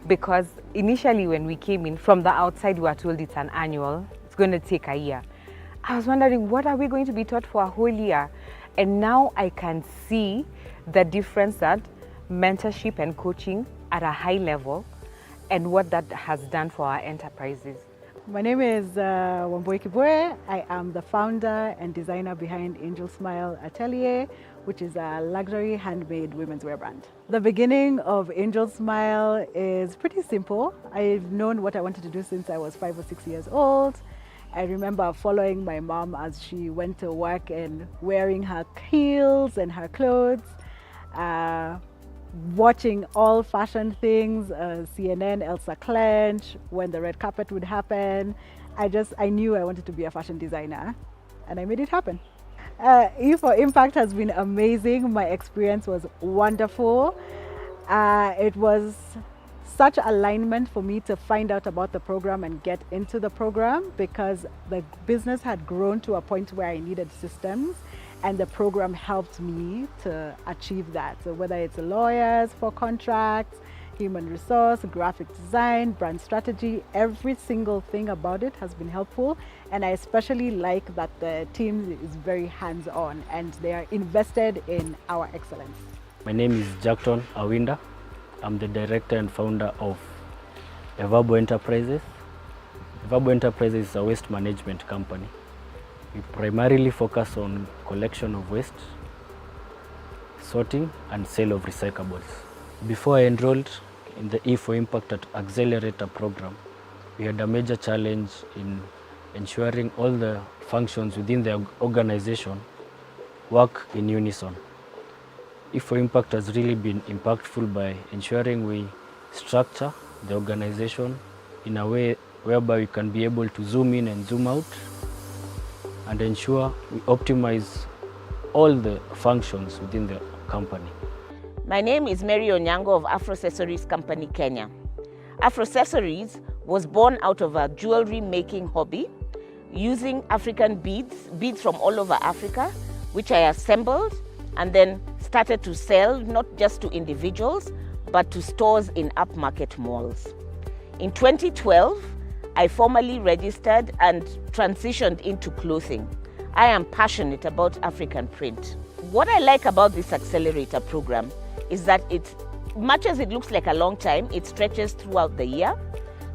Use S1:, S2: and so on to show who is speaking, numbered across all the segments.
S1: because initially when we came in from the outside, we were told it's an annual, it's going to take a year. I was wondering, what are we going to be taught for a whole year? And now I can see the difference that mentorship and coaching at a high level and what that has done for our enterprises.
S2: My name is Wambui Kibwe. I am the founder and designer behind Angel Smile Atelier, which is a luxury handmade women's wear brand. The beginning of Angel Smile is pretty simple. I've known what I wanted to do since I was 5 or 6 years old. I remember following my mom as she went to work and wearing her heels and her clothes, watching all fashion things, CNN, Elsa Clench, when the red carpet would happen. I knew I wanted to be a fashion designer, and I made it happen. E4Impact has been amazing. My experience was wonderful. It was such alignment for me to find out about the program and get into the program, because the business had grown to a point where I needed systems, and the program helped me to achieve that. So whether it's lawyers for contracts, human resource, graphic design, brand strategy, every single thing about it has been helpful. And I especially like that the team is very hands-on and they are invested in our excellence.
S3: My name is Jackton Awinda. I'm the director and founder of E4Impact Enterprises. E4Impact Enterprises is a waste management company. We primarily focus on collection of waste, sorting and sale of recyclables. Before I enrolled in the E4Impact Accelerator program, we had a major challenge in ensuring all the functions within the organization work in unison. E4Impact has really been impactful by ensuring we structure the organization in a way whereby we can be able to zoom in and zoom out and ensure we optimize all the functions within the company.
S4: My name is Mary Onyango of Afro Accessories Company, Kenya. Afro Accessories was born out of a jewelry making hobby using African beads from all over Africa, which I assembled and then started to sell not just to individuals, but to stores in upmarket malls. In 2012, I formally registered and transitioned into clothing. I am passionate about African print. What I like about this accelerator program is that much as it looks like a long time, it stretches throughout the year.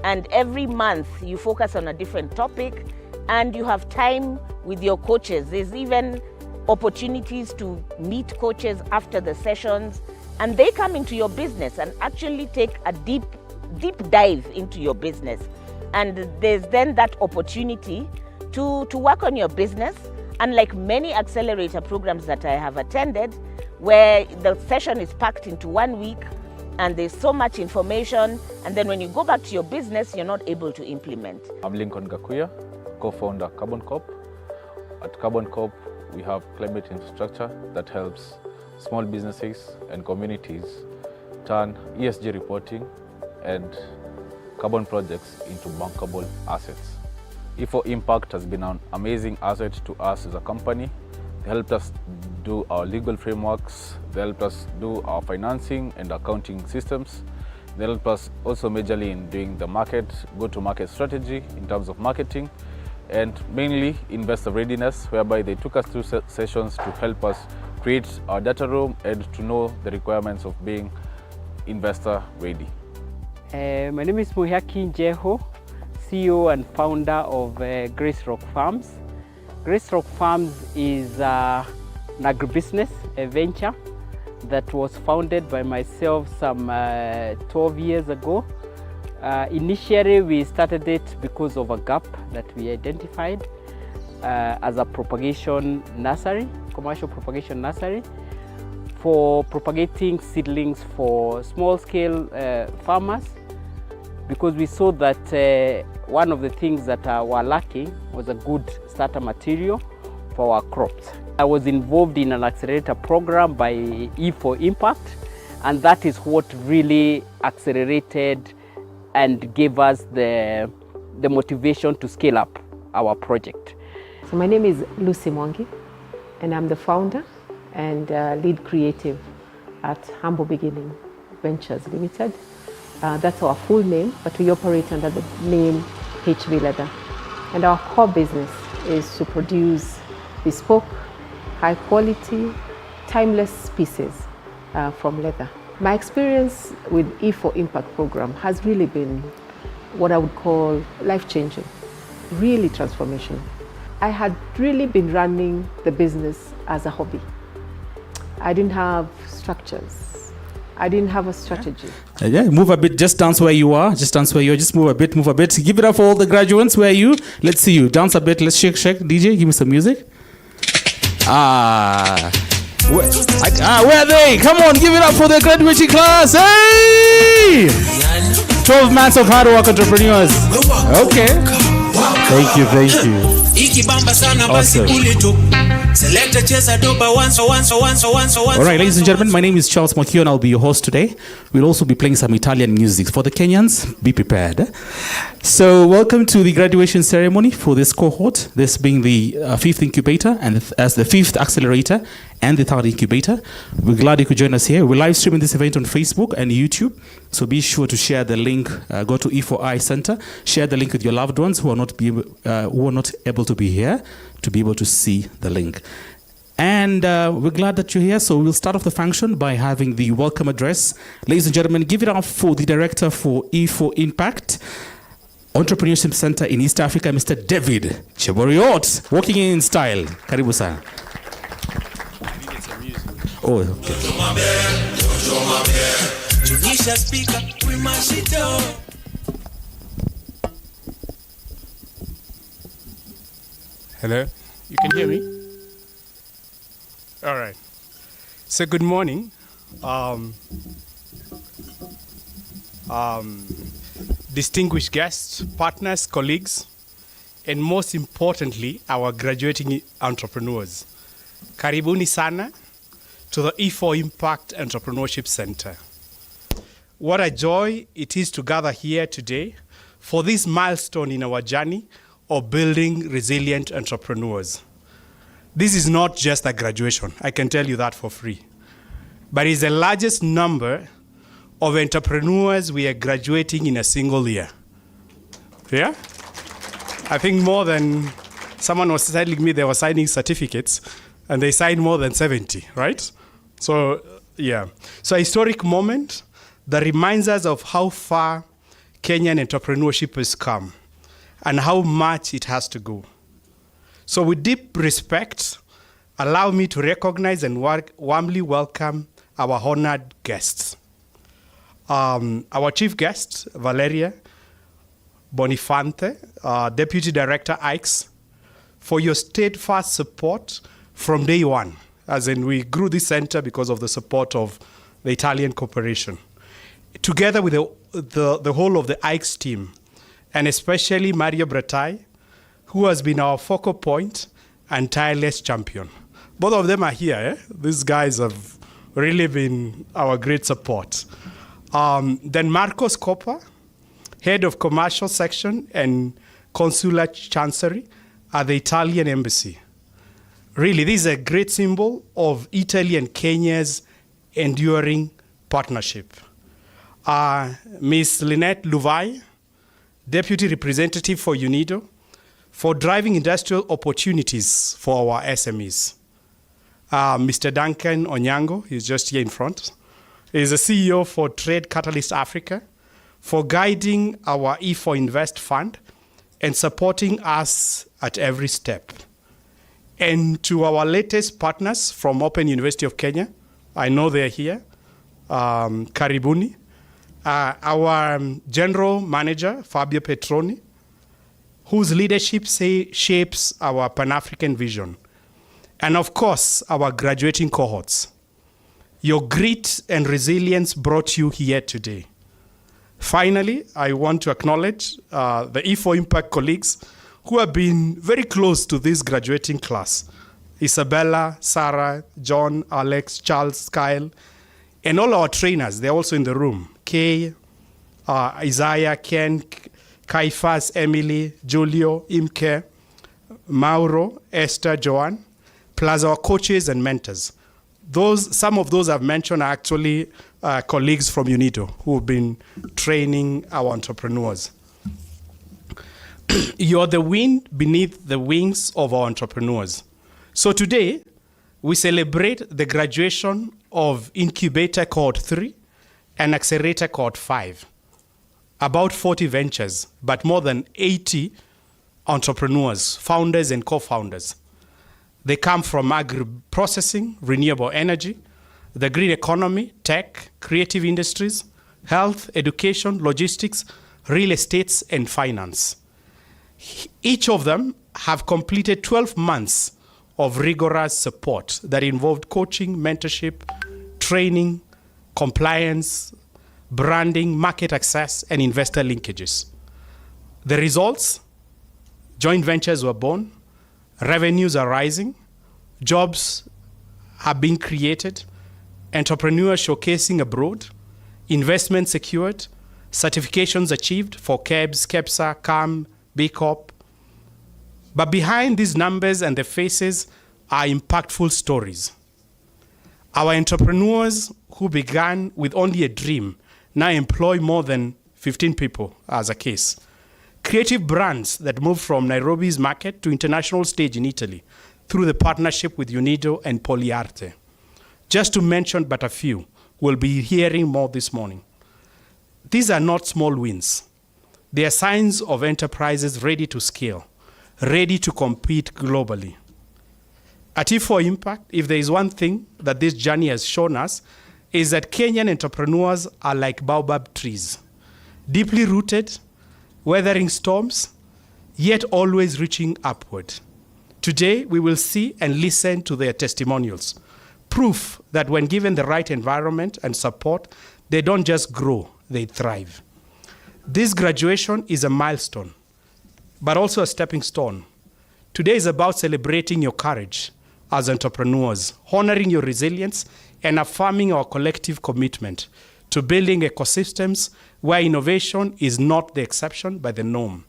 S4: And every month you focus on a different topic and you have time with your coaches. There's even opportunities to meet coaches after the sessions, and they come into your business and actually take a deep dive into your business. And there's then that opportunity to work on your business, unlike many accelerator programs that I have attended, where the session is packed into 1 week and there's so much information, and then when you go back to your business, you're not able to implement.
S5: I'm Lincoln Gakuya, co-founder Carbon Corp. At Carbon Corp, we have climate infrastructure that helps small businesses and communities turn ESG reporting and carbon projects into bankable assets. E4Impact has been an amazing asset to us as a company. They helped us do our legal frameworks, they helped us do our financing and accounting systems. They helped us also majorly in doing the go-to-market strategy in terms of marketing, and mainly investor readiness, whereby they took us through sessions to help us create our data room and to know the requirements of being investor ready.
S6: My name is Muhiaki Njeho, CEO and founder of Grace Rock Farms. Grace Rock Farms is an agribusiness venture that was founded by myself some 12 years ago. Initially, we started it because of a gap that we identified as a propagation nursery, commercial propagation nursery, for propagating seedlings for small-scale farmers, because we saw that one of the things that were lacking was a good starter material for our crops. I was involved in an accelerator program by E4Impact, and that is what really accelerated and gave us the motivation to scale up our project.
S7: So my name is Lucy Mwangi, and I'm the founder and lead creative at Humble Beginning Ventures Limited. That's our full name, but we operate under the name HV Leather. And our core business is to produce bespoke, high quality, timeless pieces from leather. My experience with E4Impact program has really been what I would call life-changing, really transformational. I had really been running the business as a hobby. I didn't have structures. I didn't have a strategy.
S8: Yeah, move a bit, just dance where you are. Just dance where you are, just move a bit, move a bit. Give it up for all the graduates. Where are you? Let's see you. Dance a bit, let's shake. DJ, give me some music. Where are they? Come on, give it up for the graduating class. Hey! 12 months of hard work entrepreneurs. Okay. Thank you. Awesome. All right, ladies and gentlemen, my name is Charles Mokio and I'll be your host today. We'll also be playing some Italian music. For the Kenyans, be prepared. So welcome to the graduation ceremony for this cohort, this being the 5th incubator and as the 5th accelerator and the 3rd incubator. We're glad you could join us here. We're live streaming this event on Facebook and YouTube, so be sure to share the link. Go to E4I Center, share the link with your loved ones who are not able to be here, to be able to see the link. And we're glad that you're here, so we'll start off the function by having the welcome address. Ladies and gentlemen, give it up for the director for E4Impact Entrepreneurship Center in East Africa, Mr. David Cheboriot, walking in style. Karibu sana. Oh, okay.
S9: Hello, you can hear me? All right. So good morning. Distinguished guests, partners, colleagues, and most importantly, our graduating entrepreneurs. Karibuni sana to the E4Impact Entrepreneurship Center. What a joy it is to gather here today for this milestone in our journey of building resilient entrepreneurs. This is not just a graduation, I can tell you that for free, but it's the largest number of entrepreneurs we are graduating in a single year. Yeah? I think more than, someone was telling me they were signing certificates and they signed more than 70, right? So, yeah. So a historic moment that reminds us of how far Kenyan entrepreneurship has come and how much it has to go. So with deep respect, allow me to recognize and warmly welcome our honored guests. Our chief guest, Valeria Bonifante, Deputy Director ICE, for your steadfast support from day one, as in we grew this center because of the support of the Italian corporation, together with the whole of the ICE team, and especially Mario Brettai, who has been our focal point and tireless champion. Both of them are here. Eh? These guys have really been our great support. Then Marcos Coppa, Head of Commercial Section and Consular Chancery at the Italian Embassy. Really, this is a great symbol of Italy and Kenya's enduring partnership. Ms. Lynette Luvai, Deputy Representative for UNIDO, for driving industrial opportunities for our SMEs. Mr. Duncan Onyango, he's just here in front, is the CEO for Trade Catalyst Africa, for guiding our E4 Invest Fund and supporting us at every step. And to our latest partners from Open University of Kenya, I know they're here, Karibuni, our General Manager, Fabio Petroni, whose leadership shapes our Pan-African vision. And of course, our graduating cohorts. Your grit and resilience brought you here today. Finally, I want to acknowledge the E4Impact colleagues who have been very close to this graduating class. Isabella, Sarah, John, Alex, Charles, Kyle, and all our trainers, they're also in the room. Kay, Isaiah, Ken, Kaifas, Emily, Julio, Imke, Mauro, Esther, Joanne, plus our coaches and mentors. Some of those I've mentioned are actually colleagues from UNIDO who have been training our entrepreneurs. You're the wind beneath the wings of our entrepreneurs. So today, we celebrate the graduation of Incubator Cohort 3 and Accelerator Cohort 5. About 40 ventures, but more than 80 entrepreneurs, founders and co-founders. They come from agri-processing, renewable energy, the green economy, tech, creative industries, health, education, logistics, real estates, and finance. Each of them have completed 12 months of rigorous support that involved coaching, mentorship, training, compliance, branding, market access, and investor linkages. The results? Joint ventures were born, revenues are rising, jobs are being created, entrepreneurs showcasing abroad, investment secured, certifications achieved for KEBS, KEPSA, CAM, B Corp. But behind these numbers and the faces are impactful stories. Our entrepreneurs who began with only a dream now employ more than 15 people as a case. Creative brands that moved from Nairobi's market to international stage in Italy through the partnership with UNIDO and Polyarte. Just to mention but a few, we'll be hearing more this morning. These are not small wins. They are signs of enterprises ready to scale, ready to compete globally. At E4Impact, if there is one thing that this journey has shown us, is that Kenyan entrepreneurs are like baobab trees, deeply rooted, weathering storms, yet always reaching upward. Today, we will see and listen to their testimonials, proof that when given the right environment and support, they don't just grow, they thrive. This graduation is a milestone, but also a stepping stone. Today is about celebrating your courage as entrepreneurs, honoring your resilience, and affirming our collective commitment to building ecosystems where innovation is not the exception but the norm.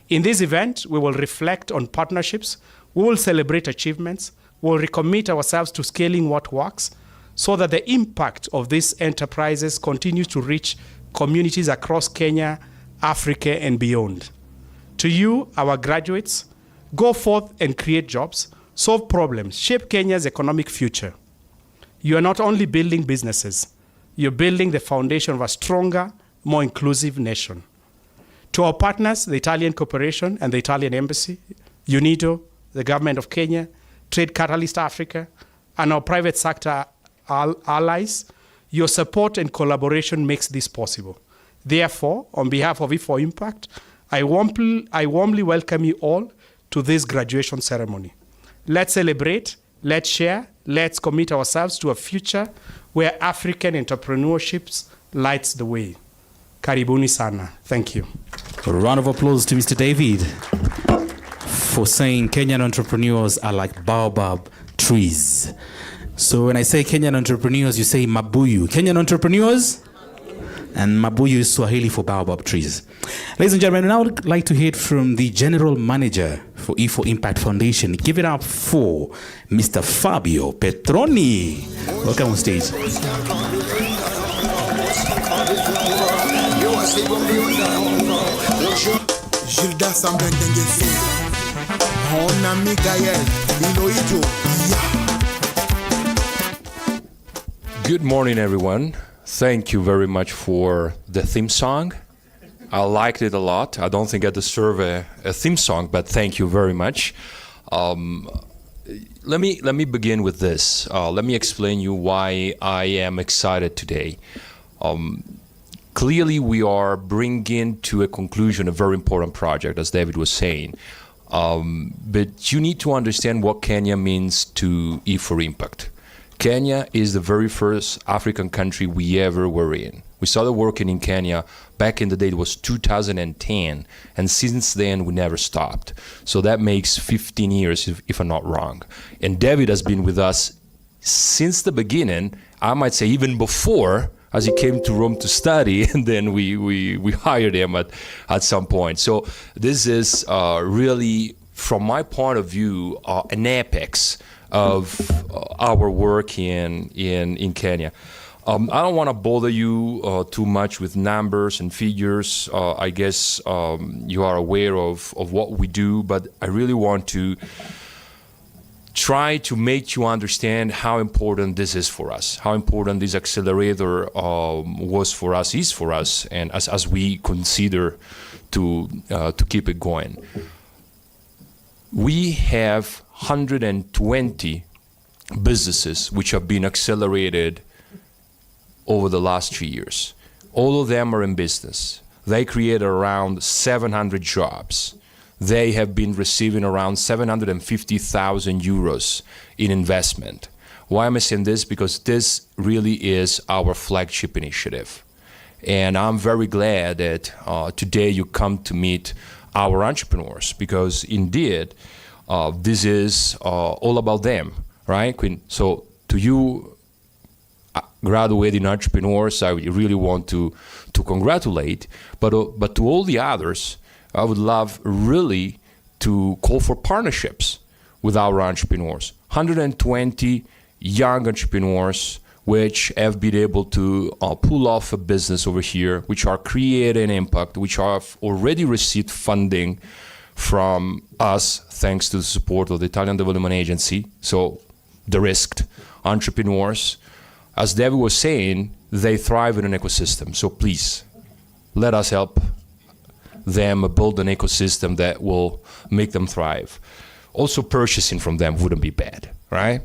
S9: In this event, we will reflect on partnerships, we will celebrate achievements, we will recommit ourselves to scaling what works so that the impact of these enterprises continues to reach communities across Kenya, Africa, and beyond. To you, our graduates, go forth and create jobs, solve problems, shape Kenya's economic future. You are not only building businesses, you're building the foundation of a stronger, more inclusive nation. To our partners, the Italian Corporation and the Italian Embassy, UNIDO, the Government of Kenya, Trade Catalyst Africa, and our private sector allies, your support and collaboration makes this possible. Therefore, on behalf of E4Impact, I warmly welcome you all to this graduation ceremony. Let's celebrate, let's share, let's commit ourselves to a future where African entrepreneurship lights the way. Karibuni sana. Thank you.
S8: A round of applause to Mr. David for saying Kenyan entrepreneurs are like baobab trees. So when I say Kenyan entrepreneurs, you say Mabuyu. Kenyan entrepreneurs? And Mabuyu is Swahili for baobab trees. Ladies and gentlemen, I would like to hear from the General Manager for E4Impact Foundation. Give it up for Mr. Fabio Petroni. Welcome on stage.
S10: Good morning, everyone. Thank you very much for the theme song. I liked it a lot. I don't think I deserve a theme song, but thank you very much. Let me begin with this. Let me explain you why I am excited today. Clearly, we are bringing to a conclusion a very important project, as David was saying. But you need to understand what Kenya means to E4Impact. Kenya is the very first African country we ever were in. We started working in Kenya back in the day, it was 2010, and since then we never stopped. So that makes 15 years, if I'm not wrong. And David has been with us since the beginning, I might say even before, as he came to Rome to study, and then we hired him at some point. So this is really, from my point of view, an apex of our work in Kenya. I don't want to bother you too much with numbers and figures. I guess you are aware of what we do, but I really want to try to make you understand how important this is for us, how important this accelerator was for us, is for us, and as we consider to keep it going. We have 120 businesses which have been accelerated over the last 3 years. All of them are in business. They create around 700 jobs. They have been receiving around 750,000 euros in investment. Why am I saying this? Because this really is our flagship initiative. And I'm very glad that today you come to meet our entrepreneurs, because indeed, this is all about them, right? So to you, graduating entrepreneurs, I really want to congratulate, but to all the others, I would love really to call for partnerships with our entrepreneurs. 120 young entrepreneurs which have been able to pull off a business over here, which are creating impact, which have already received funding from us thanks to the support of the Italian Development Agency. So the risked entrepreneurs, as David was saying, they thrive in an ecosystem. So please, let us help them build an ecosystem that will make them thrive. Also, purchasing from them wouldn't be bad, right?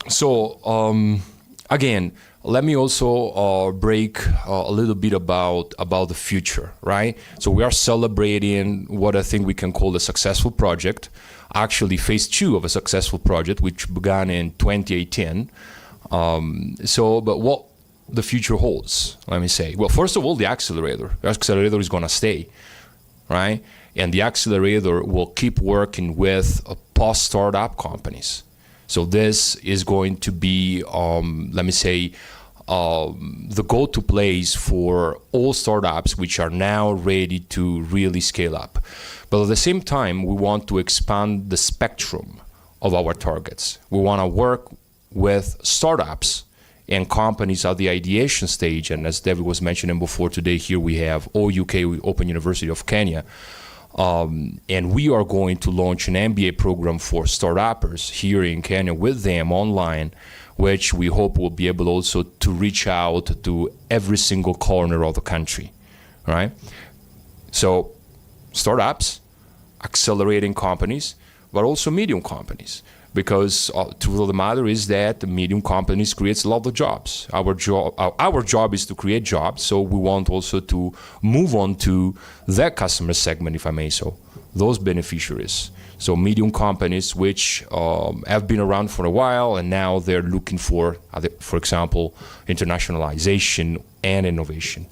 S10: So, again, let me also break a little bit about the future, right? So we are celebrating what I think we can call a successful project, actually phase 2 of a successful project, which began in 2018. But what the future holds, let me say. Well, first of all, the accelerator is going to stay, right? And the accelerator will keep working with post-startup companies. So this is going to be, let me say, the go-to place for all startups which are now ready to really scale up. But at the same time, we want to expand the spectrum of our targets. We want to work with startups and companies at the ideation stage. And as David was mentioning before, today here we have OUK, Open University of Kenya. And we are going to launch an MBA program for startuppers here in Kenya with them online, which we hope will be able also to reach out to every single corner of the country, right? So startups, accelerating companies, but also medium companies. Because truth of the matter is that the medium companies creates a lot of jobs. Our job is to create jobs, so we want also to move on to that customer segment, if I may so, those beneficiaries. So medium companies which have been around for a while and now they're looking for example, internationalization and innovation.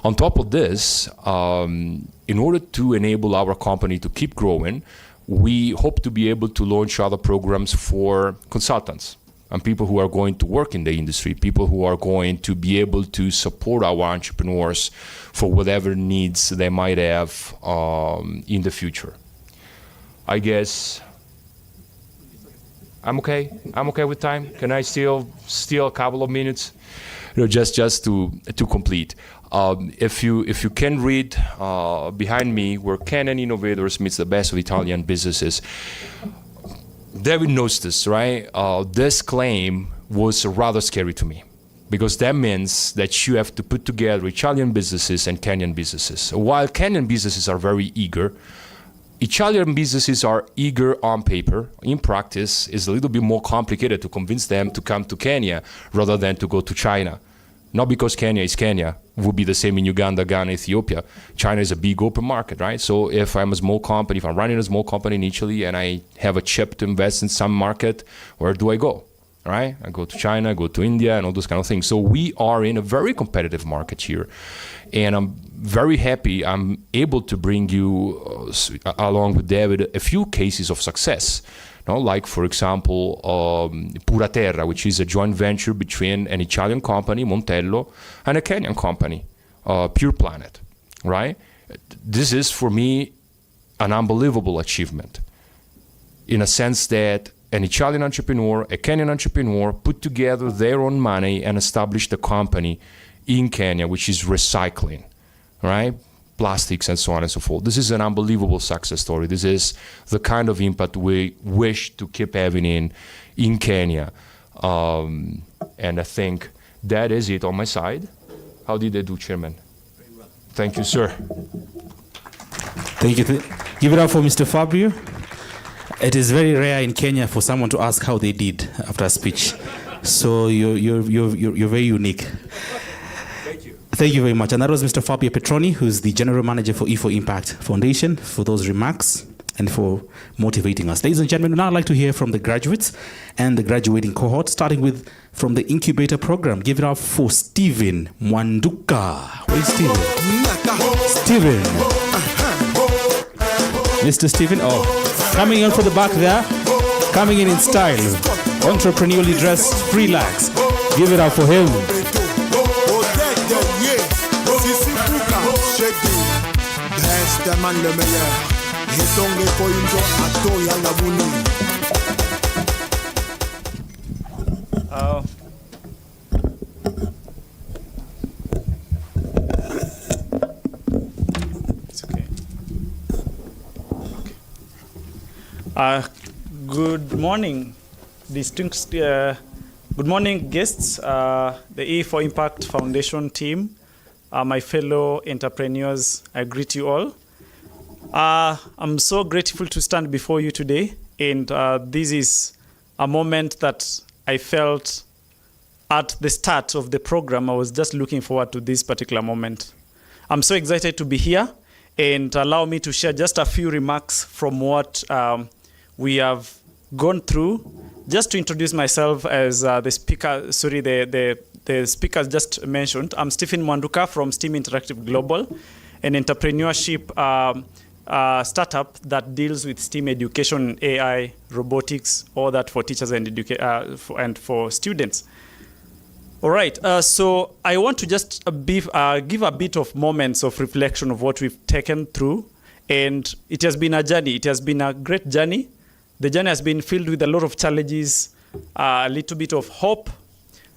S10: On top of this, in order to enable our company to keep growing, we hope to be able to launch other programs for consultants and people who are going to work in the industry, people who are going to be able to support our entrepreneurs for whatever needs they might have in the future. I guess I'm okay. I'm okay with time. Can I steal a couple of minutes? Just to complete. If you can read behind me where Kenyan innovators meets the best of Italian businesses, David knows this, right? This claim was rather scary to me because that means that you have to put together Italian businesses and Kenyan businesses. While Kenyan businesses are very eager, Italian businesses are eager on paper. In practice, it's a little bit more complicated to convince them to come to Kenya rather than to go to China. Not because Kenya is Kenya, would be the same in Uganda, Ghana, Ethiopia. China is a big open market, right? So if I'm a small company, if I'm running a small company in Italy and I have a chip to invest in some market, where do I go, right? I go to China, I go to India, and all those kind of things. So we are in a very competitive market here. And I'm very happy I'm able to bring you, along with David, a few cases of success. Like, for example, Pura Terra, which is a joint venture between an Italian company, Montello, and a Kenyan company, Pure Planet, right? This is, for me, an unbelievable achievement in a sense that an Italian entrepreneur, a Kenyan entrepreneur, put together their own money and established a company in Kenya, which is recycling, right? Plastics and so on and so forth. This is an unbelievable success story. This is the kind of impact we wish to keep having in Kenya. And I think that is it on my side. How did I do, Chairman? Very well. Thank you, sir.
S8: Thank you. Give it up for Mr. Fabio. It is very rare in Kenya for someone to ask how they did after a speech. So you're very unique.
S10: Thank you.
S8: Thank you very much. And that was Mr. Fabio Petroni, who's the General Manager for E4Impact Foundation, for those remarks and for motivating us. Ladies and gentlemen, now I'd like to hear from the graduates and the graduating cohort, starting with from the Incubator program. Give it up for Stephen Mwanduka. Where's Stephen? Stephen. Mr. Stephen, coming in for the back there, coming in style, entrepreneurially dressed, relaxed. Give it up for him.
S11: It's okay. Good morning, distinguished. Good morning, guests. The E4Impact Foundation team, my fellow entrepreneurs. I greet you all. I'm so grateful to stand before you today, and this is a moment that I felt at the start of the program. I was just looking forward to this particular moment. I'm so excited to be here, and allow me to share just a few remarks from what we have gone through. Just to introduce myself as the speaker, the speakers just mentioned, I'm Stephen Mwanduka from STEAM Interactive Global, an entrepreneurship startup that deals with STEAM education, AI, robotics, all that for teachers and for students. All right, so I want to just give a bit of moments of reflection of what we've taken through, and it has been a journey. It has been a great journey. The journey has been filled with a lot of challenges, a little bit of hope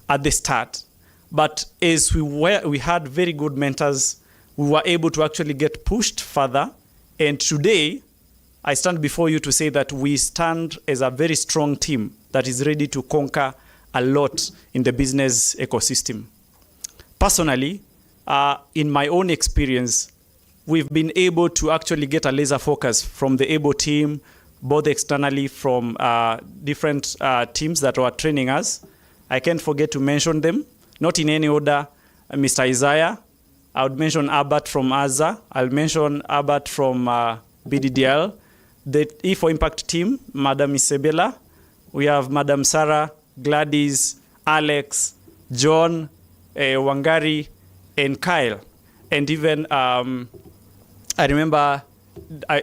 S11: at the start. But as we had very good mentors, we were able to actually get pushed further. And today, I stand before you to say that we stand as a very strong team that is ready to conquer a lot in the business ecosystem. Personally, in my own experience, we've been able to actually get a laser focus from the ABLE team, both externally from different teams that were training us. I can't forget to mention them, not in any order. Mr. Isaiah, I would mention Albert from AZA. I'll mention Albert from BDDL. The E4Impact team, Madam Isabella. We have Madam Sarah, Gladys, Alex, John, Wangari, and Kyle. And even, I remember,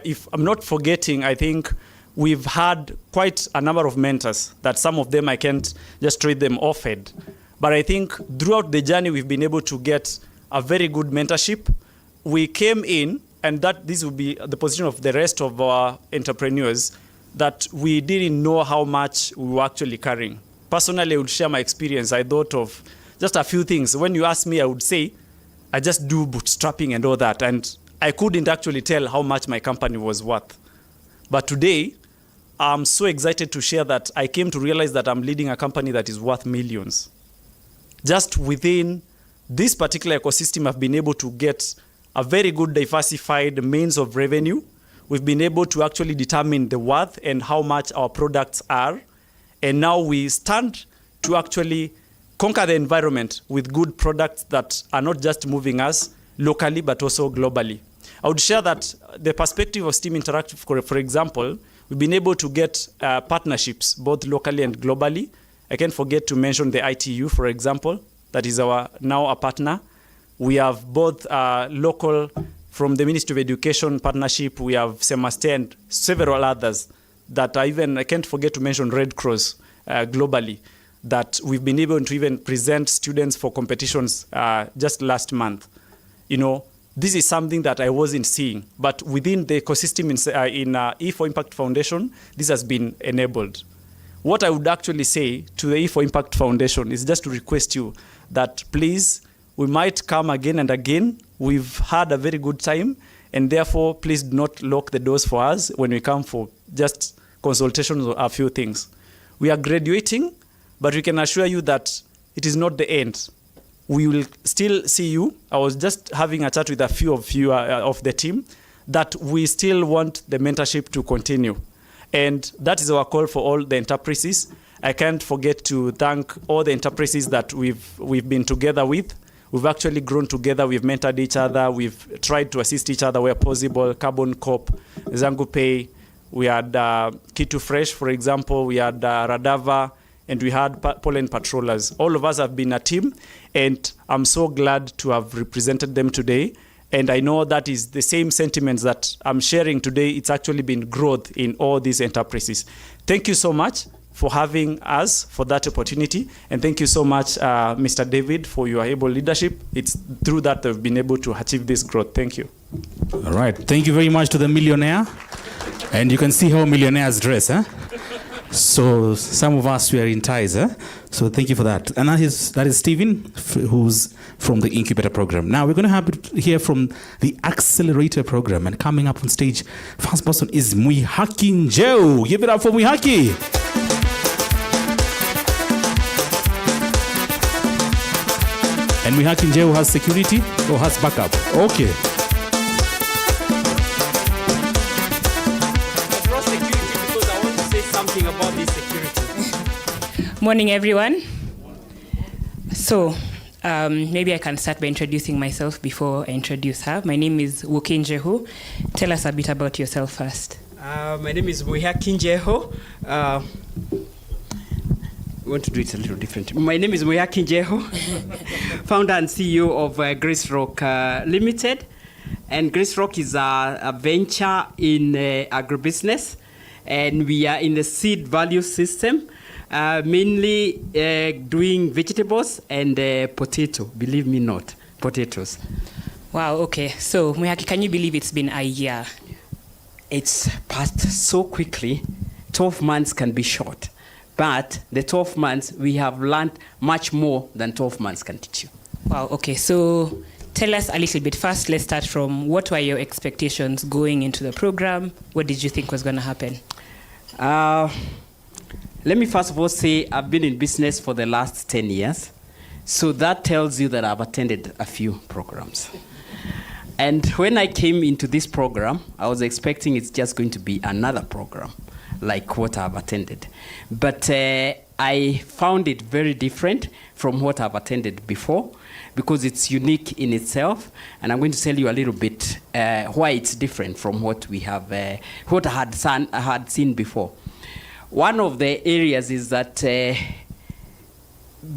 S11: if I'm not forgetting, I think we've had quite a number of mentors that some of them I can't just trade them offered. But I think throughout the journey, we've been able to get a very good mentorship. We came in, and that this will be the position of the rest of our entrepreneurs, that we didn't know how much we were actually carrying. Personally, I would share my experience. I thought of just a few things. When you ask me, I would say, I just do bootstrapping and all that. And I couldn't actually tell how much my company was worth. But today, I'm so excited to share that I came to realize that I'm leading a company that is worth millions. Just within this particular ecosystem, I've been able to get a very good diversified means of revenue. We've been able to actually determine the worth and how much our products are. And now we stand to actually conquer the environment with good products that are not just moving us locally, but also globally. I would share that the perspective of STEAM Interactive, for example, we've been able to get partnerships both locally and globally. I can't forget to mention the ITU, for example, that is now a partner. We have both local, from the Ministry of Education partnership, we have Semaste and several others that I can't forget to mention Red Cross globally, that we've been able to even present students for competitions just last month. You know, this is something that I wasn't seeing, but within the ecosystem in E4Impact Foundation, this has been enabled. what I would actually say to the E4Impact Foundation is just to request you that please, we might come again and again. We've had a very good time, and therefore, please do not lock the doors for us when we come for just consultations or a few things. We are graduating, but we can assure you that it is not the end. We will still see you. I was just having a chat with a few of you of the team that we still want the mentorship to continue. And that is our call for all the enterprises. I can't forget to thank all the enterprises that we've been together with. We've actually grown together. We've mentored each other. We've tried to assist each other where possible. Carbon Corp, Zangu Pay. We had Kitu Fresh, for example. We had Radava, and we had Pollen Patrollers. All of us have been a team, and I'm so glad to have represented them today. And I know that is the same sentiments that I'm sharing today. It's actually been growth in all these enterprises. Thank you so much for having us, for that opportunity. And thank you so much, Mr. David, for your able leadership. It's through that they've been able to achieve this growth. Thank you.
S8: All right. Thank you very much to the millionaire. And you can see how millionaires dress, huh? So some of us were in ties, huh? So thank you for that. And that is Stephen, who's from the Incubator program. Now we're going to have to hear from the Accelerator program. And coming up on stage, first person is Mwihaki Njeu. Give it up for Mwihaki. And Mwihaki Njeu has security or has backup? Okay.
S12: Something about this security. Morning, everyone. So, maybe I can start by introducing myself before I introduce her. My name is Wokin Jehu. Tell us a bit about yourself first.
S6: My name is Mwihaki Njeu. I want to do it a little different. My name is Mwihaki Njeu, founder and CEO of Grace Rock Limited. And Grace Rock is a venture in agribusiness. And we are in the seed value system, mainly doing vegetables and potato, believe me not, potatoes.
S12: Wow, okay. So, Mwihaki, can you believe it's been a year?
S6: It's passed so quickly. 12 months can be short. But the 12 months, we have learned much more than 12 months can teach you.
S12: Wow, okay. So, tell us a little bit. First, let's start from what were your expectations going into the program? What did you think was going to happen?
S6: Let me first of all say I've been in business for the last 10 years. So that tells you that I've attended a few programs. And when I came into this program, I was expecting it's just going to be another program like what I've attended. But I found it very different from what I've attended before, because it's unique in itself, and I'm going to tell you a little bit why it's different from what we have, what I had seen before. One of the areas is that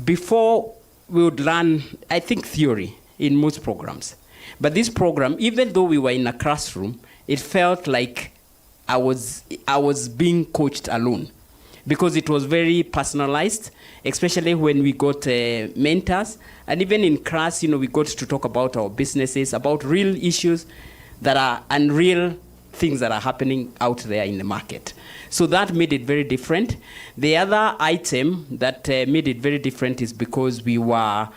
S6: before we would learn, I think, theory in most programs. But this program, even though we were in a classroom, it felt like I was being coached alone, because it was very personalized, especially when we got mentors. And even in class, we got to talk about our businesses, about real issues that are unreal things that are happening out there in the market. So that made it very different. The other item that made it very different is because we were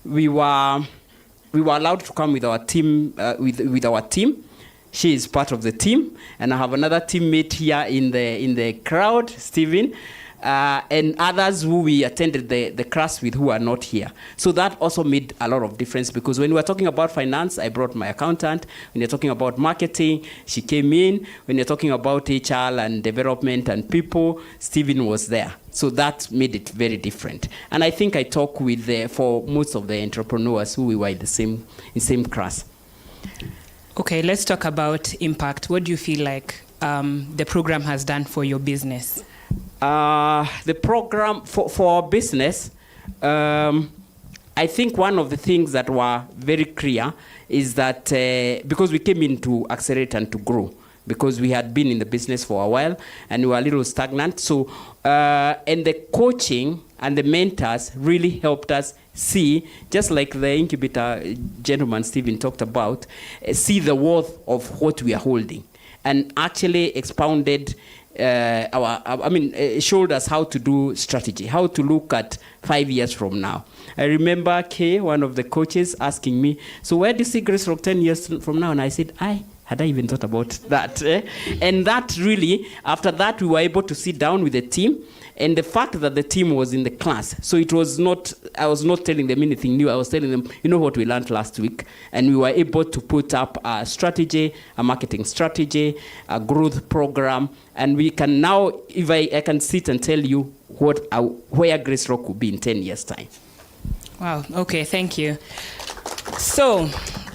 S6: allowed to come with our team, with our team. She is part of the team, and I have another teammate here in the crowd, Stephen, and others who we attended the class with who are not here. So that also made a lot of difference, because when we were talking about finance, I brought my accountant. When you're talking about marketing, she came in. When you're talking about HR and development and people, Stephen was there. So that made it very different. And I think I talk with for most of the entrepreneurs who we were in the same class.
S12: Okay, let's talk about impact. What do you feel like the program has done for your business?
S6: The program for our business, I think one of the things that were very clear is that because we came in to accelerate and to grow, because we had been in the business for a while and we were a little stagnant. So, and the coaching and the mentors really helped us see, just like the incubator gentleman Stephen talked about, see the worth of what we are holding, and actually expounded showed us how to do strategy, how to look at 5 years from now. I remember Kay, one of the coaches, asking me, so where do you see Grace Rock 10 years from now? And I said, had I even thought about that? And that really, after that, we were able to sit down with the team. And the fact that the team was in the class, so it was not, I was not telling them anything new. I was telling them, you know what we learned last week? And we were able to put up a strategy, a marketing strategy, a growth program. And we can now, if I can sit and tell you where Grace Rock will be in 10 years' time.
S12: Wow, okay, thank you. So,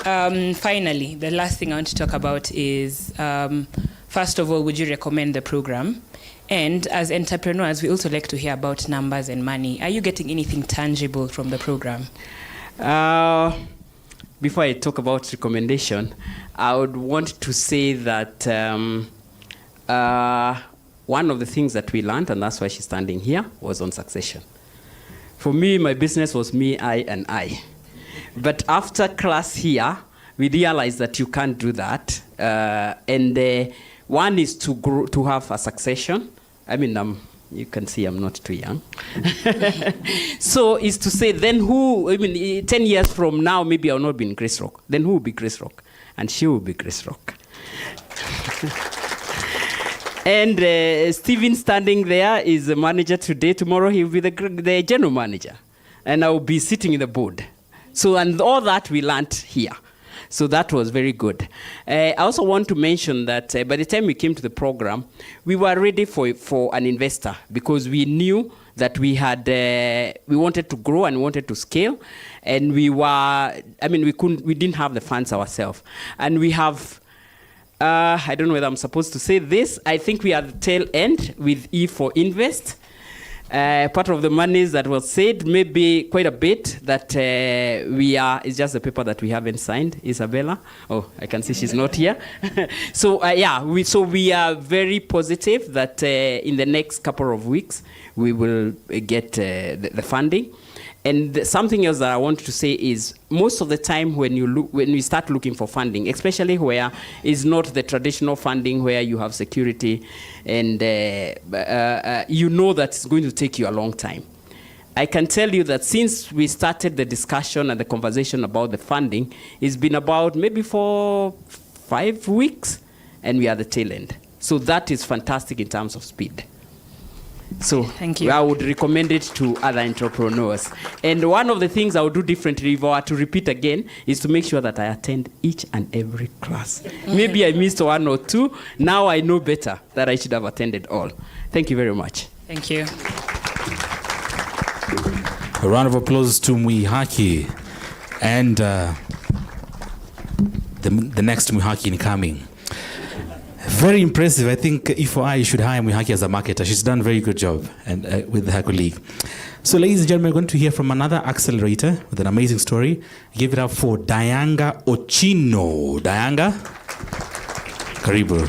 S12: finally, the last thing I want to talk about is, first of all, would you recommend the program? And as entrepreneurs, we also like to hear about numbers and money. Are you getting anything tangible from the program?
S6: Before I talk about recommendation, I would want to say that one of the things that we learned, and that's why she's standing here, was on succession. For me, my business was me, I, and I. But after class here, we realized that you can't do that. One is to grow, to have a succession. I mean, you can see I'm not too young. So is to say, then who, 10 years from now, maybe I'll not be in Grace Rock. Then who will be Grace Rock? And she will be Grace Rock. And Steven standing there is the manager today. Tomorrow he will be the general manager. And I will be sitting in the board. So, and all that we learned here. So that was very good. I also want to mention that by the time we came to the program, we were ready for an investor because we knew that we wanted to grow and wanted to scale, and we didn't have the funds ourselves. And we have, I don't know whether I'm supposed to say this, I think we are at the tail end with E4Invest. Part of the monies that was said, maybe quite a bit, that it's just the paper that we haven't signed. Isabella, oh, I can see she's not here. So we are very positive that in the next couple of weeks, we will get the funding. And something else that I want to say is, most of the time when we start looking for funding, especially where it's not the traditional funding where you have security and you know that it's going to take you a long time. I can tell you that since we started the discussion and the conversation about the funding, it's been about maybe for 5 weeks, and we are at the tail end. So that is fantastic in terms of speed. So
S12: thank you.
S6: I would recommend it to other entrepreneurs. And one of the things I would do differently, if I were to repeat again, is to make sure that I attend each and every class. Maybe I missed 1 or 2. Now I know better that I should have attended all. Thank you very much.
S12: Thank you.
S8: A round of applause to Mwihaki and the next Mwihaki incoming. Very impressive. I think E4I should hire Mwihaki as a marketer. She's done a very good job and with her colleague. So ladies and gentlemen, we're going to hear from another accelerator with an amazing story. Give it up for Dianga Ochino. Dianga, karibu.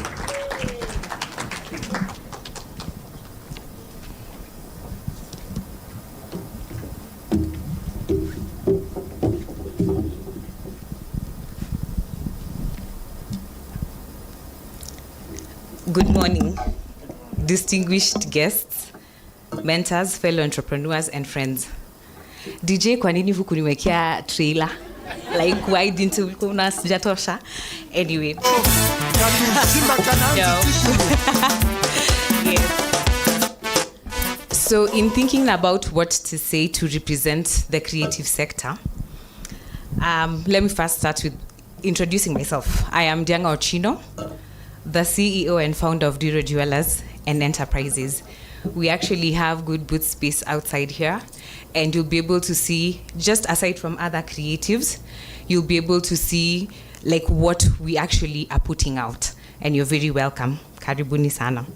S1: Good morning, distinguished guests, mentors, fellow entrepreneurs, and friends. DJ, kwa nini hukuniwekea trailer? Like, why didn't you kuna sijatosha? Anyway. Yes. So, in thinking about what to say to represent the creative sector, let me first start with introducing myself. I am Dianga Ochino, the CEO and founder of Duro Jewelers and Enterprises. We actually have good booth space outside here, and you'll be able to see, just aside from other creatives, you'll be able to see like what we actually are putting out, and you're very welcome. Karibuni sana.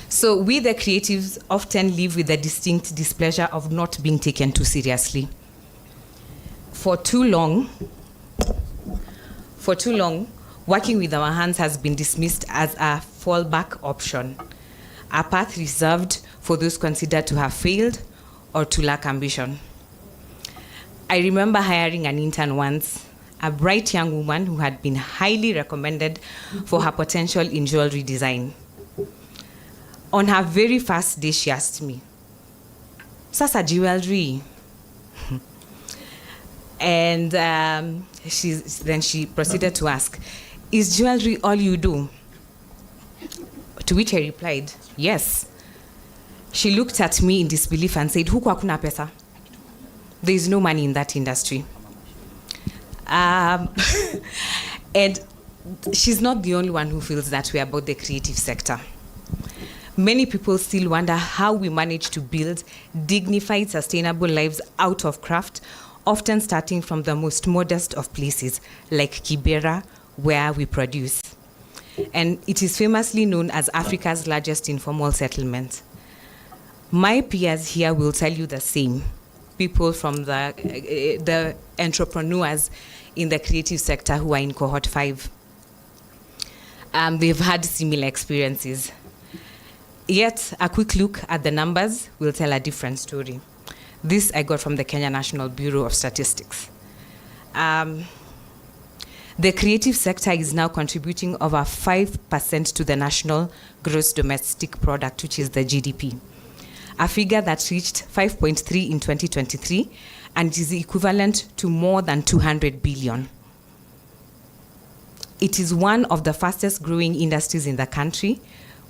S1: So we, the creatives, often live with the distinct displeasure of not being taken too seriously. For too long, working with our hands has been dismissed as a fallback option, a path reserved for those considered to have failed or to lack ambition. I remember hiring an intern once, a bright young woman who had been highly recommended for her potential in jewelry design. On her very first day, she asked me, "Sasa jewelry?" And then she proceeded to ask, "Is jewelry all you do?" To which I replied, "Yes." She looked at me in disbelief and said, "Huku hakuna pesa. There is no money in that industry." And she's not the only one who feels that way about the creative sector. Many people still wonder how we manage to build dignified, sustainable lives out of craft, often starting from the most modest of places, like Kibera, where we produce. And it is famously known as Africa's largest informal settlement. My peers here will tell you the same. People from the entrepreneurs in the creative sector who are in cohort 5. They've had similar experiences. Yet, a quick look at the numbers will tell a different story. This I got from the Kenya National Bureau of Statistics. The creative sector is now contributing over 5% to the national gross domestic product, which is the GDP. A figure that reached 5.3 in 2023 and is equivalent to more than 200 billion. It is one of the fastest growing industries in the country,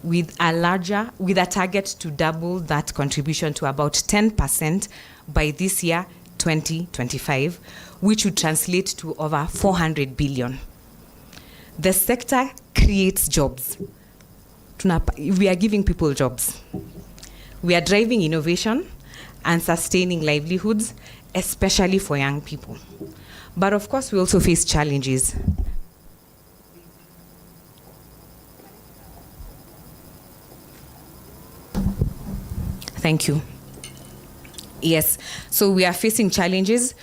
S1: with a target to double that contribution to about 10% by this year, 2025, which would translate to over 400 billion. The sector creates jobs. We are giving people jobs. We are driving innovation and sustaining livelihoods, especially for young people. But of course, we also face challenges. Thank you. Yes, so we are facing challenges.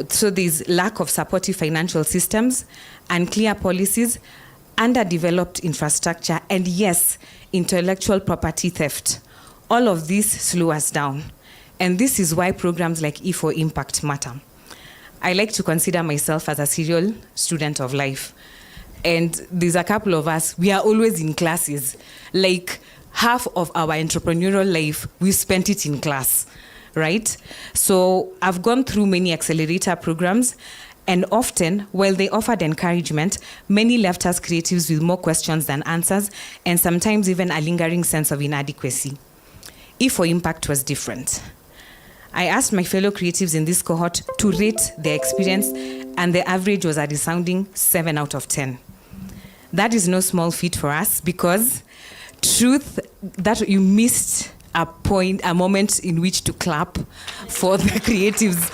S1: So there's lack of supportive financial systems, unclear policies, underdeveloped infrastructure, and yes, intellectual property theft. All of these slow us down. And this is why programs like E4Impact matter. I like to consider myself as a serial student of life. And there's a couple of us, we are always in classes. Like half of our entrepreneurial life, we spent it in class, right? So I've gone through many accelerator programs, and often, while they offered encouragement, many left us creatives with more questions than answers, and sometimes even a lingering sense of inadequacy. E4Impact was different. I asked my fellow creatives in this cohort to rate their experience, and the average was a resounding 7 out of 10. That is no small feat for us, because truth, that you missed a moment in which to clap for the creatives.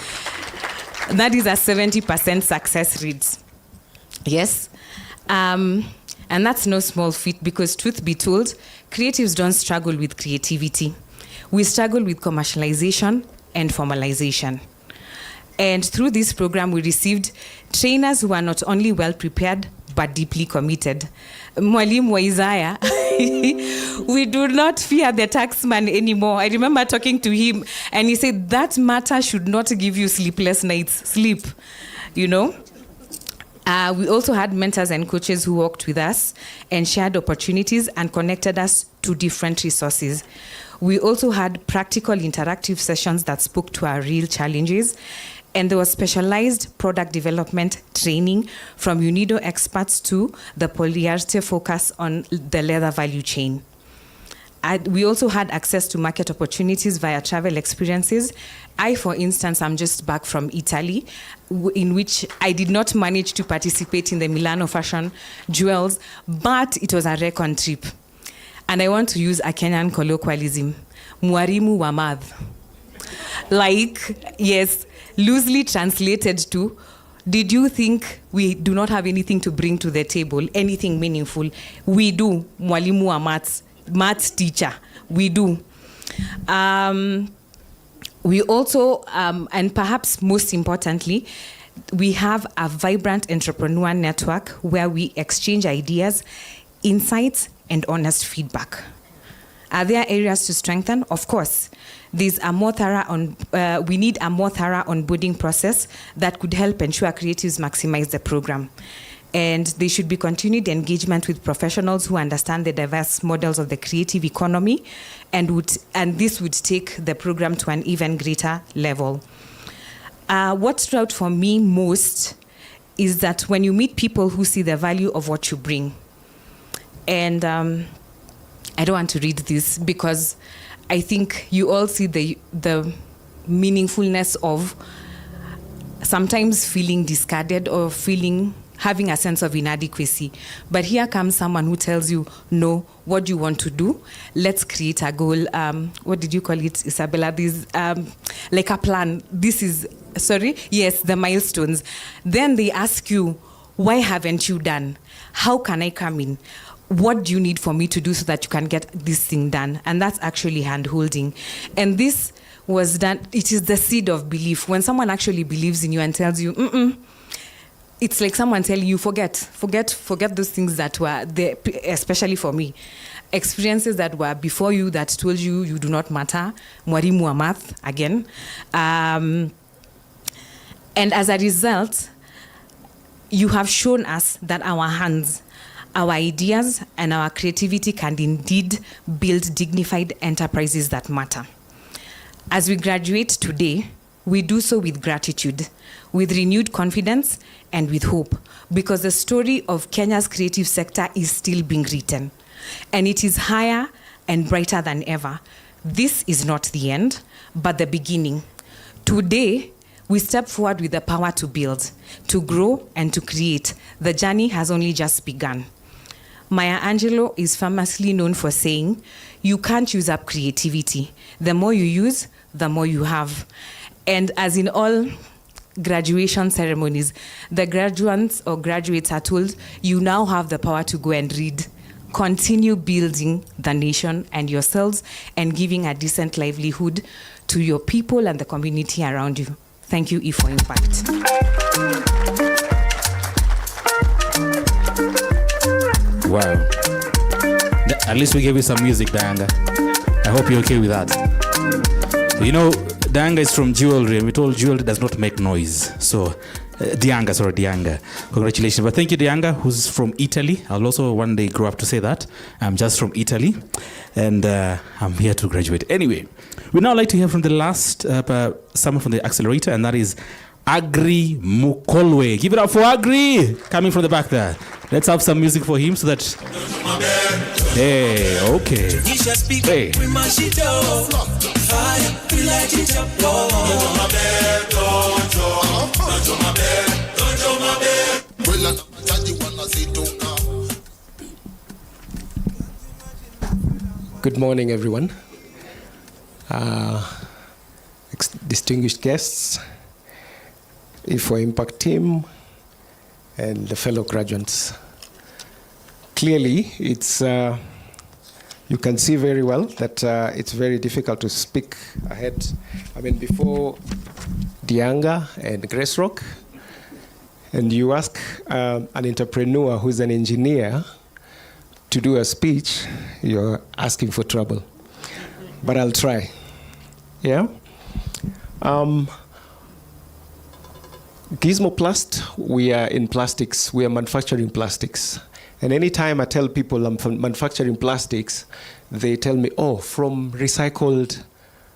S1: That is a 70% success rate. Yes. And that's no small feat, because truth be told, creatives don't struggle with creativity. We struggle with commercialization and formalization. And through this program, we received trainers who are not only well prepared, but deeply committed. Mwalimu wa Isaiah, we do not fear the taxman anymore. I remember talking to him, and he said, that matter should not give you sleepless nights. Sleep, you know? We also had mentors and coaches who worked with us and shared opportunities and connected us to different resources. We also had practical interactive sessions that spoke to our real challenges. And there was specialized product development training from UNIDO experts to the polyester focus on the leather value chain. We also had access to market opportunities via travel experiences. I, for instance, I'm just back from Italy, in which I did not manage to participate in the Milano Fashion Jewels, but it was a recon trip. And I want to use a Kenyan colloquialism, mwarimu wa math. Like, yes, loosely translated to, did you think we do not have anything to bring to the table, anything meaningful? We do, mwalimu wa maths teacher, we do. We also, and perhaps most importantly, we have a vibrant entrepreneur network where we exchange ideas, insights, and honest feedback. Are there areas to strengthen? Of course. There's a more thorough we need a more thorough onboarding process that could help ensure creatives maximize the program.
S12: and there should be continued engagement with professionals who understand the diverse models of the creative economy, and this would take the program to an even greater level. What stood out for me most is that when you meet people who see the value of what you bring, and I don't want to read this because I think you all see the meaningfulness of sometimes feeling discarded or having a sense of inadequacy. But here comes someone who tells you, no, what do you want to do? Let's create a goal. What did you call it, Isabella? This, like a plan. The milestones. Then they ask you, why haven't you done? How can I come in? What do you need for me to do so that you can get this thing done? And that's actually hand-holding. And this was done, it is the seed of belief. When someone actually believes in you and tells you, it's like someone telling you, forget those things that were there, especially for me. Experiences that were before you that told you you do not matter. Mwalimu wa math, again. And as a result, you have shown us that our hands, our ideas, and our creativity can indeed build dignified enterprises that matter. As we graduate today, we do so with gratitude, with renewed confidence, and with hope, because the story of Kenya's creative sector is still being written, and it is higher and brighter than ever. This is not the end, but the beginning. Today, we step forward with the power to build, to grow, and to create. The journey has only just begun. Maya Angelou is famously known for saying, you can't use up creativity. The more you use, the more you have. And as in all graduation ceremonies, the graduates or graduates are told, you now have the power to go and read. Continue building the nation and yourselves and giving a decent livelihood to your people and the community around you. Thank you, E4Impact.
S8: Wow. At least we gave you some music, Dianga. I hope you're okay with that. You know, Dianga is from jewelry, and we told jewelry does not make noise. So, Dianga. Congratulations. But thank you, Dianga, who's from Italy. I'll also one day grow up to say that. I'm just from Italy, and I'm here to graduate. Anyway, we'd now like to hear from the last someone from the accelerator, and that is Agri Mukolwe. Give it up for Agri, coming from the back there. Let's have some music for him so that... Hey, okay. Hey.
S13: Good morning, everyone. Distinguished guests, E4Impact team, and the fellow graduates. Clearly, it's you can see very well that it's very difficult to speak ahead. I mean, before Dianga and Grace Rock, and you ask an entrepreneur who's an engineer to do a speech, you're asking for trouble. But I'll try. Yeah? Gizmoplast, we are in plastics. We are manufacturing plastics. And anytime I tell people I'm manufacturing plastics, they tell me, oh, from recycled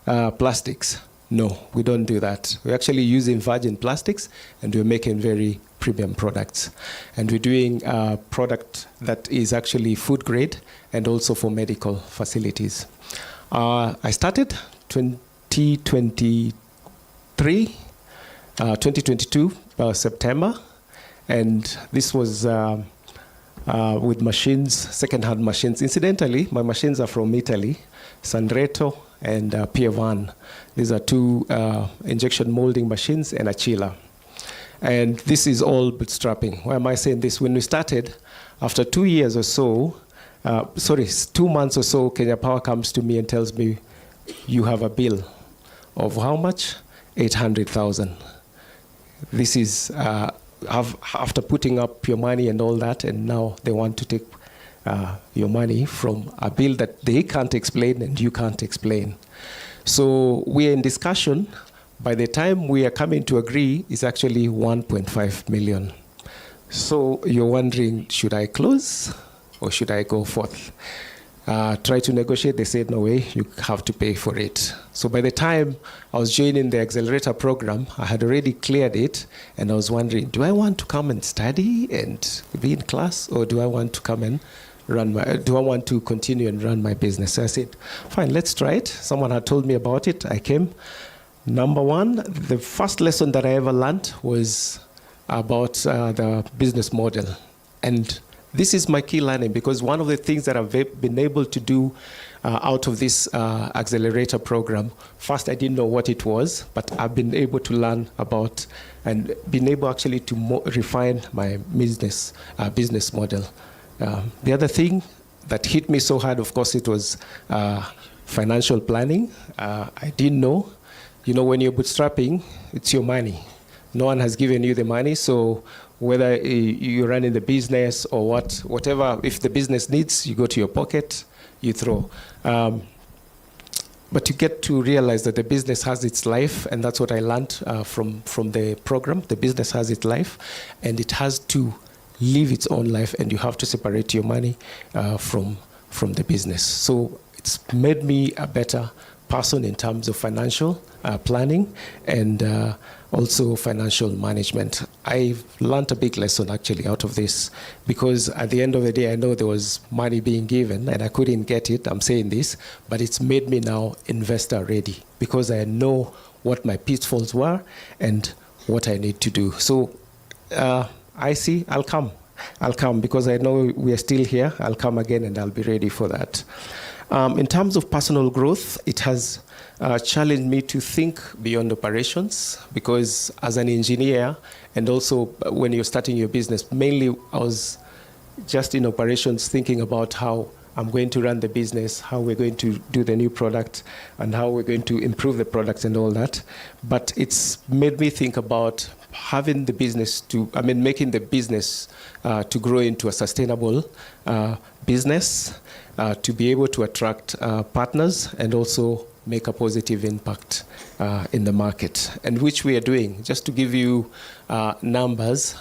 S13: plastics. No, we don't do that. We're actually using virgin plastics, and we're making very premium products. And we're doing a product that is actually food grade and also for medical facilities. I started 2022 September, and this was with machines, second-hand machines. Incidentally, my machines are from Italy, Sandretto and Pievan. These are two injection molding machines and a chiller. And this is all bootstrapping. Why am I saying this? When we started, after 2 years or so, 2 months or so, Kenya Power comes to me and tells me, you have a bill of how much? 800,000. This is after putting up your money and all that, and now they want to take your money from a bill that they can't explain and you can't explain. So we are in discussion. By the time we are coming to agree, it's actually 1.5 million. So you're wondering, should I close or should I go forth? Try to negotiate. They said, no way, you have to pay for it. So by the time I was joining the accelerator program, I had already cleared it, and I was wondering, do I want to come and study and be in class, or do I want to come and do I want to continue and run my business? So I said, fine, let's try it. Someone had told me about it. I came. Number one, the first lesson that I ever learned was about the business model. And this is my key learning, because one of the things that I've been able to do out of this accelerator program, first I didn't know what it was, but I've been able to learn about and been able actually to refine my business model. The other thing that hit me so hard, of course, it was financial planning. I didn't know. You know, when you're bootstrapping, it's your money. No one has given you the money, so whether you're running the business or whatever, if the business needs, you go to your pocket, you throw. But you get to realize that the business has its life, and that's what I learned from the program. The business has its life, and it has to live its own life, and you have to separate your money from the business. So it's made me a better person in terms of financial planning and also financial management. I've learned a big lesson actually out of this, because at the end of the day, I know there was money being given and I couldn't get it. I'm saying this, but it's made me now investor ready, because I know what my pitfalls were and what I need to do. So I'll come because I know we are still here. I'll come again and I'll be ready for that. In terms of personal growth, it has challenged me to think beyond operations, because as an engineer, and also when you're starting your business, mainly I was just in operations thinking about how I'm going to run the business, how we're going to do the new product, and how we're going to improve the products and all that. But it's made me think about having the business making the business to grow into a sustainable business, to be able to attract partners and also make a positive impact in the market, and which we are doing. Just to give you numbers,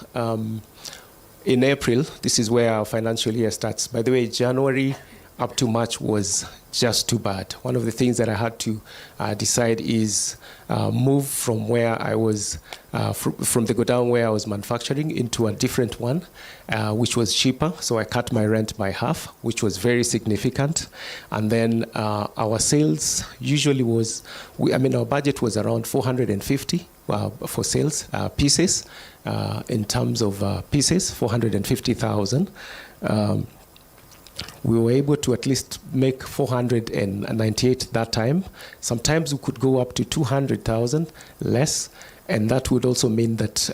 S13: in April, this is where our financial year starts. By the way, January up to March was just too bad. One of the things that I had to decide is move from where I was, from the godown where I was manufacturing into a different one, which was cheaper. So I cut my rent by half, which was very significant. And then our sales usually was, our budget was around 450 for sales pieces. In terms of pieces, 450,000. We were able to at least make 498 that time. Sometimes we could go up to 200,000 less, and that would also mean that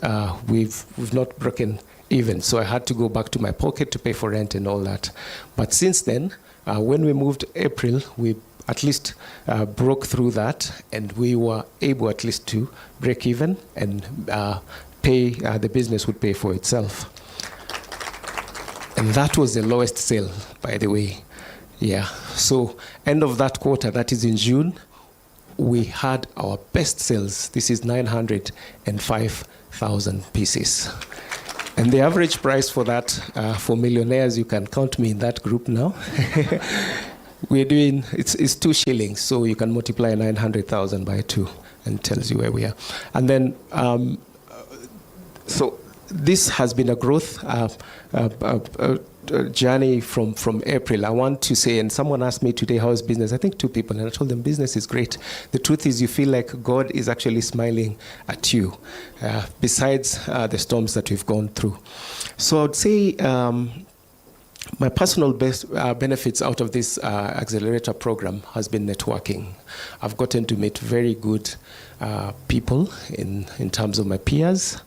S13: we've not broken even. So I had to go back to my pocket to pay for rent and all that. But since then, when we moved April, we at least broke through that, and we were able at least to break even and pay. The business would pay for itself. And that was the lowest sale, by the way. Yeah. So end of that quarter, that is in June, we had our best sales. This is 905,000 pieces. And the average price for that, for millionaires, you can count me in that group now. We're doing, it's 2 shillings, so you can multiply 900,000 by 2 and tells you where we are. And then, so this has been a growth journey from April. I want to say, and someone asked me today, how is business? I think 2 people, and I told them business is great. The truth is you feel like God is actually smiling at you, besides the storms that we've gone through. So I would say my personal benefits out of this accelerator program has been networking. I've gotten to meet very good people in terms of my peers,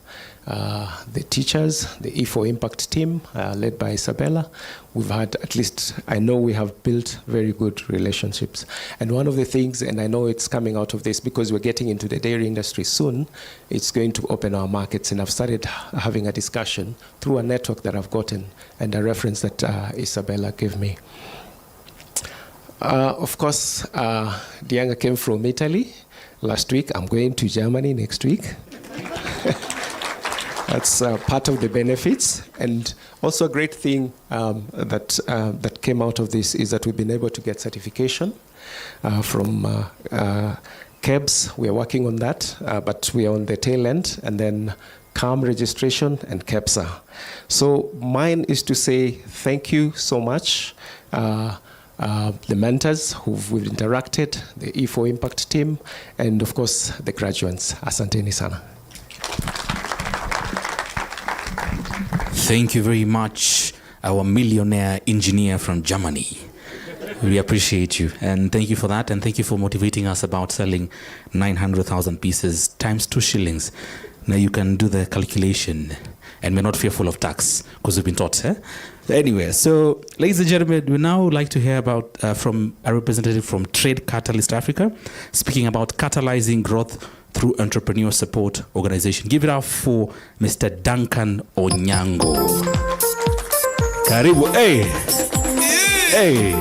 S13: the teachers, the E4Impact team, led by Isabella. We've had, at least I know we have built very good relationships. And one of the things, and I know it's coming out of this because we're getting into the dairy industry soon, it's going to open our markets. And I've started having a discussion through a network that I've gotten and a reference that Isabella gave me. Of course, Dianga came from Italy last week. I'm going to Germany next week. That's part of the benefits. And also a great thing that came out of this is that we've been able to get certification from KEBS. We are working on that, but we are on the tail end, and then CAM registration and KEPSA. So mine is to say thank you so much. The mentors we've interacted, the E4Impact team, and of course the graduates. Asanteni sana.
S8: Thank you very much, our millionaire engineer from Germany. We appreciate you, and thank you for that, and thank you for motivating us about selling 900,000 pieces times 2 shillings. Now you can do the calculation, and we're not fearful of tax because we've been taught. Anyway, so ladies and gentlemen, we now like to hear about from a representative from Trade Catalyst Africa, speaking about catalyzing growth through entrepreneurial support organization. Give it up for Mr. Duncan Onyango. Karibu. Hey. Hey.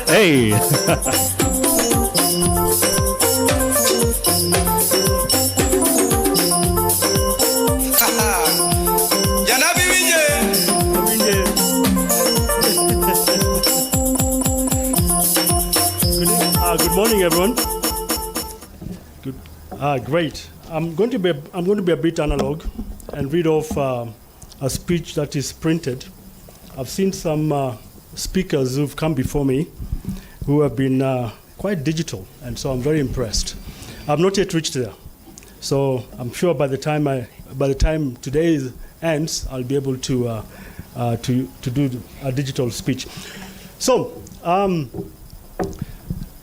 S8: Hey.
S14: Good morning, everyone. Good. Great. I'm going to be a bit analog and read off a speech that is printed. I've seen some speakers who've come before me who have been quite digital, and so I'm very impressed. I've not yet reached there, so I'm sure by the time today ends, I'll be able to do a digital speech. So.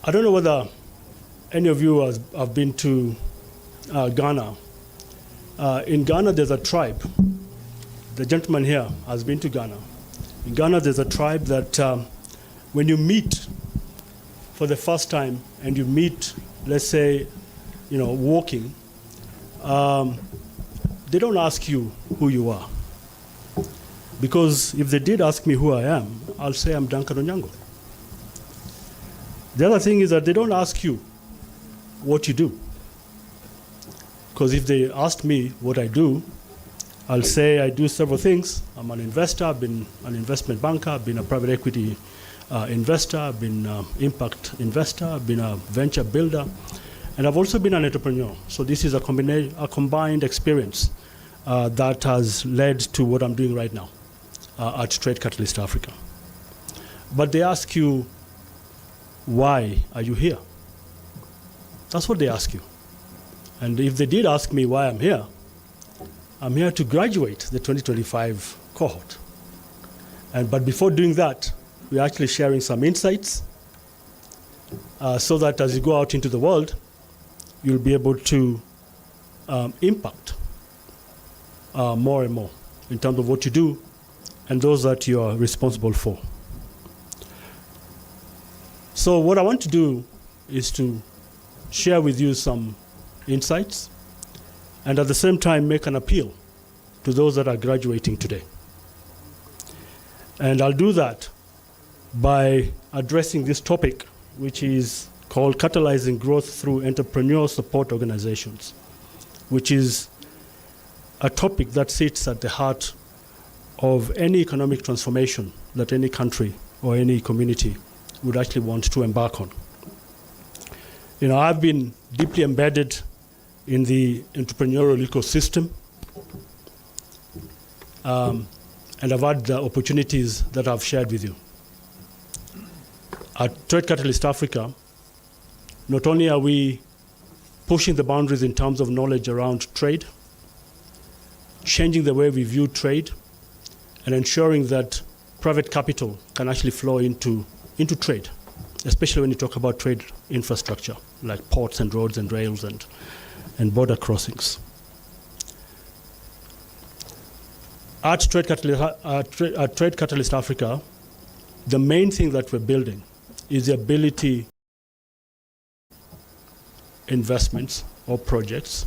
S14: I don't know whether any of you have been to Ghana. In Ghana, there's a tribe. The gentleman here has been to Ghana. In Ghana, there's a tribe that when you meet for the first time and you meet, let's say, walking, they don't ask you who you are. Because if they did ask me who I am, I'll say I'm Duncan Onyango. The other thing is that they don't ask you what you do. Because if they asked me what I do, I'll say I do several things. I'm an investor, I've been an investment banker, I've been a private equity investor, I've been an impact investor, I've been a venture builder, and I've also been an entrepreneur. So this is a combined experience that has led to what I'm doing right now at Trade Catalyst Africa. But they ask you, why are you here? That's what they ask you. And if they did ask me why I'm here to graduate the 2025 cohort. But before doing that, we're actually sharing some insights so that as you go out into the world, you'll be able to impact more and more in terms of what you do and those that you are responsible for. So what I want to do is to share with you some insights and at the same time make an appeal to those that are graduating today. And I'll do that by addressing this topic, which is called Catalyzing Growth Through Entrepreneurial Support Organizations, which is a topic that sits at the heart of any economic transformation that any country or any community would actually want to embark on. I've been deeply embedded in the entrepreneurial ecosystem, and I've had the opportunities that I've shared with you. At Trade Catalyst Africa, not only are we pushing the boundaries in terms of knowledge around trade, changing the way we view trade, and ensuring that private capital can actually flow into trade, especially when you talk about trade infrastructure, like ports and roads and rails and border crossings. At Trade Catalyst Africa, the main thing that we're building is the ability investments or projects,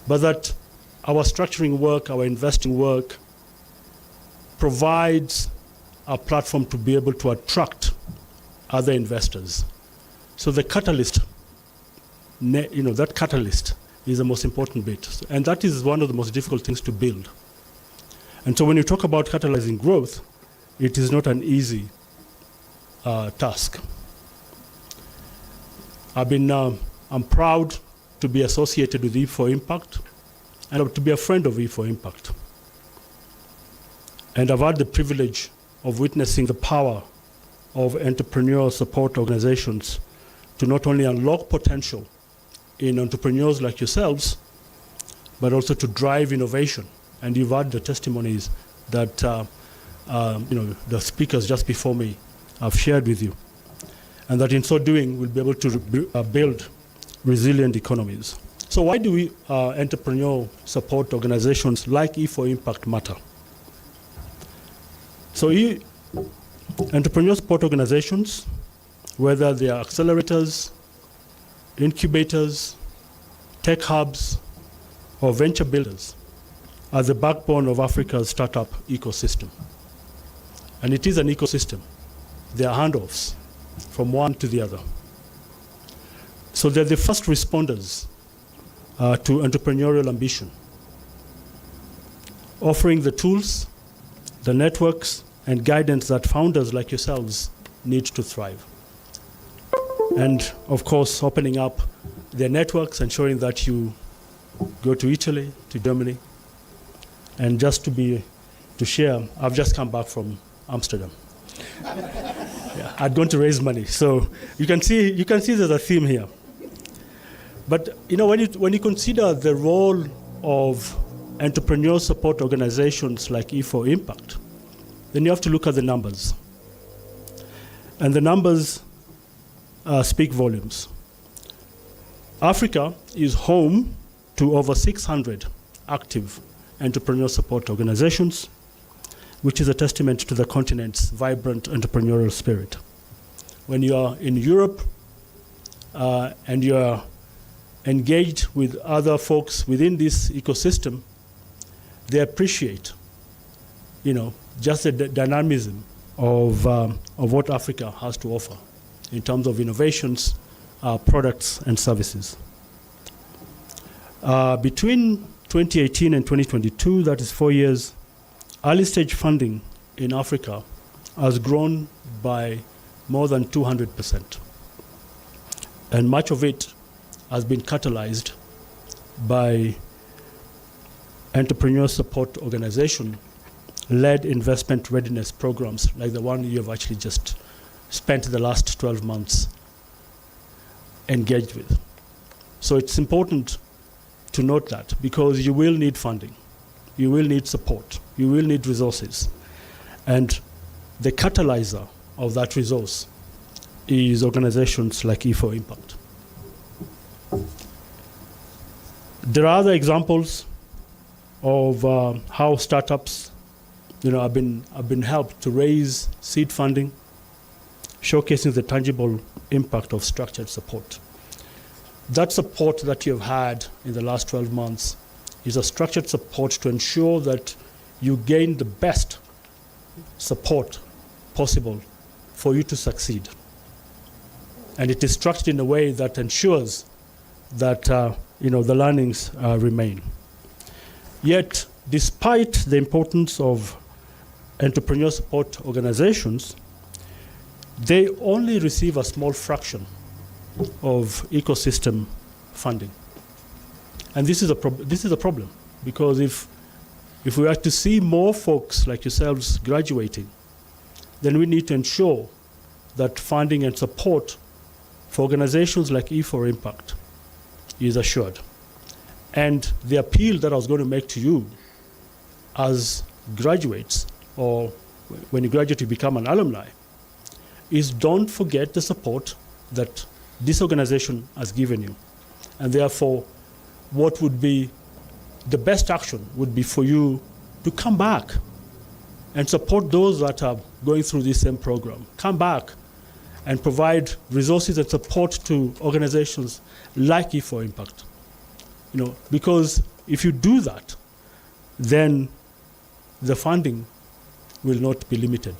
S14: but that our structuring work, our investing work provides a platform to be able to attract other investors. So the catalyst, that catalyst is the most important bit. And that is one of the most difficult things to build. And so when you talk about catalyzing growth, it is not an easy task. I'm proud to be associated with E4Impact and to be a friend of E4Impact. And I've had the privilege of witnessing the power of entrepreneurial support organizations to not only unlock potential in entrepreneurs like yourselves, but also to drive innovation. And you've had the testimonies that the speakers just before me have shared with you. And that in so doing, we'll be able to build resilient economies. So why do we entrepreneurial support organizations like E4Impact matter? So entrepreneurial support organizations, whether they are accelerators, incubators, tech hubs, or venture builders, are the backbone of Africa's startup ecosystem. And it is an ecosystem. They are handoffs from one to the other. So they're the first responders to entrepreneurial ambition, offering the tools, the networks, and guidance that founders like yourselves need to thrive. And of course, opening up their networks, ensuring that you go to Italy, to Germany. And just to share, I've just come back from Amsterdam. Yeah, I'd gone to raise money, so you can see there's a theme here. But when you consider the role of entrepreneurial support organizations like E4Impact, then you have to look at the numbers. And the numbers speak volumes. Africa is home to over 600 active entrepreneurial support organizations, which is a testament to the continent's vibrant entrepreneurial spirit. When you are in Europe and you are engaged with other folks within this ecosystem, they appreciate, just the dynamism of what Africa has to offer in terms of innovations, products, and services. Between 2018 and 2022, that is 4 years, early stage funding in Africa has grown by more than 200%. And much of it has been catalyzed by entrepreneurial support organization-led investment readiness programs like the one you have actually just spent the last 12 months engaged with. So it's important to note that, because you will need funding, you will need support, you will need resources. And the catalyzer of that resource is organizations like E4Impact. There are other examples of how startups have been helped to raise seed funding, showcasing the tangible impact of structured support. That support that you've had in the last 12 months is a structured support to ensure that you gain the best support possible for you to succeed. And it is structured in a way that ensures that the learnings remain. Yet, despite the importance of entrepreneurial support organizations, they only receive a small fraction of ecosystem funding. And this is a problem, because if we are to see more folks like yourselves graduating, then we need to ensure that funding and support for organizations like E4Impact is assured. And the appeal that I was going to make to you as graduates, or when you graduate, you become an alumni, is don't forget the support that this organization has given you. And therefore, what would be the best action would be for you to come back and support those that are going through this same program. Come back and provide resources and support to organizations like E4Impact. Because if you do that, then the funding will not be limited.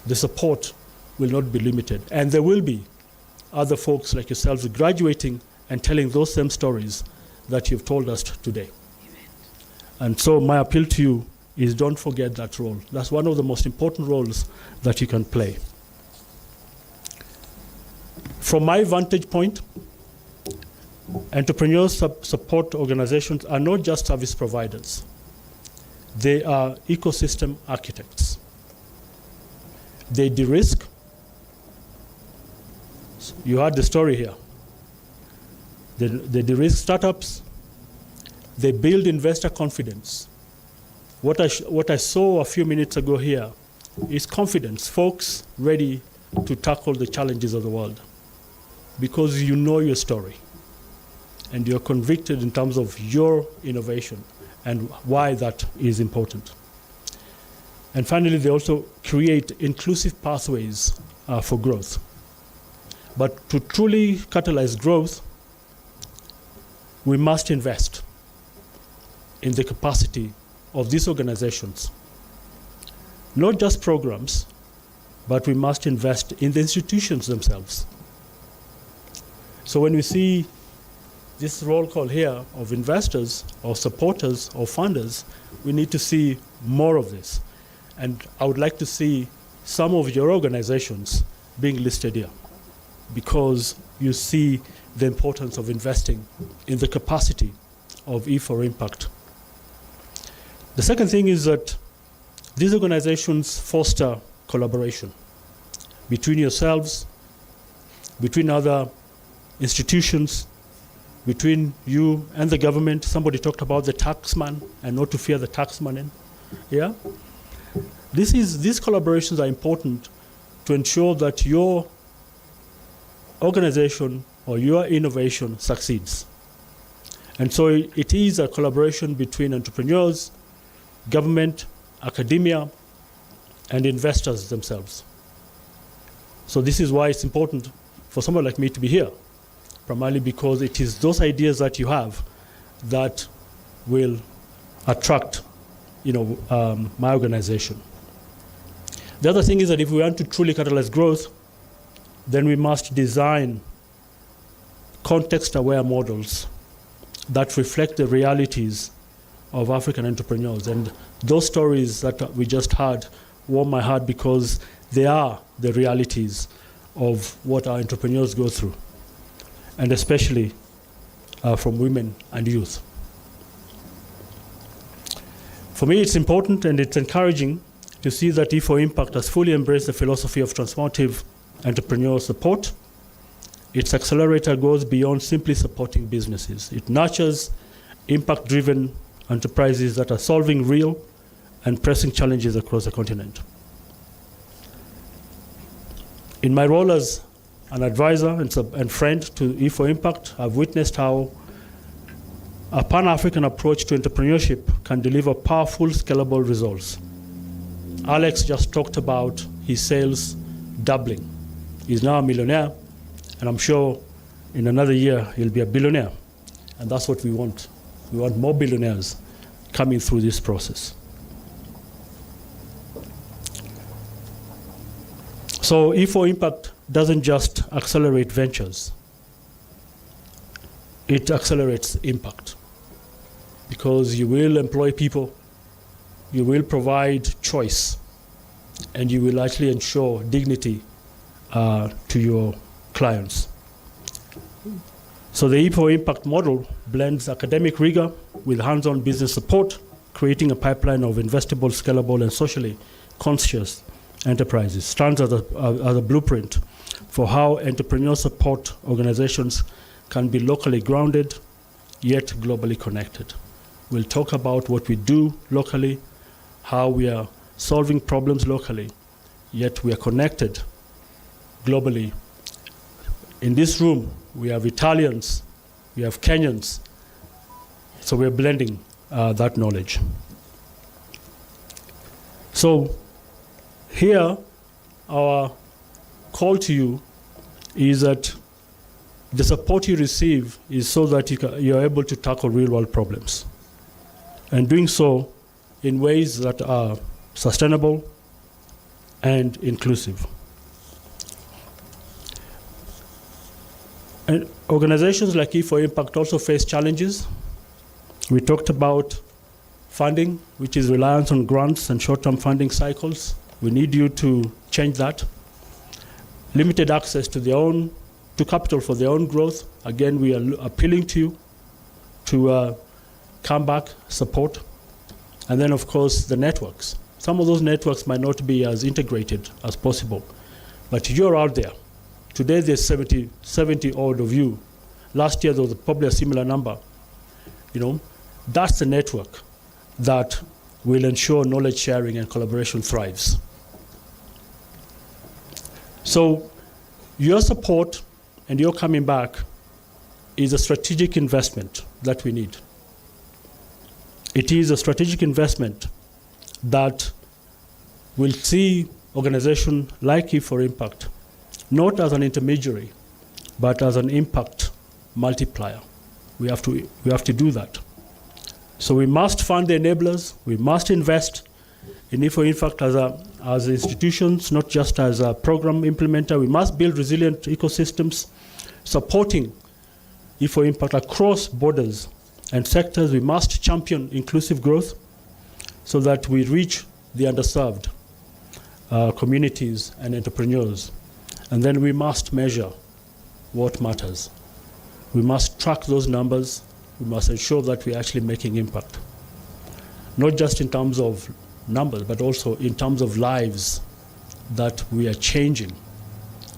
S14: The support will not be limited. And there will be other folks like yourselves graduating and telling those same stories that you've told us today. And so my appeal to you is don't forget that role. That's one of the most important roles that you can play. From my vantage point, entrepreneurs support organizations are not just service providers. They are ecosystem architects. They de-risk. You heard the story here. They de-risk startups. They build investor confidence. What I saw a few minutes ago here is confidence, folks ready to tackle the challenges of the world because you know your story and you're convicted in terms of your innovation and why that is important. And finally, they also create inclusive pathways for growth. But to truly catalyze growth, we must invest in the capacity of these organizations. Not just programs, but we must invest in the institutions themselves. So when we see this roll call here of investors or supporters or funders, we need to see more of this. And I would like to see some of your organizations being listed here because you see the importance of investing in the capacity of E4Impact. The second thing is that these organizations foster collaboration between yourselves, between other institutions, between you and the government. Somebody talked about the taxman and not to fear the taxman. Yeah? These collaborations are important to ensure that your organization or your innovation succeeds. And so it is a collaboration between entrepreneurs, government, academia, and investors themselves. So this is why it's important for someone like me to be here, primarily because it is those ideas that you have that will attract, my organization. The other thing is that if we want to truly catalyze growth, then we must design context-aware models that reflect the realities of African entrepreneurs. And those stories that we just heard warm my heart because they are the realities of what our entrepreneurs go through, and especially from women and youth. For me, it's important and it's encouraging to see that E4Impact has fully embraced the philosophy of transformative entrepreneurial support. Its accelerator goes beyond simply supporting businesses. It nurtures impact-driven enterprises that are solving real and pressing challenges across the continent. In my role as an advisor and friend to E4Impact, I've witnessed how a Pan-African approach to entrepreneurship can deliver powerful, scalable results. Alex just talked about his sales doubling. He's now a millionaire, and I'm sure in another year he'll be a billionaire. And that's what we want. We want more billionaires coming through this process. So E4Impact doesn't just accelerate ventures. It accelerates impact because you will employ people, you will provide choice, and you will actually ensure dignity to your clients. So the E4Impact model blends academic rigor with hands-on business support, creating a pipeline of investable, scalable, and socially conscious enterprises. Stands as a blueprint for how entrepreneurial support organizations can be locally grounded, yet globally connected. We'll talk about what we do locally, how we are solving problems locally, yet we are connected globally. In this room, we have Italians, we have Kenyans, so we're blending that knowledge. So here, our call to you is that the support you receive is so that you're able to tackle real-world problems, and doing so in ways that are sustainable and inclusive. And organizations like E4Impact also face challenges. We talked about funding, which is reliance on grants and short-term funding cycles. We need you to change that. Limited access to capital for their own growth. Again, we are appealing to you to come back, support. And then, of course, the networks. Some of those networks might not be as integrated as possible, but you're out there. Today, there's 70 odd of you. Last year, there was probably a similar number. That's the network that will ensure knowledge sharing and collaboration thrives. So your support and your coming back is a strategic investment that we need. It is a strategic investment that will see organization like E4Impact not as an intermediary, but as an impact multiplier. We have to do that. So we must fund the enablers. We must invest in E4Impact as institutions, not just as a program implementer. We must build resilient ecosystems, supporting E4Impact across borders and sectors. We must champion inclusive growth so that we reach the underserved communities and entrepreneurs. And then we must measure what matters. We must track those numbers. We must ensure that we're actually making impact, not just in terms of numbers, but also in terms of lives that we are changing,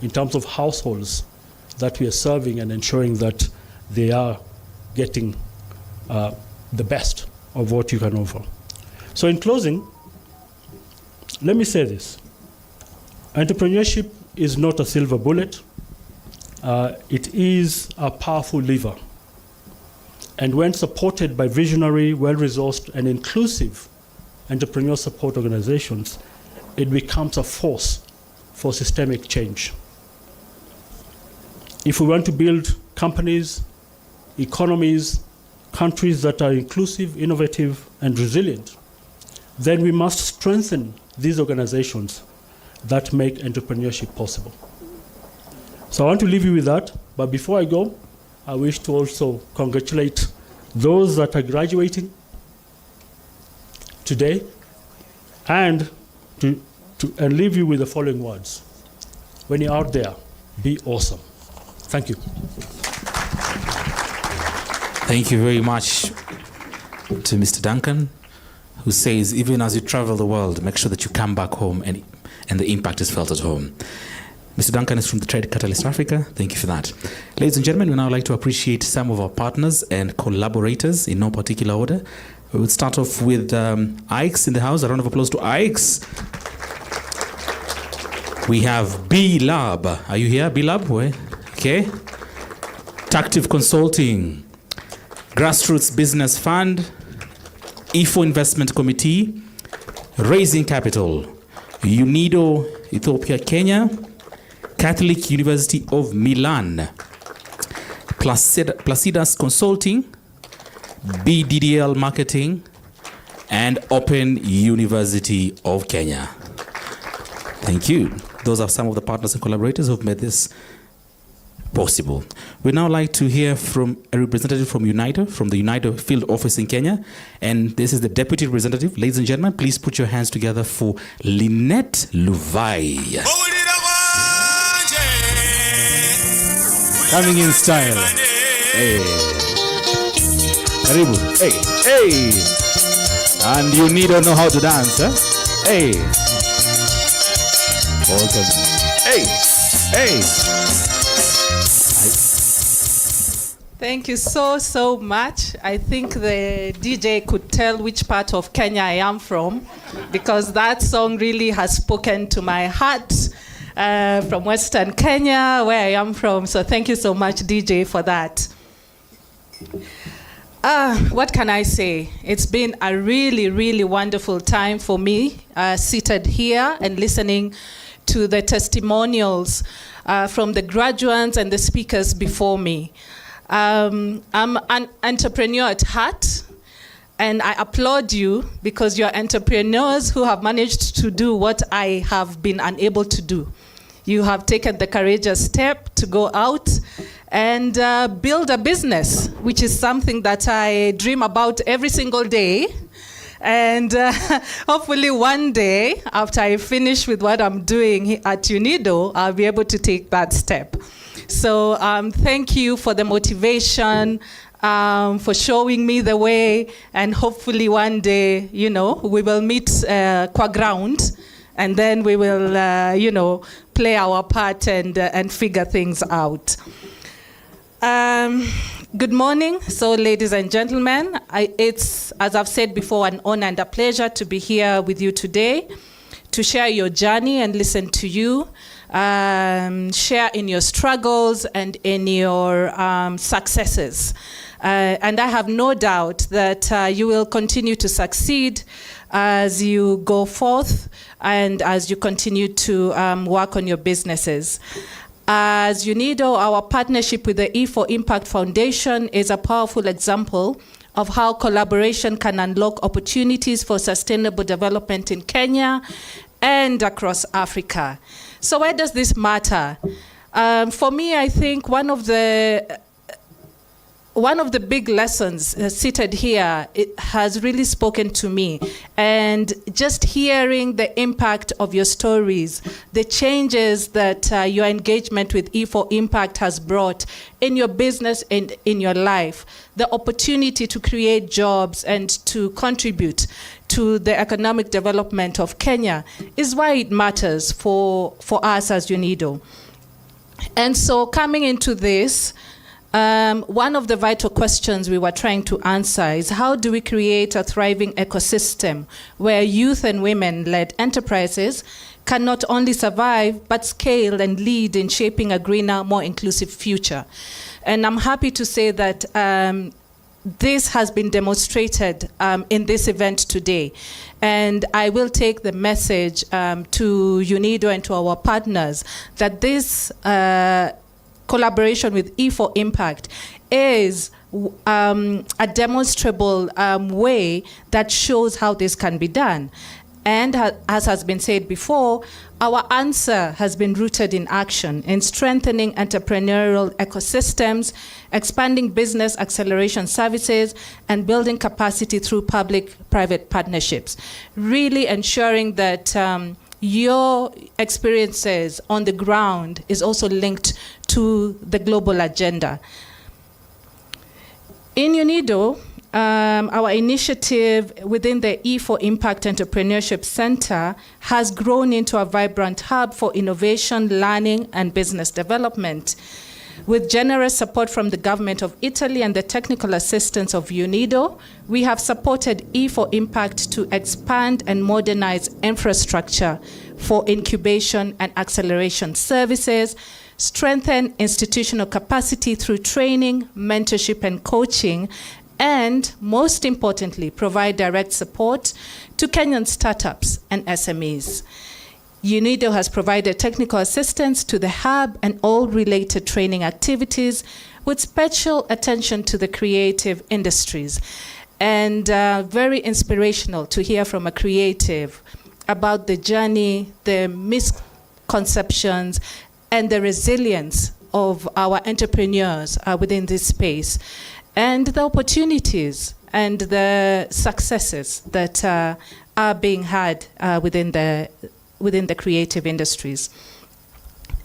S14: in terms of households that we are serving and ensuring that they are getting the best of what you can offer. So in closing, let me say this. Entrepreneurship is not a silver bullet. It is a powerful lever. And when supported by visionary, well-resourced, and inclusive entrepreneur support organizations, it becomes a force for systemic change. If we want to build companies, economies, countries that are inclusive, innovative, and resilient, then we must strengthen these organizations that make entrepreneurship possible. So I want to leave you with that, but before I go, I wish to also congratulate those that are graduating today and and leave you with the following words. When you're out there, be awesome. Thank you.
S8: Thank you very much to Mr. Duncan, who says, even as you travel the world, make sure that you come back home and the impact is felt at home. Mr. Duncan is from the Trade Catalyst Africa. Thank you for that. Ladies and gentlemen, we now like to appreciate some of our partners and collaborators in no particular order. We would start off with Ike's in the house. A round of applause to Ike's. We have B-Lab. Are you here, B-Lab? Okay. Tactive Consulting, Grassroots Business Fund, E4 Investment Committee, Raising Capital, UNIDO Ethiopia, Kenya, Catholic University of Milan, Placidas Consulting, BDDL Marketing, and Open University of Kenya. Thank you. Those are some of the partners and collaborators who have made this possible. We'd now like to hear from a representative from UNIDO, from the UNIDO field office in Kenya. And this is the deputy representative. Ladies and gentlemen, please put your hands together for Lynette Luvai. Coming in style. Hey. Karibu. Hey. Hey. And UNIDO know how to dance, huh? Hey. Welcome. Hey. Hey.
S15: Thank you so much. I think the DJ could tell which part of Kenya I am from, because that song really has spoken to my heart, from Western Kenya, where I am from. So thank you so much, DJ, for that. What can I say? It's been a really wonderful time for me, seated here and listening to the testimonials from the graduates and the speakers before me. I'm an entrepreneur at heart, and I applaud you because you're entrepreneurs who have managed to do what I have been unable to do. You have taken the courageous step to go out and build a business, which is something that I dream about every single day. And hopefully one day, after I finish with what I'm doing at UNIDO, I'll be able to take that step. So thank you for the motivation, for showing me the way, and hopefully one day, we will meet qua ground, and then we will, play our part and figure things out. Good morning. So, ladies and gentlemen, it's, as I've said before, an honor and a pleasure to be here with you today, to share your journey and listen to you, share in your struggles and in your successes. And I have no doubt that you will continue to succeed as you go forth and as you continue to work on your businesses. As UNIDO, our partnership with the E4Impact Foundation is a powerful example of how collaboration can unlock opportunities for sustainable development in Kenya and across Africa. So why does this matter? For me, I think one of the big lessons seated here, it has really spoken to me. And just hearing the impact of your stories, the changes that your engagement with E4Impact has brought in your business and in your life, the opportunity to create jobs and to contribute to the economic development of Kenya is why it matters for us as UNIDO. And so coming into this, one of the vital questions we were trying to answer is how do we create a thriving ecosystem where youth and women-led enterprises can not only survive, but scale and lead in shaping a greener, more inclusive future. And I'm happy to say that this has been demonstrated in this event today. And I will take the message to UNIDO and to our partners that this collaboration with E4Impact is a demonstrable way that shows how this can be done. And as has been said before, our answer has been rooted in action, in strengthening entrepreneurial ecosystems, expanding business acceleration services, and building capacity through public-private partnerships, really ensuring that your experiences on the ground is also linked to the global agenda. In UNIDO, our initiative within the E4Impact Entrepreneurship Center has grown into a vibrant hub for innovation, learning, and business development. With generous support from the government of Italy and the technical assistance of UNIDO, we have supported E4Impact to expand and modernize infrastructure for incubation and acceleration services, strengthen institutional capacity through training, mentorship, and coaching, and most importantly, provide direct support to Kenyan startups and SMEs. UNIDO has provided technical assistance to the hub and all related training activities with special attention to the creative industries. And very inspirational to hear from a creative about the journey, the misconceptions, and the resilience of our entrepreneurs within this space, and the opportunities and the successes that are being had within the creative industries.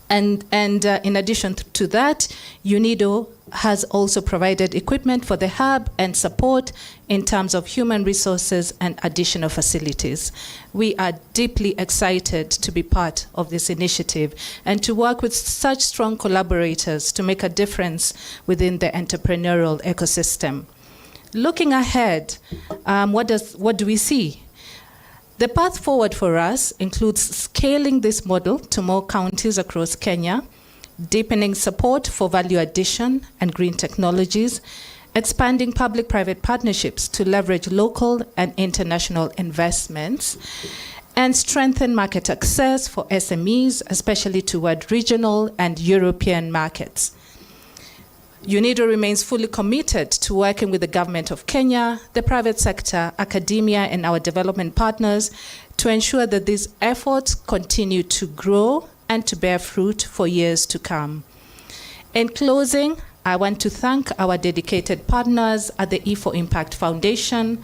S15: And in addition to that, UNIDO has also provided equipment for the hub and support in terms of human resources and additional facilities. We are deeply excited to be part of this initiative and to work with such strong collaborators to make a difference within the entrepreneurial ecosystem. Looking ahead, what do we see? The path forward for us includes scaling this model to more counties across Kenya, deepening support for value addition and green technologies, expanding public-private partnerships to leverage local and international investments, and strengthen market access for SMEs, especially toward regional and European markets. UNIDO remains fully committed to working with the government of Kenya, the private sector, academia, and our development partners to ensure that these efforts continue to grow and to bear fruit for years to come. In closing, I want to thank our dedicated partners at the E4Impact Foundation,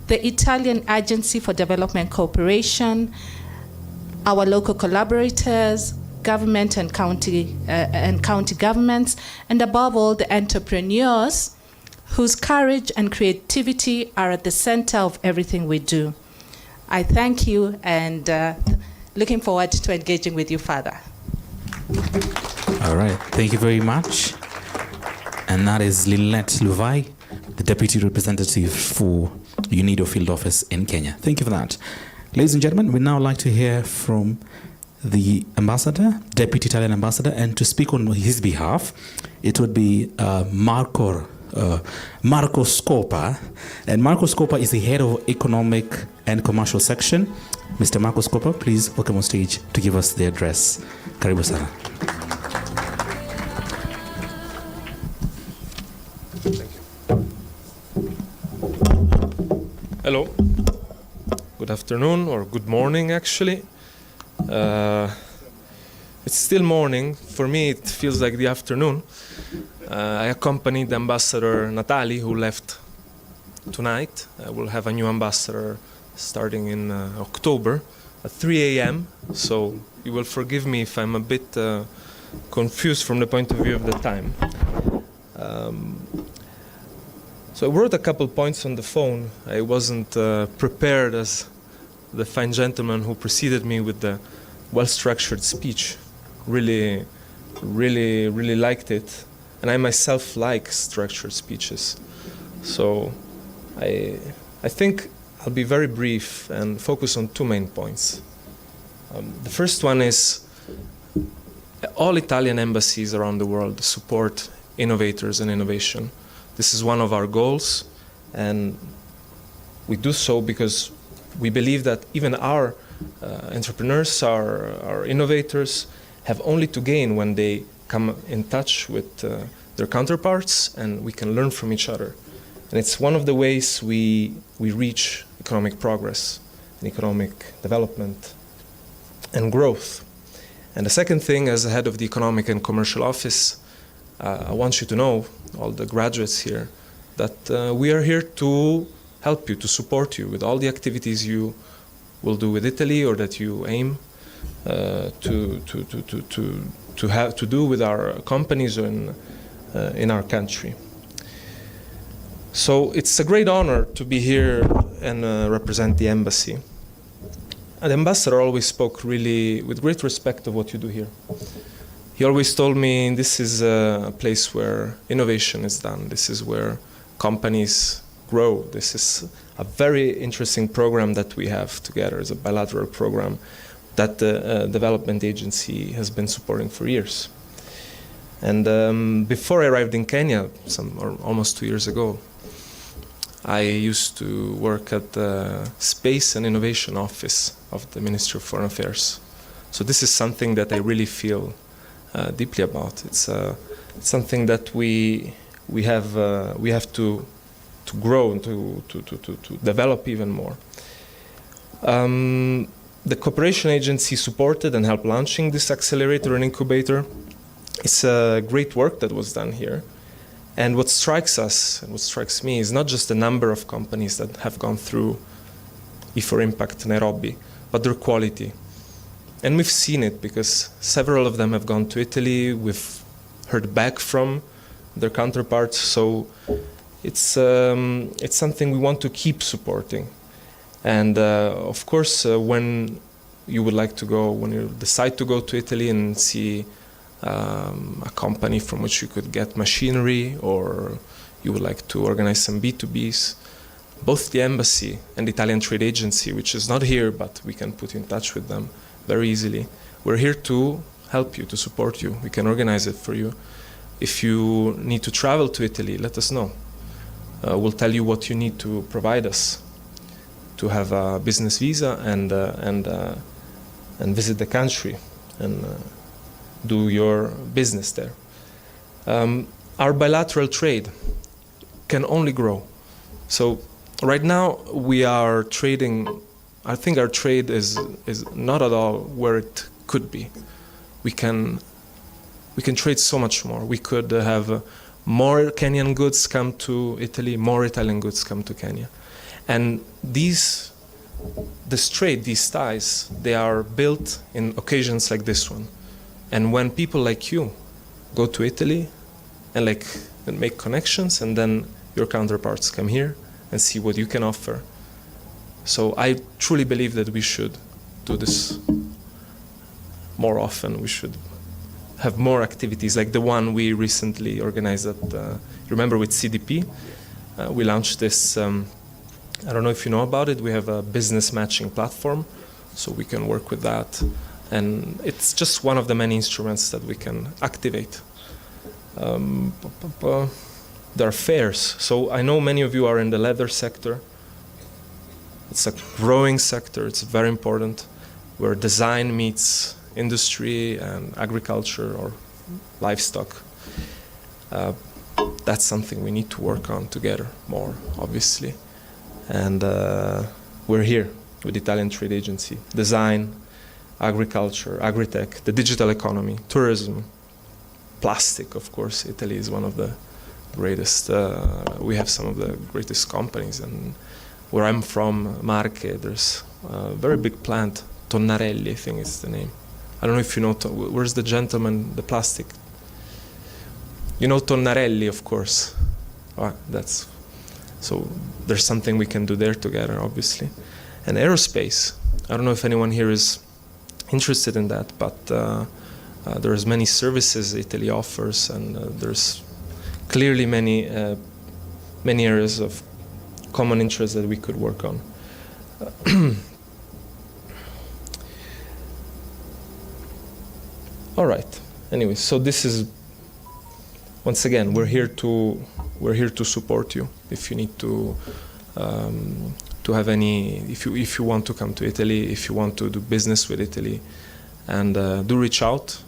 S15: the Italian Agency for Development Cooperation, our local collaborators, government and county governments, and above all, the entrepreneurs whose courage and creativity are at the center of everything we do. I thank you and looking forward to engaging with you further.
S8: All right, thank you very much. And that is Lynette Luvai, the Deputy Representative for UNIDO Field Office in Kenya. Thank you for that. Ladies and gentlemen, we'd now like to hear from the Ambassador, Deputy Italian Ambassador, and to speak on his behalf, it would be Marco Scopa. And Marco Scopa is the Head of Economic and Commercial Section. Mr. Marco Scopa, please welcome on stage to give us the address. Karibu sana.
S16: Hello, good afternoon, or good morning actually. It's still morning. For me it feels like the afternoon. I accompanied Ambassador Natali, who left tonight. We'll have a new ambassador starting in October at 3 a.m. So you will forgive me if I'm a bit confused from the point of view of the time. So I wrote a couple points on the phone. I wasn't prepared as the fine gentleman who preceded me with the well-structured speech. Really liked it. And I myself like structured speeches. So I think I'll be very brief and focus on two main points. The first one is all Italian embassies around the world support innovators and innovation. This is one of our goals, and we do so because we believe that even our entrepreneurs, our innovators, have only to gain when they come in touch with their counterparts, and we can learn from each other. And it's one of the ways we reach economic progress and economic development and growth. And the second thing, as the head of the Economic and Commercial Office, I want you to know, all the graduates here, that we are here to help you, to support you with all the activities you will do with Italy or that you aim to do with our companies in our country. So it's a great honor to be here and represent the embassy. And the ambassador always spoke really with great respect of what you do here. He always told me this is a place where innovation is done. This is where companies grow. This is a very interesting program that we have together. It's a bilateral program that the development agency has been supporting for years. And before I arrived in Kenya, almost 2 years ago, I used to work at the Space and Innovation Office of the Ministry of Foreign Affairs. So this is something that I really feel deeply about. It's something that we have to grow and to develop even more. The cooperation agency supported and helped launching this accelerator and incubator. It's a great work that was done here. And what strikes us and what strikes me is not just the number of companies that have gone through E4Impact Nairobi, but their quality. And we've seen it because several of them have gone to Italy. We've heard back from their counterparts. So it's something we want to keep supporting. And of course, when you would like to go, when you decide to go to Italy and see a company from which you could get machinery, or you would like to organize some B2Bs, both the embassy and the Italian Trade Agency, which is not here, but we can put you in touch with them very easily. We're here to help you, to support you. We can organize it for you. If you need to travel to Italy, let us know. We'll tell you what you need to provide us to have a business visa and visit the country and do your business there. Our bilateral trade can only grow. So right now we are trading. I think our trade is not at all where it could be. We can we can trade so much more. We could have more Kenyan goods come to Italy, more Italian goods come to Kenya. And this trade, these ties, they are built in occasions like this one. And when people like you go to Italy and make connections, and then your counterparts come here and see what you can offer. So I truly believe that we should do this more often. We should have more activities like the one we recently organized at, remember with CDP? We launched this, I don't know if you know about it, we have a business matching platform, so we can work with that. And it's just one of the many instruments that we can activate. There are fairs. So I know many of you are in the leather sector. It's a growing sector, it's very important, where design meets industry and agriculture or livestock. That's something we need to work on together more, obviously. And we're here with the Italian Trade Agency. Design, agriculture, agri-tech, the digital economy, tourism, plastic, of course. Italy is one of the greatest, we have some of the greatest companies. And where I'm from, Marche, there's a very big plant, Tonnarelli, I think is the name. I don't know if you know, where's the gentleman, the plastic? You know Tonnarelli, of course. So there's something we can do there together, obviously. And aerospace, I don't know if anyone here is interested in that, but there's many services Italy offers, and there's clearly many areas of common interest that we could work on. All right. Anyway, so this is, once again, we're here to support you. If you need to have any, if you want to come to Italy, if you want to do business with Italy, and do reach out.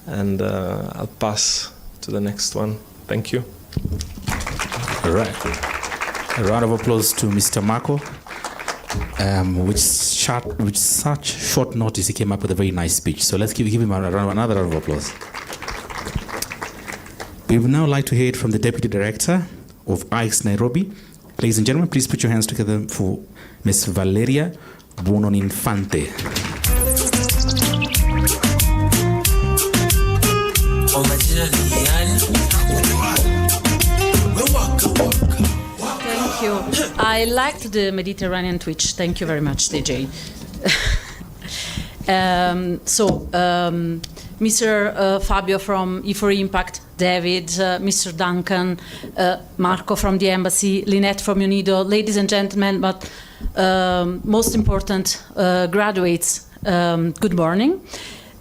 S16: And I'll pass to the next one. Thank you.
S8: All right. A round of applause to Mr. Marco. With such short notice, he came up with a very nice speech. So let's give him another round of applause. We would now like to hear it from the Deputy Director of ICE Nairobi. Ladies and gentlemen, please put your hands together for Ms. Valeria Buononinfante.
S17: Thank you. I liked the Mediterranean twitch. Thank you very much, DJ. Mr. Fabio from E4Impact, David, Mr. Duncan, Marco from the Embassy, Lynette from UNIDO, ladies and gentlemen, but most important, graduates, good morning.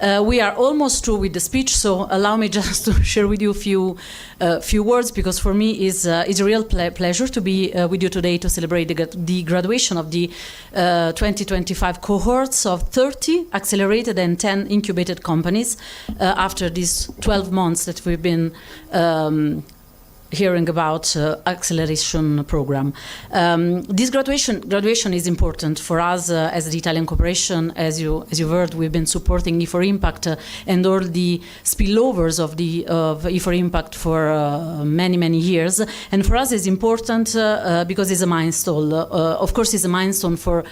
S17: We are almost through with the speech, so allow me just to share with you a few words, because for me it's a real pleasure to be with you today to celebrate the graduation of the 2025 cohorts of 30 accelerated and 10 incubated companies after these 12 months that we've been hearing about acceleration program. This graduation is important for us as the Italian Corporation. As you heard, we've been supporting E4Impact and all the spillovers of E4Impact for many years. And for us, it's important because it's a milestone. Of course, it's a milestone for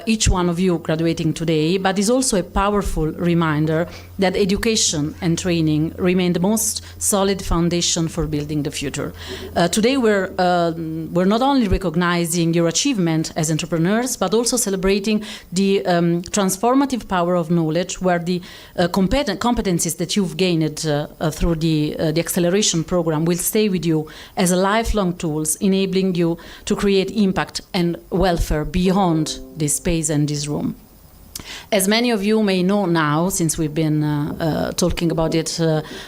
S17: each one of you graduating today, but it's also a powerful reminder that education and training remain the most solid foundation for building the future. Today we're not only recognizing your achievement as entrepreneurs, but also celebrating the transformative power of knowledge, where the competencies that you've gained through the acceleration program will stay with you as a lifelong tools, enabling you to create impact and welfare beyond this space and this room. As many of you may know now, since we've been talking about it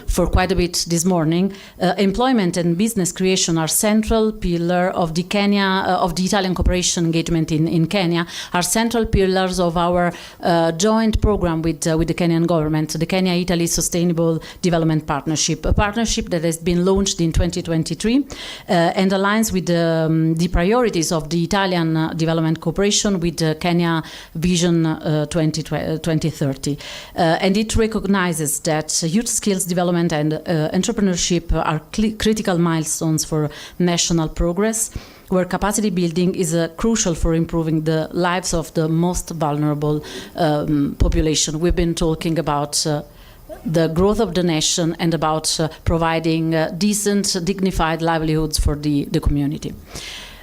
S17: for quite a bit this morning, employment and business creation are central pillar of the Italian cooperation engagement in Kenya, are central pillars of our joint program with the Kenyan government, the Kenya-Italy Sustainable Development Partnership, a partnership that has been launched in 2023 and aligns with the priorities of the Italian development cooperation with the Kenya Vision 2030. And it recognizes that youth skills development and entrepreneurship are critical milestones for national progress, where capacity building is crucial for improving the lives of the most vulnerable population. We've been talking about the growth of the nation and about providing decent, dignified livelihoods for the community.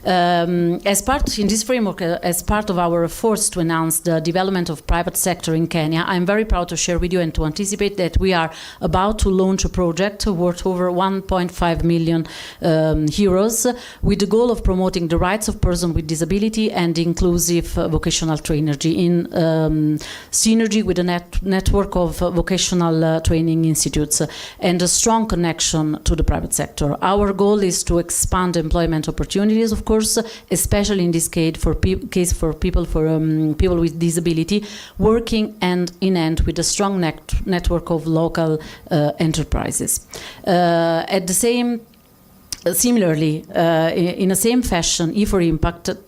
S17: As part in this framework, as part of our efforts to announce the development of private sector in Kenya, I'm very proud to share with you and to anticipate that we are about to launch a project worth over 1.5 million euros with the goal of promoting the rights of persons with disability and inclusive vocational training in synergy with the network of vocational training institutes and a strong connection to the private sector. Our goal is to expand employment opportunities, of course, especially in this case for people with disability, working hand in hand with a strong network of local enterprises. Similarly, in the same fashion, E4Impact,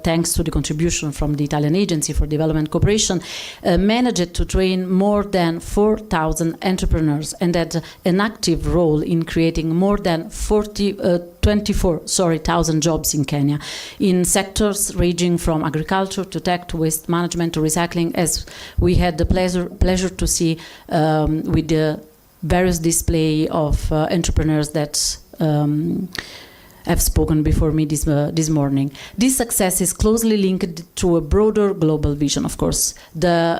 S17: thanks to the contribution from the Italian Agency for Development Cooperation, managed to train more than 4,000 entrepreneurs and had an active role in creating more than 24,000 jobs in Kenya, in sectors ranging from agriculture to tech to waste management to recycling, as we had the pleasure to see with the various display of entrepreneurs that have spoken before me this morning. This success is closely linked to a broader global vision, of course. The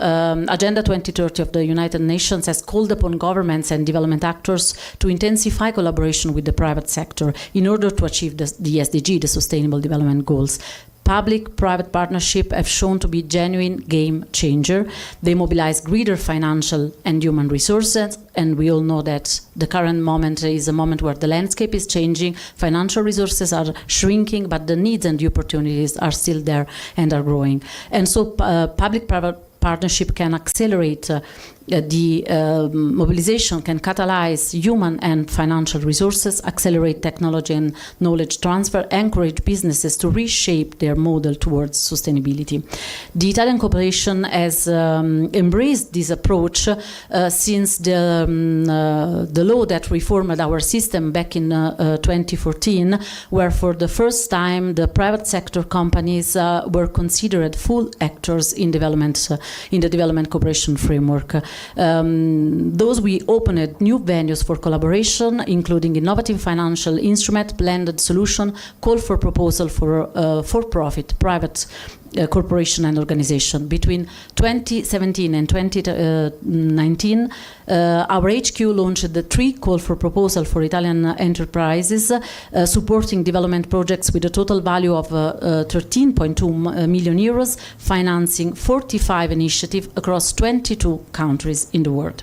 S17: Agenda 2030 of the United Nations has called upon governments and development actors to intensify collaboration with the private sector in order to achieve the SDG, the Sustainable Development Goals. Public-private partnership have shown to be genuine game changer. They mobilize greater financial and human resources, and we all know that the current moment is a moment where the landscape is changing, financial resources are shrinking, but the needs and the opportunities are still there and are growing. And so public-private partnership can accelerate the mobilization, can catalyze human and financial resources, accelerate technology and knowledge transfer, encourage businesses to reshape their model towards sustainability. The Italian cooperation has embraced this approach since the law that reformed our system back in 2014, where for the first time the private sector companies were considered full actors in the development cooperation framework. Those we opened new venues for collaboration, including innovative financial instrument, blended solution, call for proposal for profit, private corporation and organization. Between 2017 and 2019, our HQ launched the 3 call for proposal for Italian enterprises, supporting development projects with a total value of 13.2 million euros, financing 45 initiatives across 22 countries in the world.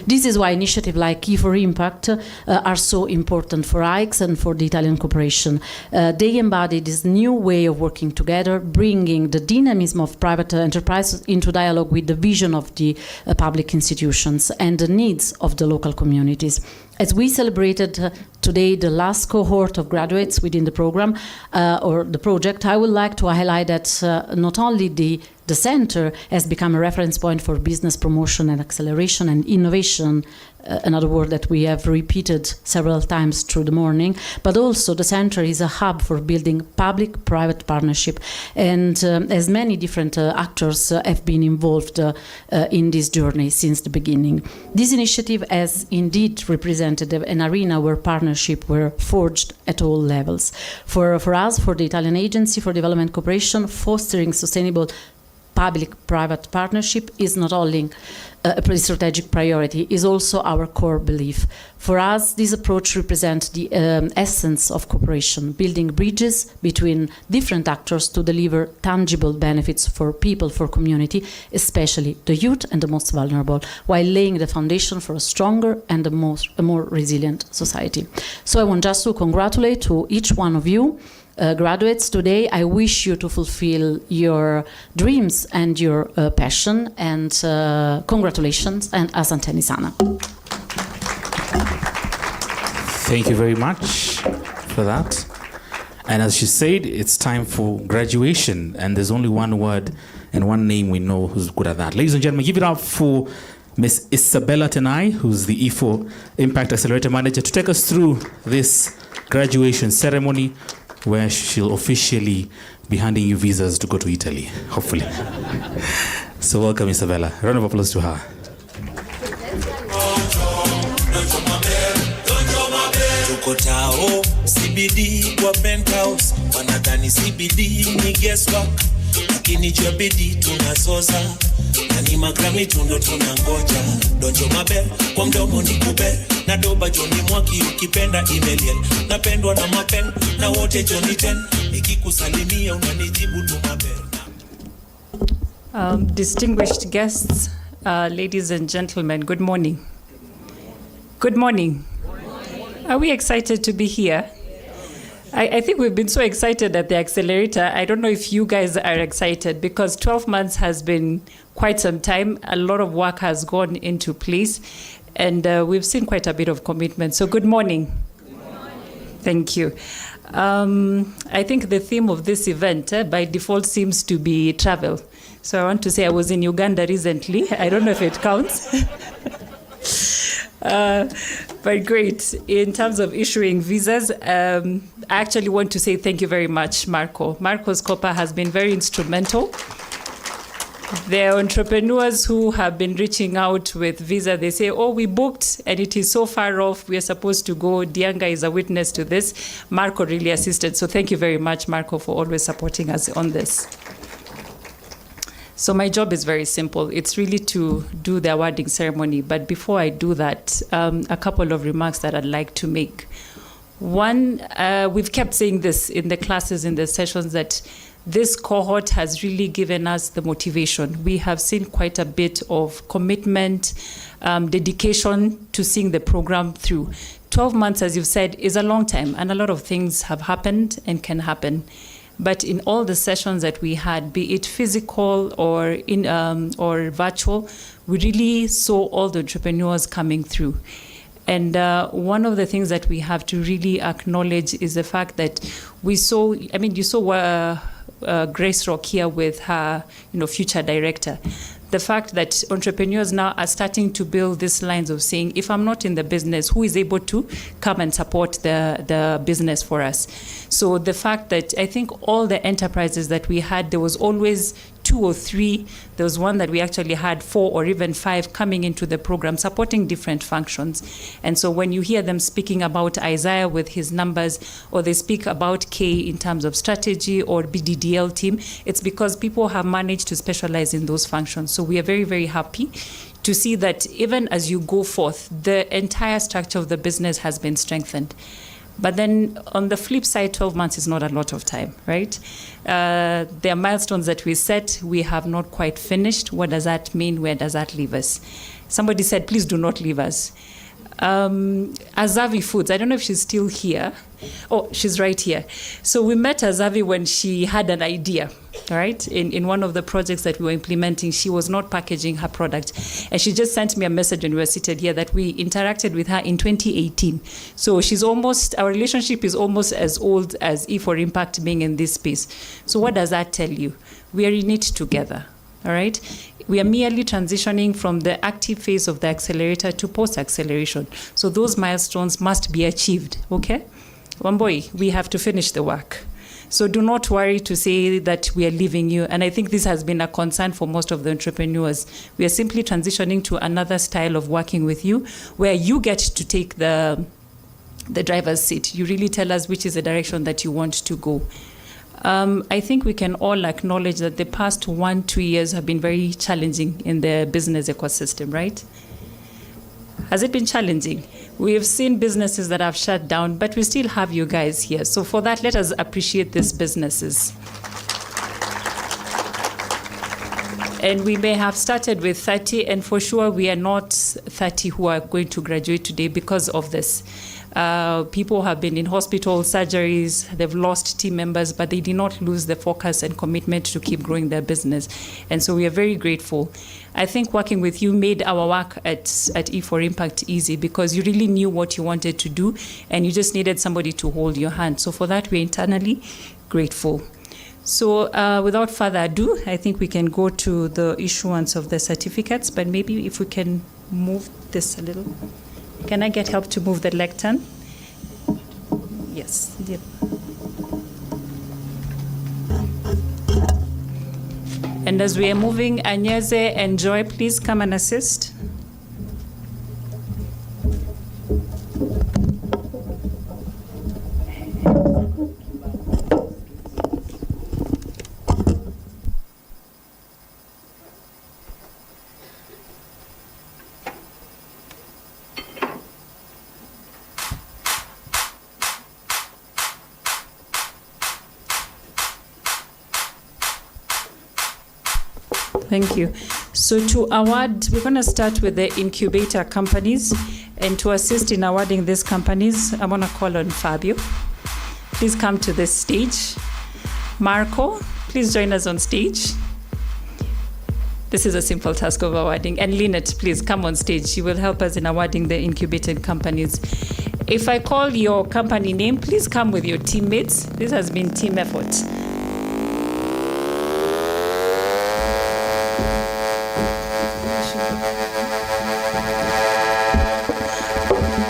S17: This is why initiatives like E4Impact are so important for ICS and for the Italian cooperation. They embody this new way of working together, bringing the dynamism of private enterprise into dialogue with the vision of the public institutions and the needs of the local communities. As we celebrated today the last cohort of graduates within the program or the project, I would like to highlight that not only the center has become a reference point for business promotion and acceleration and innovation, another word that we have repeated several times through the morning, but also the center is a hub for building public-private partnership, and as many different actors have been involved in this journey since the beginning. This initiative has indeed represented an arena where partnerships were forged at all levels. For us, for the Italian Agency for Development Cooperation, fostering sustainable public-private partnership is not only a strategic priority, is also our core belief. For us, this approach represents the essence of cooperation, building bridges between different actors to deliver tangible benefits for people, for community, especially the youth and the most vulnerable, while laying the foundation for a stronger and a more resilient society. So I want just to congratulate to each one of you, graduates today. I wish you to fulfill your dreams and your passion, and congratulations and asanteni sana.
S8: Thank you very much for that. And as you said, it's time for graduation, and there's only one word and one name we know who's good at that. Ladies and gentlemen, give it up for Miss Isabella Tenai, who's the E4 Impact Accelerator Manager, to take us through this graduation ceremony where she'll officially be handing you visas to go to Italy, hopefully. So welcome, Isabella. Round of applause to her.
S18: Tao CBD kwa penthouse wanadhani CBD ni guesswork, lakini jabidi tunazoza na ni magrami tundo tunangoja. Donjo mabe kwa mdomo ni kube na doba Johnny Mwaki ukipenda email napendwa na mapen na wote Johnny 10 nikikusalimia unanijibu tu mabe.
S19: Distinguished guests, ladies and gentlemen, good morning. Good morning. Are we excited to be here? I think we've been so excited at the accelerator. I don't know if you guys are excited because 12 months has been quite some time. A lot of work has gone into place and we've seen quite a bit of commitment. So good morning. Good morning. Thank you. I think the theme of this event by default seems to be travel. So I want to say I was in Uganda recently. I don't know if it counts. But great. In terms of issuing visas, I actually want to say thank you very much, Marco. Marco's Copa has been very instrumental. The entrepreneurs who have been reaching out with visa, they say, oh, we booked and it is so far off. We are supposed to go. Dianga is a witness to this. Marco really assisted. So thank you very much, Marco, for always supporting us on this. So my job is very simple. It's really to do the awarding ceremony. But before I do that, a couple of remarks that I'd like to make. One, we've kept saying this in the classes, in the sessions, that this cohort has really given us the motivation. We have seen quite a bit of commitment, dedication to seeing the program through. 12 months, as you've said, is a long time, and a lot of things have happened and can happen. But in all the sessions that we had, be it physical or or virtual, we really saw all the entrepreneurs coming through. And one of the things that we have to really acknowledge is the fact that we saw, I mean, you saw Grace Rock here with her, future director. The fact that entrepreneurs now are starting to build these lines of saying, if I'm not in the business, who is able to come and support the business for us? So the fact that I think all the enterprises that we had, there was always 2 or 3. There was one that we actually had 4 or even 5 coming into the program, supporting different functions. And so when you hear them speaking about Isaiah with his numbers, or they speak about K in terms of strategy or BDDL team, it's because people have managed to specialize in those functions. So we are very, very happy to see that even as you go forth, the entire structure of the business has been strengthened. But then on the flip side, 12 months is not a lot of time, right? There are milestones that we set, we have not quite finished. What does that mean? Where does that leave us? Somebody said, please do not leave us. Azavi Foods, I don't know if she's still here. Oh, she's right here. So we met Azavi when she had an idea, right? In one of the projects that we were implementing, she was not packaging her product. And she just sent me a message when we were seated here that we interacted with her in 2018. So our relationship is almost as old as E4Impact being in this space. So what does that tell you? We are in it together, all right? We are merely transitioning from the active phase of the accelerator to post-acceleration. So those milestones must be achieved, okay? Wamboi, we have to finish the work. So do not worry to say that we are leaving you. And I think this has been a concern for most of the entrepreneurs. We are simply transitioning to another style of working with you, where you get to take the driver's seat. You really tell us which is the direction that you want to go. I think we can all acknowledge that the past 1-2 years have been very challenging in the business ecosystem, right? Has it been challenging? We have seen businesses that have shut down, but we still have you guys here. So for that, let us appreciate these businesses. And we may have started with 30, and for sure we are not 30 who are going to graduate today because of this. People have been in hospital surgeries, they've lost team members, but they did not lose the focus and commitment to keep growing their business. And so we are very grateful. I think working with you made our work at E4Impact easy because you really knew what you wanted to do and you just needed somebody to hold your hand. So for that, we're internally grateful. So without further ado, I think we can go to the issuance of the certificates, but maybe if we can move this a little. Can I get help to move the lectern? Yes. Yep. And as we are moving, Anyeze and Joy, please come and assist. Thank you. So to award, we're going to start with the incubator companies. And to assist in awarding these companies, I want to call on Fabio. Please come to the stage. Marco, please join us on stage. This is a simple task of awarding. And Lynette, please come on stage. She will help us in awarding the incubated companies. If I call your company name, please come with your teammates. This has been team effort.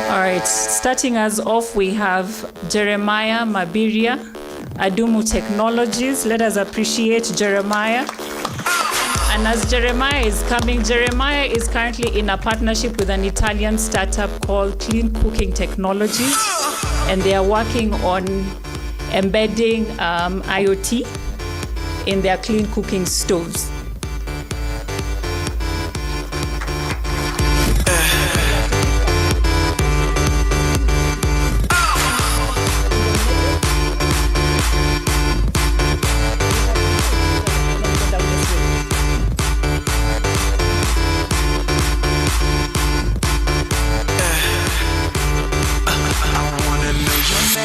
S19: All right, starting us off, we have Jeremiah Mabiria, Adumu Technologies. Let us appreciate Jeremiah. And as Jeremiah is coming, Jeremiah is currently in a partnership with an Italian startup called Clean Cooking Technologies, and they are working on embedding IoT in their clean cooking stoves.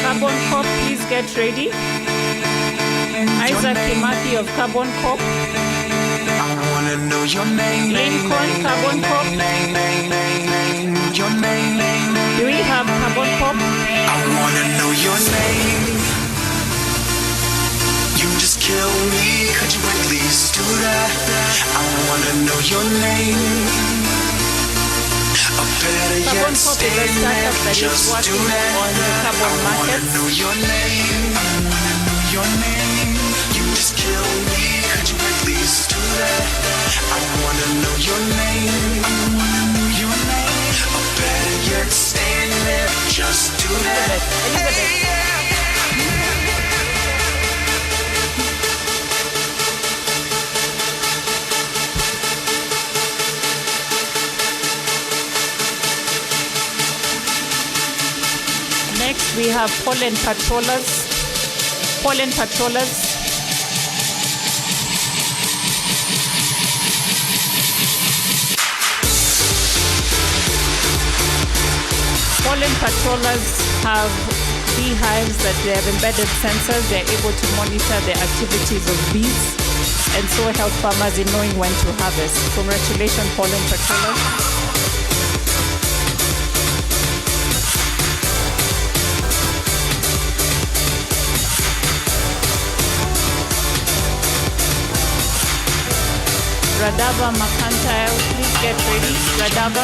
S19: Carbon Corp, please get ready. Isaac Kimathi of Carbon Corp. Lincoln Carbon Corp. Do we have Carbon Corp?
S18: I wanna know your name. You just kill me, could you at least do that? I wanna know your name.
S19: Carbon Corp is a startup that is working on the carbon markets.
S18: Know your name. Your name. You just kill me. Could you at least do that? I wanna know your name. I wanna know your name. Or better yet, stand there. Just do that. Elizabeth.
S19: Next, we have pollen patrollers. Pollen patrollers. Pollen patrollers have beehives that they have embedded sensors. They're able to monitor the activities of bees and so help farmers in knowing when to harvest. Congratulations, pollen patrollers. Radava Mercantile, please get ready. Radava.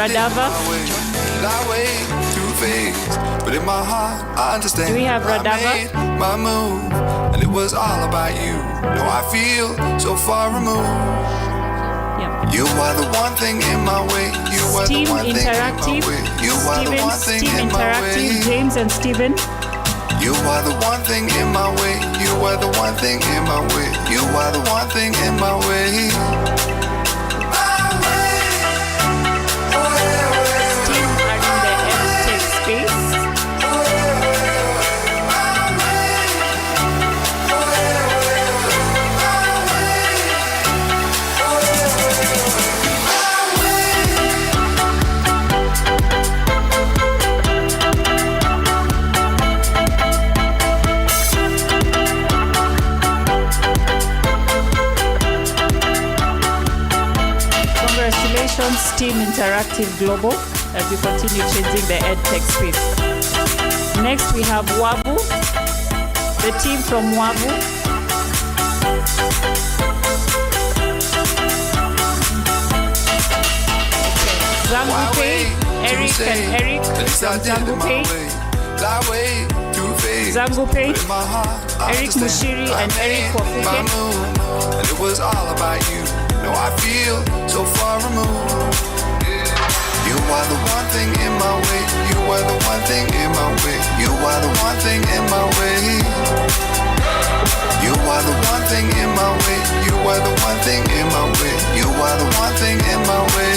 S19: Radava.
S20: But in my heart, I understand.
S19: Do we have Radava?
S20: I made my move, and it was all about you. No, I feel so far removed.
S19: Yep.
S20: You are the one thing in my way. You are
S19: Steam
S20: the one
S19: Interactive.
S20: thing in my way. You are the one thing
S19: Steam
S20: in my
S19: Interactive,
S20: way.
S19: James and Stephen.
S20: You are the one thing in my way. You are the one thing in my way. You are the one thing in my way.
S19: Steam are in the EdTech space. Congratulations, Team Interactive Global, as we continue changing the EdTech space. Next, we have Wabu. the team from Wavu. Zangupe, Eric and Eric from Zangupe. Zangupe, Eric Mushiri and Eric Wafuke.
S20: And it was all about you. No, I feel so far removed. You are the one thing in my way. You are the one thing in my way. You are the one thing in my way. You are the one thing in my way. You are the one thing in my way. You are the one thing in my way.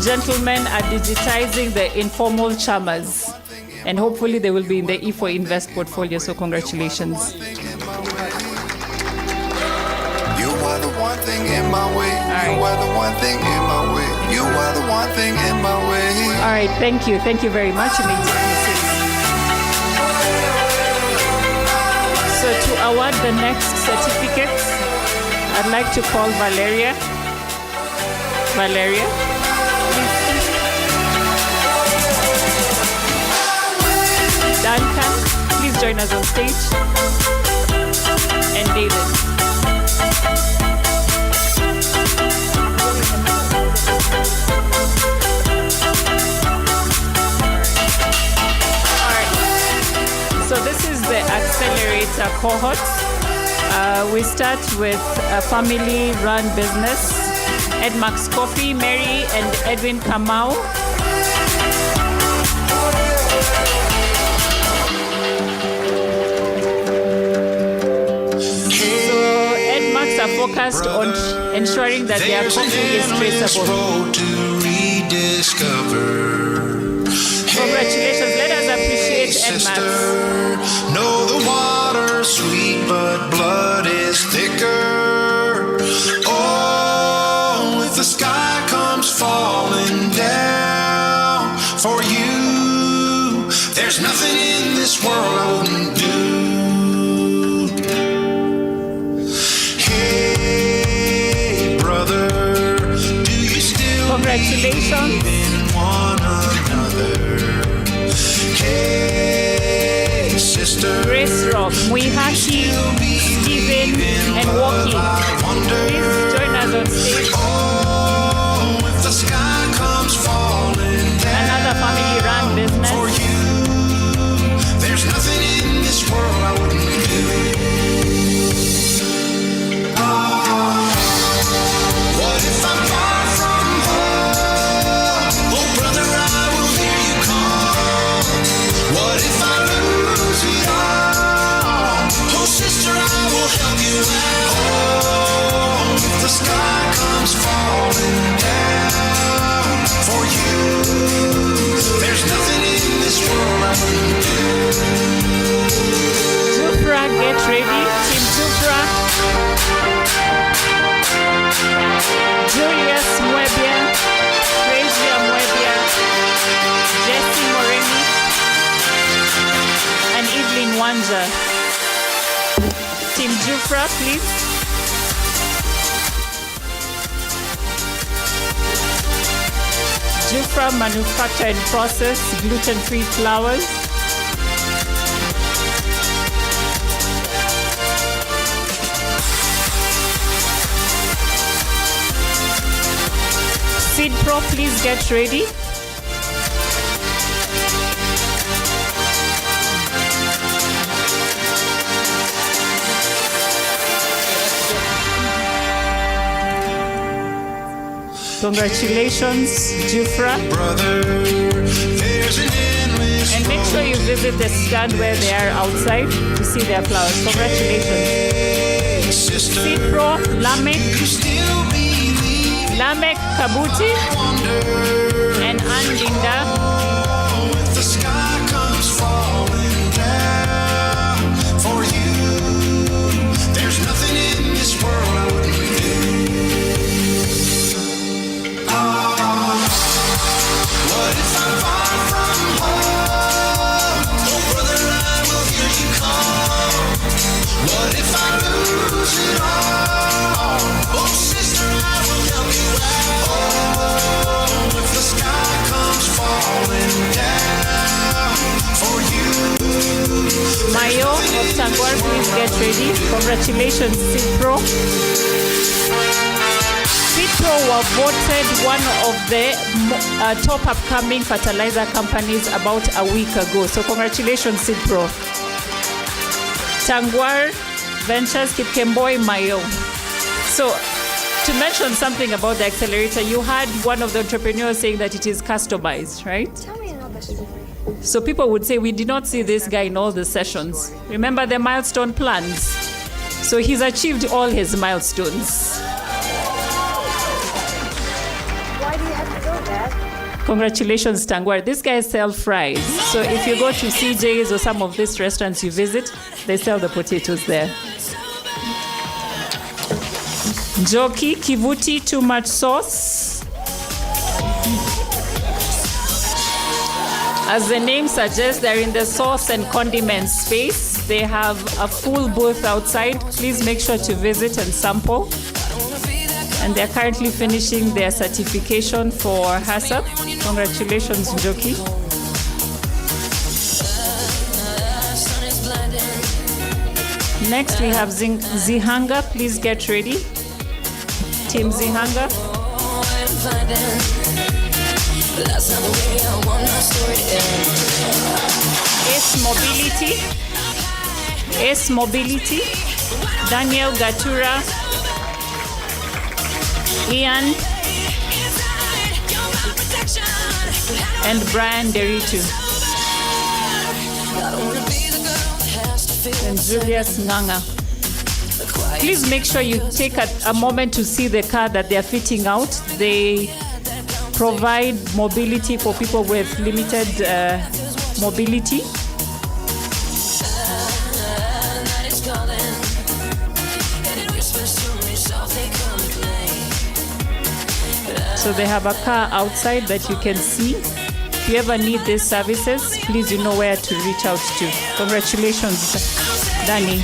S19: Gentlemen are digitizing the informal chamas, and hopefully they will be in the E4Invest portfolio, so congratulations.
S20: You are the one thing in my way. You are the one thing in my way. You are the one thing in my way.
S19: All right, thank you. Thank you very much. You may take your seats. So to award the next certificates, I'd like to call Valeria. Valeria. Duncan, please join us on stage. And David. Alright. So this is the accelerator cohort. We start with a family-run business. Ed Max Coffee, Mary and Edwin Kamau. Focused on ensuring that their coffee is traceable. Congratulations, let us appreciate Edmax.
S18: Know the water's sweet, but blood is thicker. Oh, if the sky comes falling down for you, there's nothing in this world I wouldn't do.
S19: Congratulations.
S18: Hey, sister.
S19: Grace Rock, Muihashi, Stephen, and Walkie. Please join us on stage.
S18: Oh, if the sky comes falling down.
S19: Another family-run business.
S18: For you, there's nothing in this world I wouldn't do. What if I'm far from home? Oh, brother, I will hear you call. What if I lose it all? Oh, sister, I will help you out. Oh, if the sky comes falling down for you, there's nothing in this world I wouldn't do.
S19: Jufra, get ready. Team Jufra. Julius Mwebia, Frazier Mwebia, Jessie Moreni, and Evelyn Wanja. Team Jufra, please. Jufra manufacture and process gluten-free flours. Seed Pro, please get ready. Congratulations, Jufra. And make sure you visit the stand where they are outside to see their flowers. Congratulations. Seed Pro, Lamek Kabuti, and Ann Linda.
S18: The sky comes falling down for you.
S20: this world I would leave. What if I'm far from home? Oh brother, I will hear you call. What if I lose it all? Oh sister, I will help you out. Oh, if the sky comes falling down for you.
S19: Mayo of Tangwar, please get ready. Congratulations, Cipro. Cipro were voted one of the top upcoming fertilizer companies about a week ago. So congratulations, Cipro. Tangwar Ventures, Kipkemboi, Mayo. So to mention something about the accelerator, you had one of the entrepreneurs saying that it is customized, right?
S21: Tell me another story.
S19: So people would say, we did not see this guy in all the sessions. Remember the milestone plans? So he's achieved all his milestones.
S21: Why do you have to go there?
S19: Congratulations, Tangwar. This guy sells fries. So if you go to CJ's or some of these restaurants you visit, they sell the potatoes there. Joki, Kivuti, too much sauce. As the name suggests, they're in the sauce and condiment space. They have a full booth outside. Please make sure to visit and sample. And they're currently finishing their certification for HACCP. Congratulations, Joki. Next, we have Zihanga. Please get ready. Team Zihanga. Ace Mobility, Daniel Gatura, Ian, and Brian Deritu, and Julius Nganga. Please make sure you take a moment to see the car that they are fitting out. They provide mobility for people with limited mobility. So they have a car outside that you can see. If you ever need these services, please you know where to reach out to. Congratulations, Danny.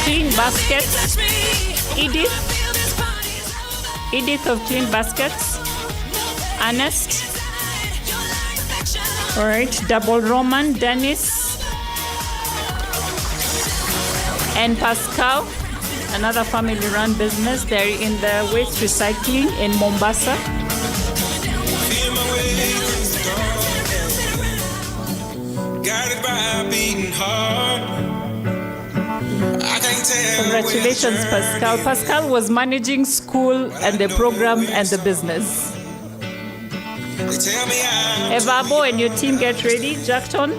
S19: Clean Baskets, Edith of Clean Baskets, Ernest, all right, Double Roman, Dennis, and Pascal, another family-run business. They're in the waste recycling in Mombasa.
S18: Guided by a beating heart.
S19: Congratulations, Pascal. Pascal was managing school and the program and the business. Evabo and your team, get ready. Jackton.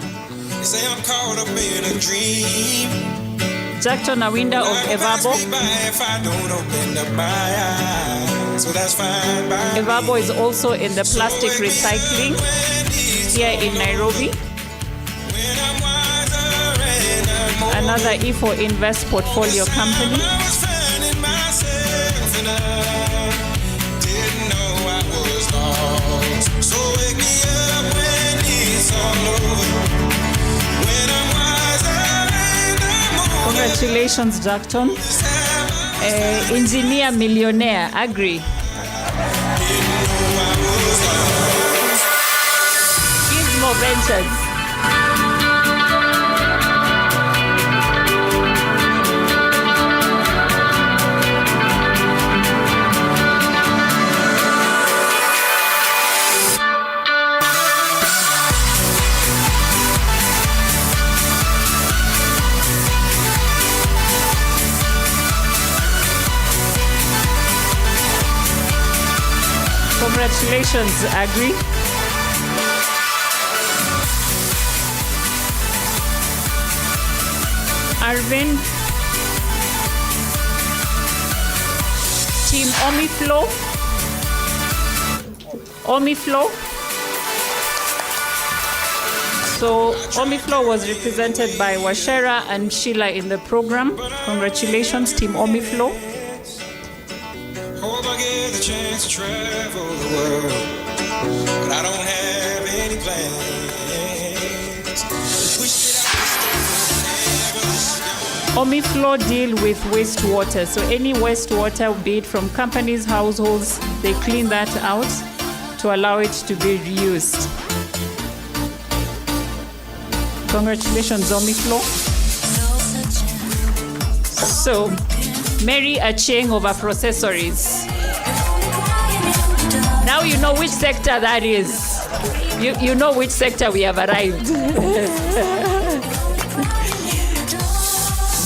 S19: Jackton Awinda of Evabo. Evabo is also in the plastic recycling here in Nairobi. Another E4Invest portfolio company. Congratulations, Jackton. Engineer millionaire, Agri. Gizmo Ventures. Congratulations, Agri. Arvin. Team Omiflow. So Omiflow was represented by Washera and Sheila in the program. Congratulations, Team Omiflow.
S18: chance to travel the world, but I don't have any plans. Wish that I could stay
S19: Omiflow deal with wastewater. So any wastewater, be it from companies, households, they clean that out to allow it to be reused. Congratulations, Omiflow. So, Mary Acheng of Afroccessories. Now you know which sector that is. You know which sector we have arrived.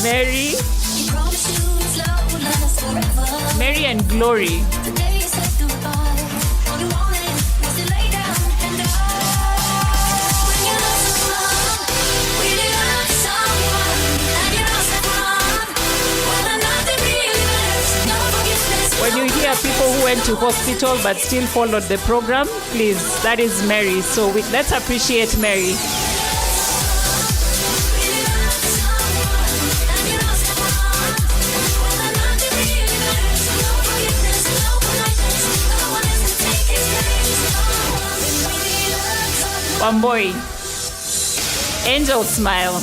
S19: Mary and Glory. When you hear people who went to hospital but still followed the program, please, that is Mary. So let's appreciate Mary. One boy, Angel Smile.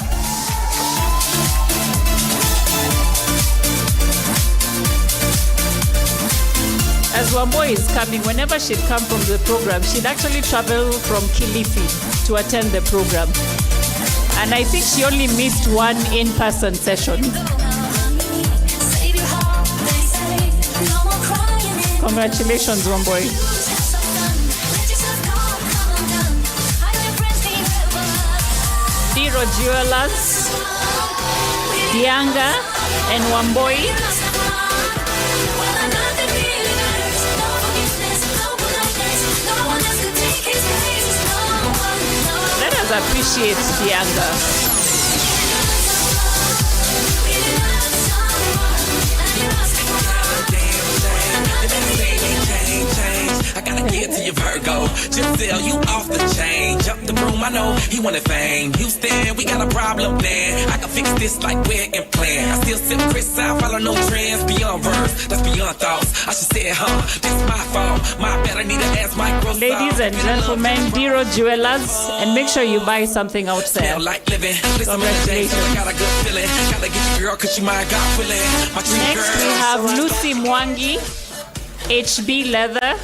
S19: As Wamboy is coming, whenever she'd come from the program, she'd actually travel from Kilifi to attend the program. And I think she only missed one in-person session. Congratulations, Wamboy. Diro Jewelers, Dianga, and Wamboy. Let us appreciate Dianga.
S18: I gotta get to your Virgo. Just sell you off the chain. Jump the broom, I know he wanted fame. Houston, we got a problem then. I can fix this like we're in plan. I still sip Chris out, follow no trends. Beyond words, that's beyond thoughts. I should say, this is my fault. My bad, I need to ask my growth.
S19: Ladies and gentlemen, Diro Jewelers, and make sure you buy something out there. Congratulations. Next we have Lucy Mwangi, HB Leather.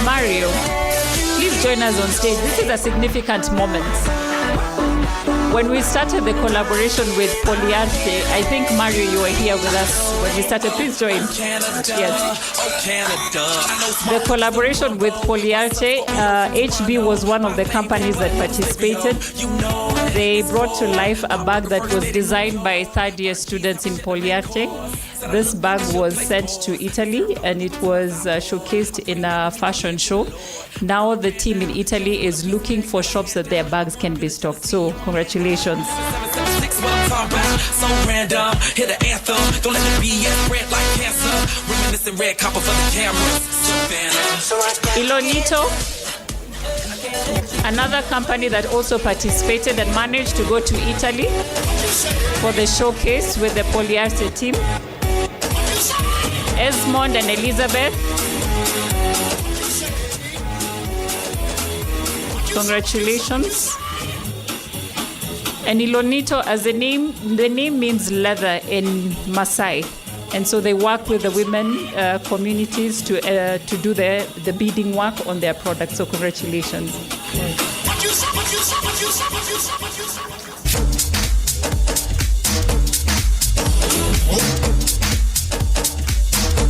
S19: Mario, please join us on stage. This is a significant moment. When we started the collaboration with Poliarte, I think, Mario, you were here with us when we started. Please join. Yes. The collaboration with Poliarte, HB was one of the companies that participated. They brought to life a bag that was designed by third-year students in Poliarte. This bag was sent to Italy and it was showcased in a fashion show. Now the team in Italy is looking for shops that their bags can be stocked. So congratulations.
S18: So random, hit an anthem. Don't let the BS spread like cancer. Reminiscing red copper for the cameras.
S19: Ilonito, another company that also participated and managed to go to Italy for the showcase with the Poliarte team. Esmond and Elizabeth, congratulations. And Ilonito, as the name means leather in Maasai, and so they work with the women communities to do the beading work on their products. So congratulations.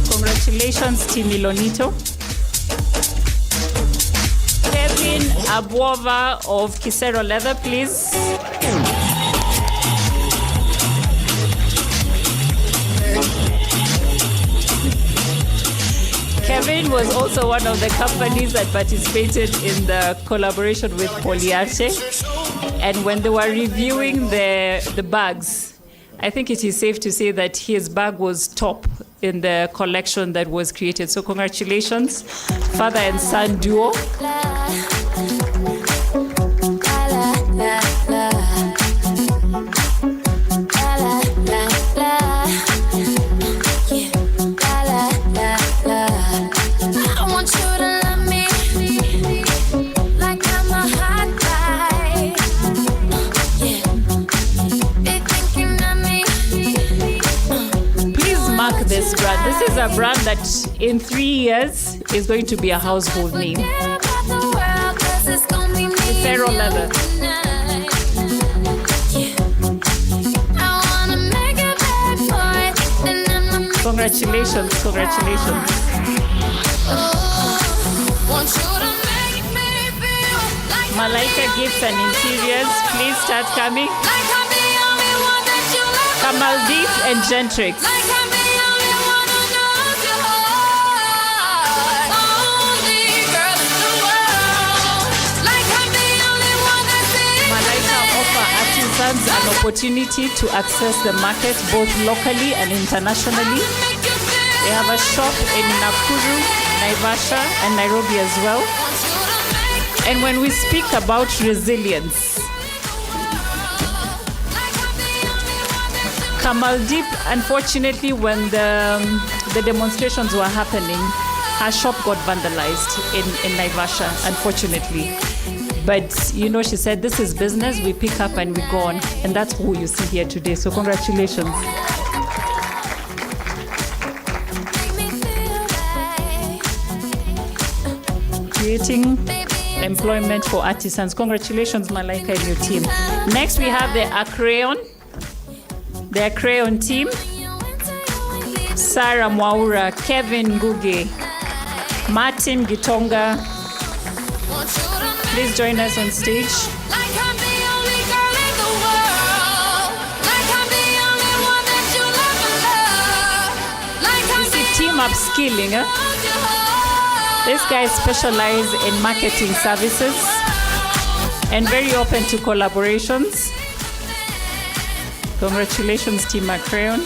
S19: Congratulations, Team Ilonito. Kevin Abuova of Kisero Leather, please. Kevin was also one of the companies that participated in the collaboration with Poliarte. And when they were reviewing the bags, I think it is safe to say that his bag was top in the collection that was created. So congratulations, father and son duo. This brand. This is a brand that in 3 years is going to be a household name. Ferro leather. Congratulations, congratulations. Malaika Gifts and Interiors, please start coming. Kamaldeep and Gentrix. An opportunity to access the market both locally and internationally. They have a shop in Nakuru, Naivasha, and Nairobi as well. And when we speak about resilience, Kamaldeep, unfortunately, when the demonstrations were happening, her shop got vandalized in Naivasha, unfortunately. But, you know, she said, this is business, we pick up and we go on. And that's who you see here today. So congratulations. Creating employment for artisans. Congratulations, Malaika and your team. Next, we have the Acrayon team. Sarah Mwaura, Kevin Nguge, Martin Gitonga. Please join us on stage. This is team upskilling. These guys specialize in marketing services and very open to collaborations. Congratulations, Team Acrayon.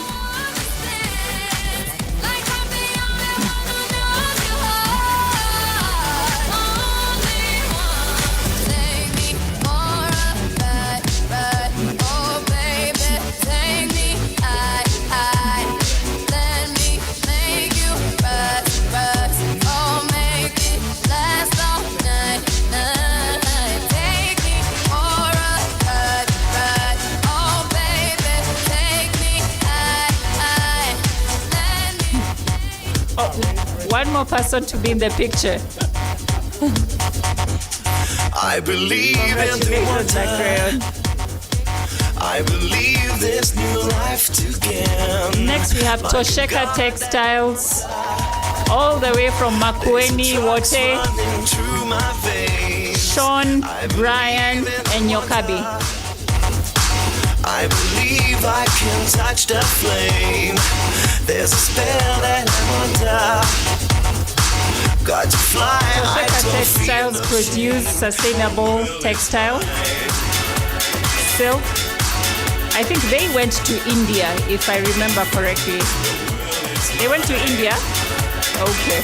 S19: One more person to be in the picture.
S18: I believe in the wonder. I believe there's new life to give.
S19: Next we have Tosheka Textiles, all the way from Makueni, Wote, Sean, Brian, and Nyokabi.
S18: I believe I can touch the flame. There's a spell that I'm under. Got to fly.
S19: Tosheka Textiles produce sustainable textile, silk. I think they went to India, if I remember correctly. They went to India? Okay.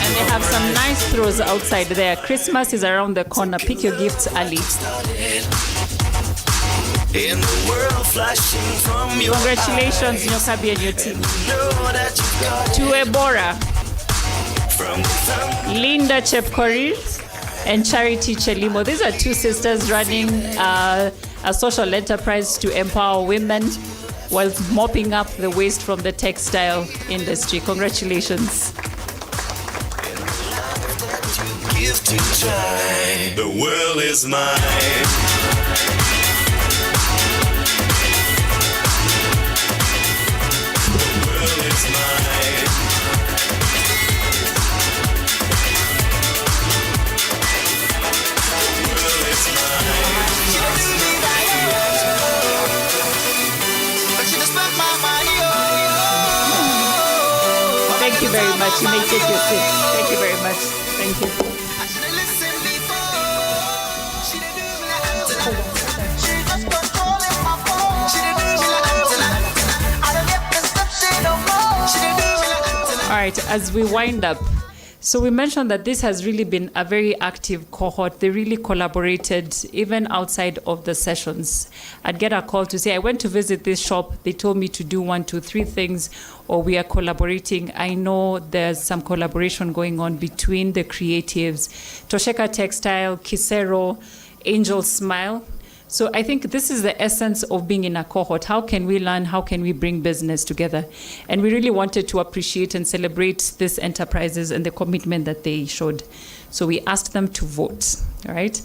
S19: And they have some nice throws outside there. Christmas is around the corner. Pick your gifts early. Congratulations, Nyokabi and your team. To Ebora, Linda Chepkorir and Charity Chelimo. These are two sisters running a social enterprise to empower women while mopping up the waste from the textile industry. Congratulations.
S18: The world is mine.
S19: Thank you very much. You may take your seat. Thank you very much. Thank you. All right, as we wind up, so we mentioned that this has really been a very active cohort. They really collaborated even outside of the sessions. I'd get a call to say, I went to visit this shop. They told me to do 1, 2, 3 things, or we are collaborating. I know there's some collaboration going on between the creatives, Tosheka Textile, Kisero, Angel Smile. So I think this is the essence of being in a cohort. How can we learn? How can we bring business together? And we really wanted to appreciate and celebrate these enterprises and the commitment that they showed. So we asked them to vote, all right?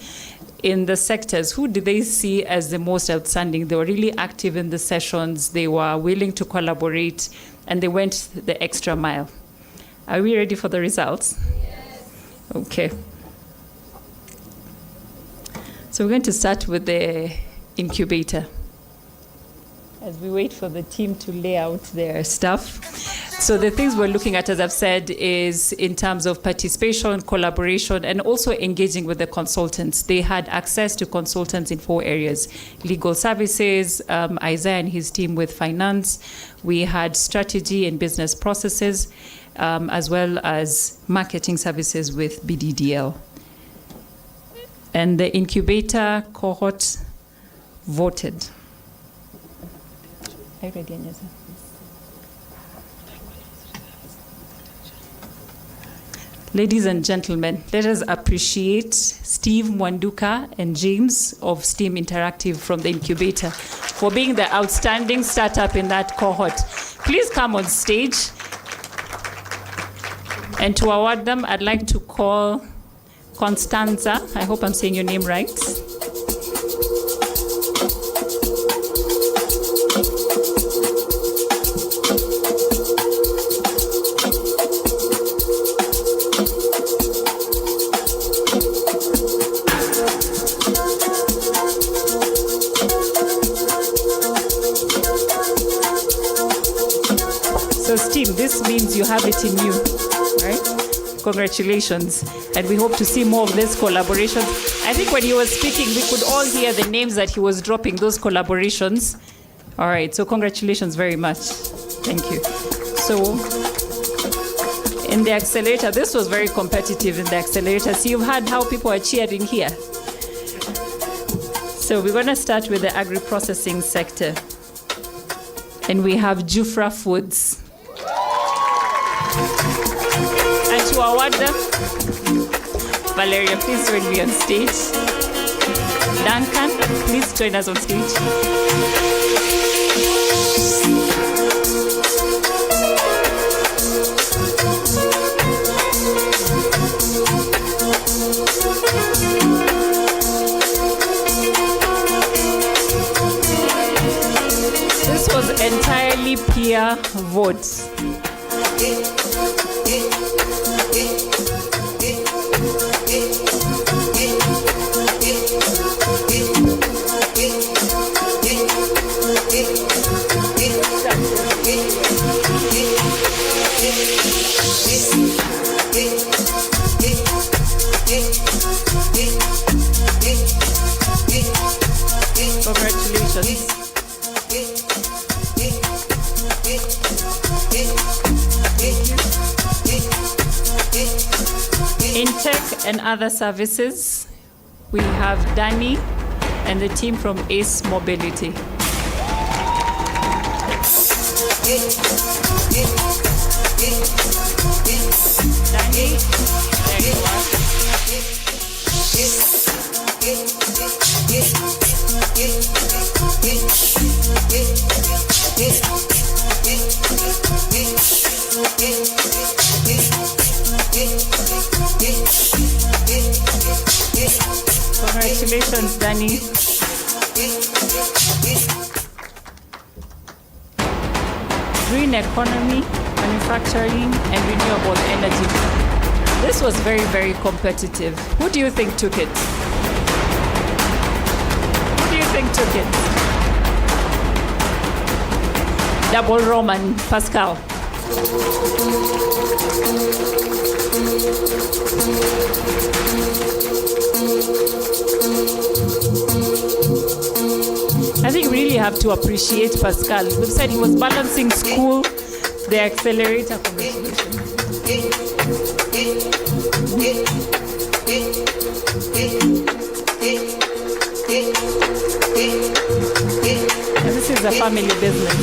S19: In the sectors, who did they see as the most outstanding? They were really active in the sessions. They were willing to collaborate, and they went the extra mile. Are we ready for the results? Yes. Okay. So we're going to start with the incubator. As we wait for the team to lay out their stuff. So the things we're looking at, as I've said, is in terms of participation, collaboration, and also engaging with the consultants. They had access to consultants in 4 areas: legal services, Isaiah and his team with finance. We had strategy and business processes, as well as marketing services with BDDL. And the incubator cohort voted. Are you ready, Anyasa? Ladies and gentlemen, let us appreciate Steve Mwanduka and James of STEAM Interactive from the incubator for being the outstanding startup in that cohort. Please come on stage. And to award them, I'd like to call Constanza, I hope I'm saying your name right. So Steve, this means you have it in you, right? Congratulations. And we hope to see more of these collaborations. I think when he was speaking, we could all hear the names that he was dropping, those collaborations. All right, so congratulations very much. Thank you. So in the accelerator, this was very competitive in the accelerator. See, you've heard how people are cheering here. So we're going to start with the agri-processing sector. And we have Jufra Foods. And to award them, Valeria, please join me on stage. Duncan, please join us on stage. This was entirely peer votes. Congratulations. In tech and other services, we have Danny and the team from ACE Mobility. Danny, there you are. Congratulations, Danny. Green economy, manufacturing, and renewable energy. This was very, very competitive. Who do you think took it? Who do you think took it? Double Roman, Pascal. I think we really have to appreciate Pascal. We've said he was balancing school, the accelerator. And this is a family business.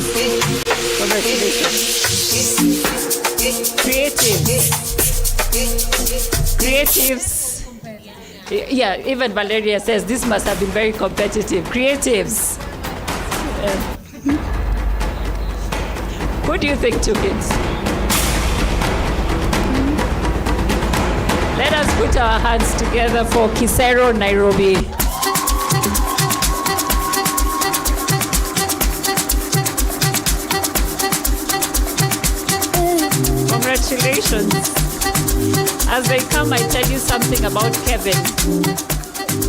S19: Congratulations. Creatives. Yeah, even Valeria says this must have been very competitive. Creatives. Who do you think took it? Let us put our hands together for Kisero, Nairobi. Congratulations. As they come, I tell you something about Kevin.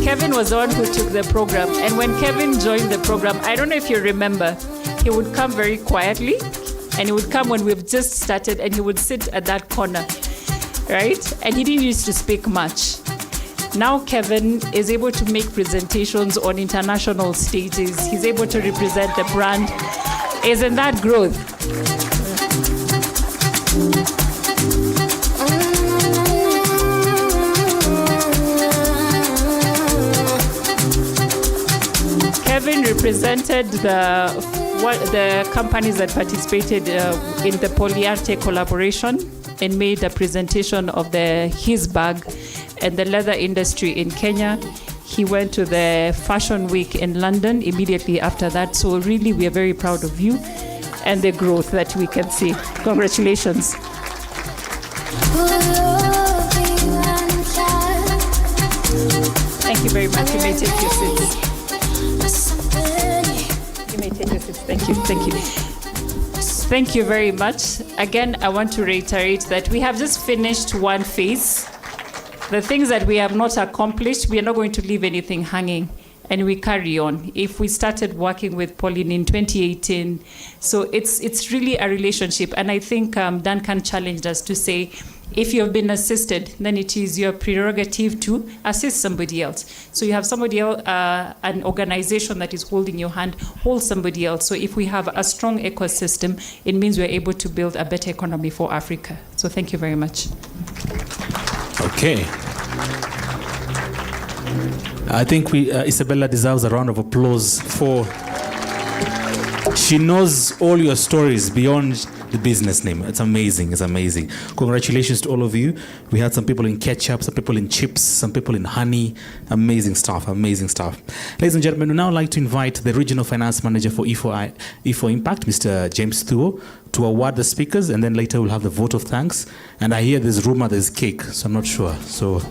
S19: Kevin was the one who took the program. And when Kevin joined the program, I don't know if you remember, he would come very quietly. And he would come when we've just started and he would sit at that corner, right? And he didn't used to speak much. Now Kevin is able to make presentations on international stages. He's able to represent the brand. Isn't that growth? Kevin represented the companies that participated in the Polyarte collaboration and made a presentation of his bag and the leather industry in Kenya. He went to the Fashion Week in London immediately after that. So really, we are very proud of you and the growth that we can see. Congratulations. Thank you very much. You may take your seats. You may take your seats. Thank you. Thank you. Thank you very much. Again, I want to reiterate that we have just finished one phase. The things that we have not accomplished, we are not going to leave anything hanging, and we carry on. If we started working with Pauline in 2018, so it's really a relationship, and I think Duncan challenged us to say, if you have been assisted, then it is your prerogative to assist somebody else. So you have somebody else, an organization that is holding your hand, hold somebody else. So if we have a strong ecosystem, it means we're able to build a better economy for Africa. So thank you very much.
S8: Okay. I think Isabella deserves a round of applause for she knows all your stories beyond the business name. It's amazing. It's amazing. Congratulations to all of you. We had some people in ketchup, some people in chips, some people in honey. Amazing stuff. Amazing stuff. Ladies and gentlemen, we now like to invite the Regional Finance Manager for E4Impact, Mr. James Thuo, to award the speakers, and then later we'll have the vote of thanks. And I hear there's rumor there's cake, so I'm not sure. So,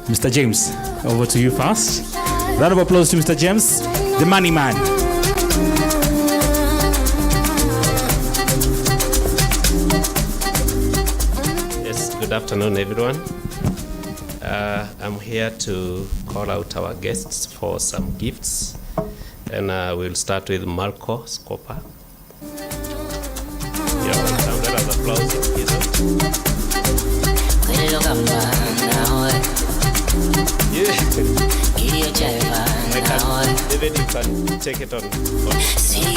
S8: Mr. James, over to you first. Round of applause to Mr. James, the money man.
S2: Good afternoon, everyone. I'm here to call out our guests for some gifts, and we'll start with Marco Scopa. You're welcome. Let us applause David, you can take it on. Let's see,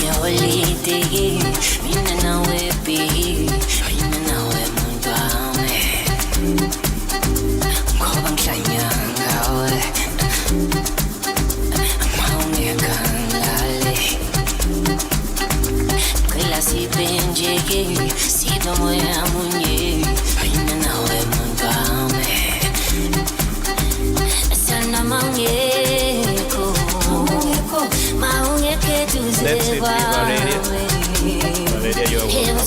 S2: Valeria. Valeria, you're welcome.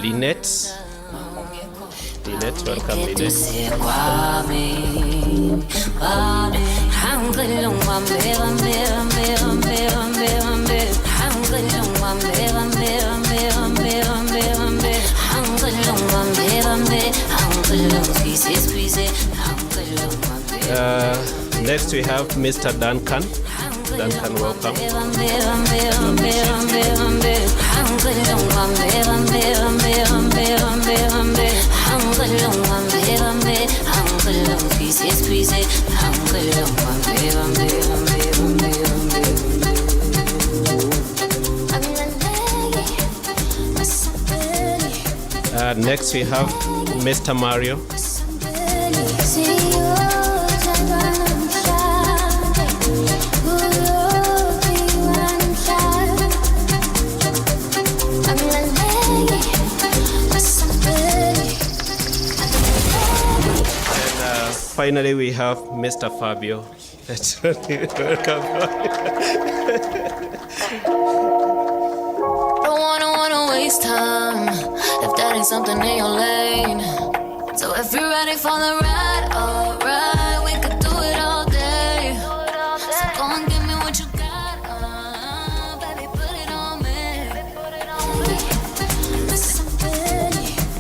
S2: Lynette. Lynette, welcome, Lynette. Next we have Mr. Duncan. Duncan, welcome. Next we have Mr. Mario. Finally, we have Mr. Fabio. Welcome.
S3: Don't wanna waste time if that ain't something in your lane. So if you're ready for the ride, alright, we could do it all day. So go and give me what you got, baby, put it on me.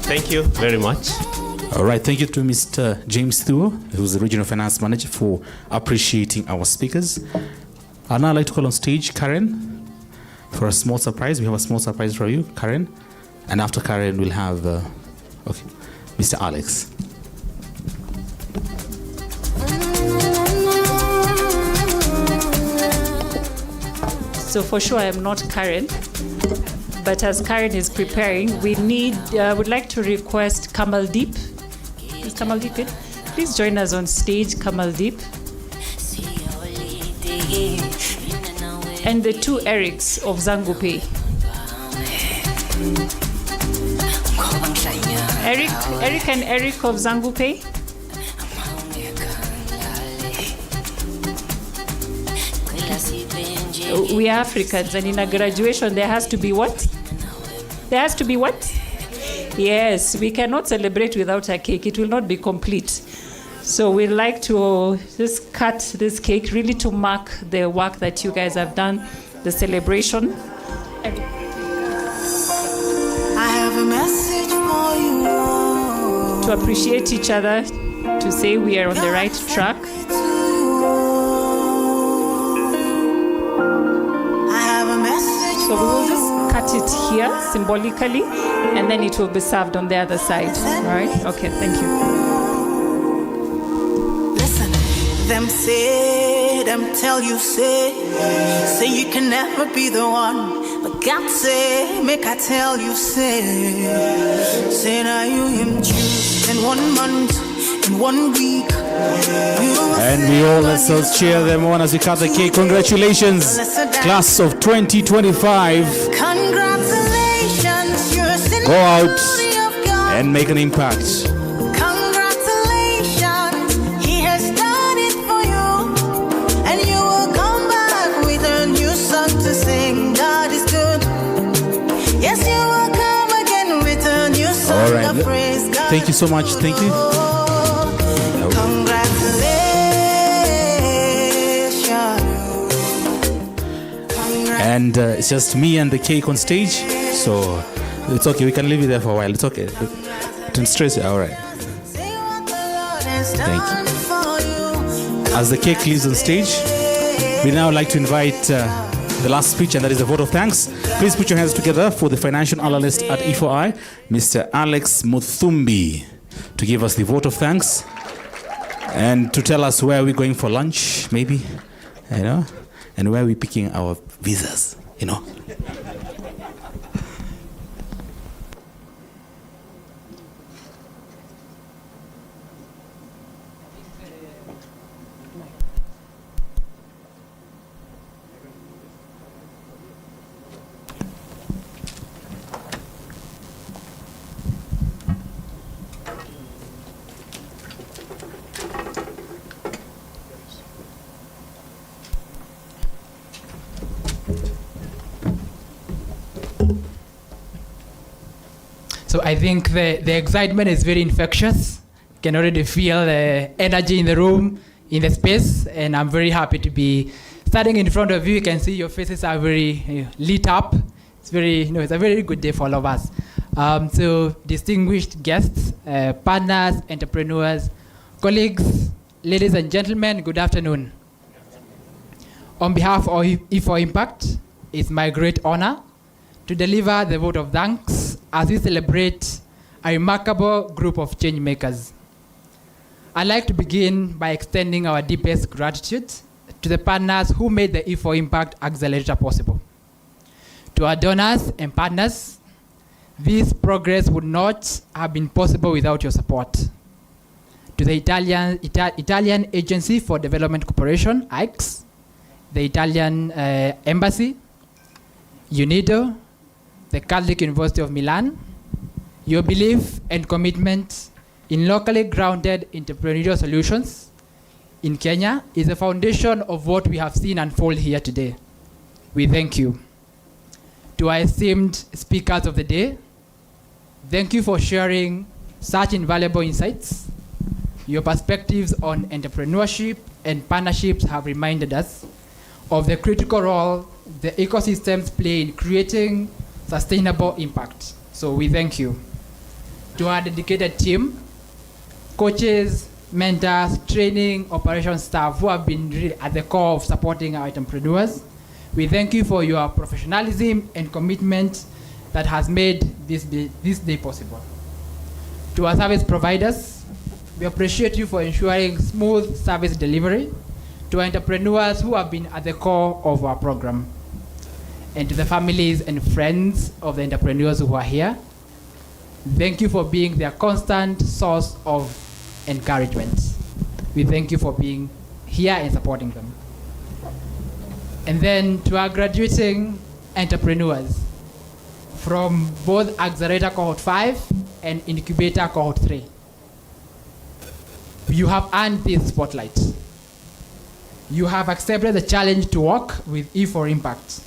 S2: Thank you very much.
S8: All right, thank you to Mr. James Thuo, who's the Regional Finance Manager, for appreciating our speakers. I'd now like to call on stage Karen for a small surprise. We have a small surprise for you, Karen. And after Karen, we'll have Mr. Alex.
S19: So for sure, I am not Karen. But as Karen is preparing, we would like to request Kamaldeep. Is Kamaldeep in? Please join us on stage, Kamaldeep. And the two Erics of Zangupe. Eric and Eric of Zangupe. We are Africans, and in a graduation there has to be what? There has to be what? Yes, we cannot celebrate without a cake. It will not be complete. So we'd like to just cut this cake really to mark the work that you guys have done, the celebration.
S3: I have a message for you.
S19: To appreciate each other, to say we are on the right track. So we will just cut it here symbolically, and then it will be served on the other side. All right? Okay, thank you.
S3: Listen, them say, them tell you say you can never be the one. But God say, make I tell you say now you him choose in 1 month, in 1 week.
S8: And we all let's cheer them on as we cut the cake. Congratulations, class of 2025.
S3: Congratulations, you're
S8: Go out and make an impact.
S3: Congratulations, he has done it for you. And you will come back with a new song to sing. God is good. Yes, you will come again with a new song
S8: All right.
S3: to praise God.
S8: Thank you so much. Thank you. And it's just me and the cake on stage, so it's okay. We can leave it there for a while. It's okay. Don't stress it. All right. Thank you. As the cake leaves on stage, we now like to invite the last speech, and that is the vote of thanks. Please put your hands together for the financial analyst at E4I, Mr. Alex Muthumbi, to give us the vote of thanks and to tell us where we're going for lunch, maybe, and where we're picking our visas,
S22: So I think the excitement is very infectious. You can already feel the energy in the room, in the space, and I'm very happy to be standing in front of you. You can see your faces are very lit up. It's very, it's a very good day for all of us. So distinguished guests, partners, entrepreneurs, colleagues, ladies and gentlemen, good afternoon. On behalf of E4Impact, it's my great honor to deliver the vote of thanks as we celebrate a remarkable group of change makers. I'd like to begin by extending our deepest gratitude to the partners who made the E4Impact Accelerator possible. To our donors and partners, this progress would not have been possible without your support. To the Italian Agency for Development Cooperation, AICS, the Italian Embassy, UNIDO, the Catholic University of Milan, your belief and commitment in locally grounded entrepreneurial solutions in Kenya is the foundation of what we have seen unfold here today. We thank you. To our esteemed speakers of the day, thank you for sharing such invaluable insights. Your perspectives on entrepreneurship and partnerships have reminded us of the critical role the ecosystems play in creating sustainable impact. So we thank you. To our dedicated team, coaches, mentors, training, operations staff who have been really at the core of supporting our entrepreneurs, we thank you for your professionalism and commitment that has made this day possible. To our service providers, we appreciate you for ensuring smooth service delivery to entrepreneurs who have been at the core of our program. And to the families and friends of the entrepreneurs who are here, thank you for being their constant source of encouragement. We thank you for being here and supporting them. And then to our graduating entrepreneurs from both Accelerator Cohort 5 and Incubator Cohort 3. You have earned this spotlight. You have accepted the challenge to work with E4Impact.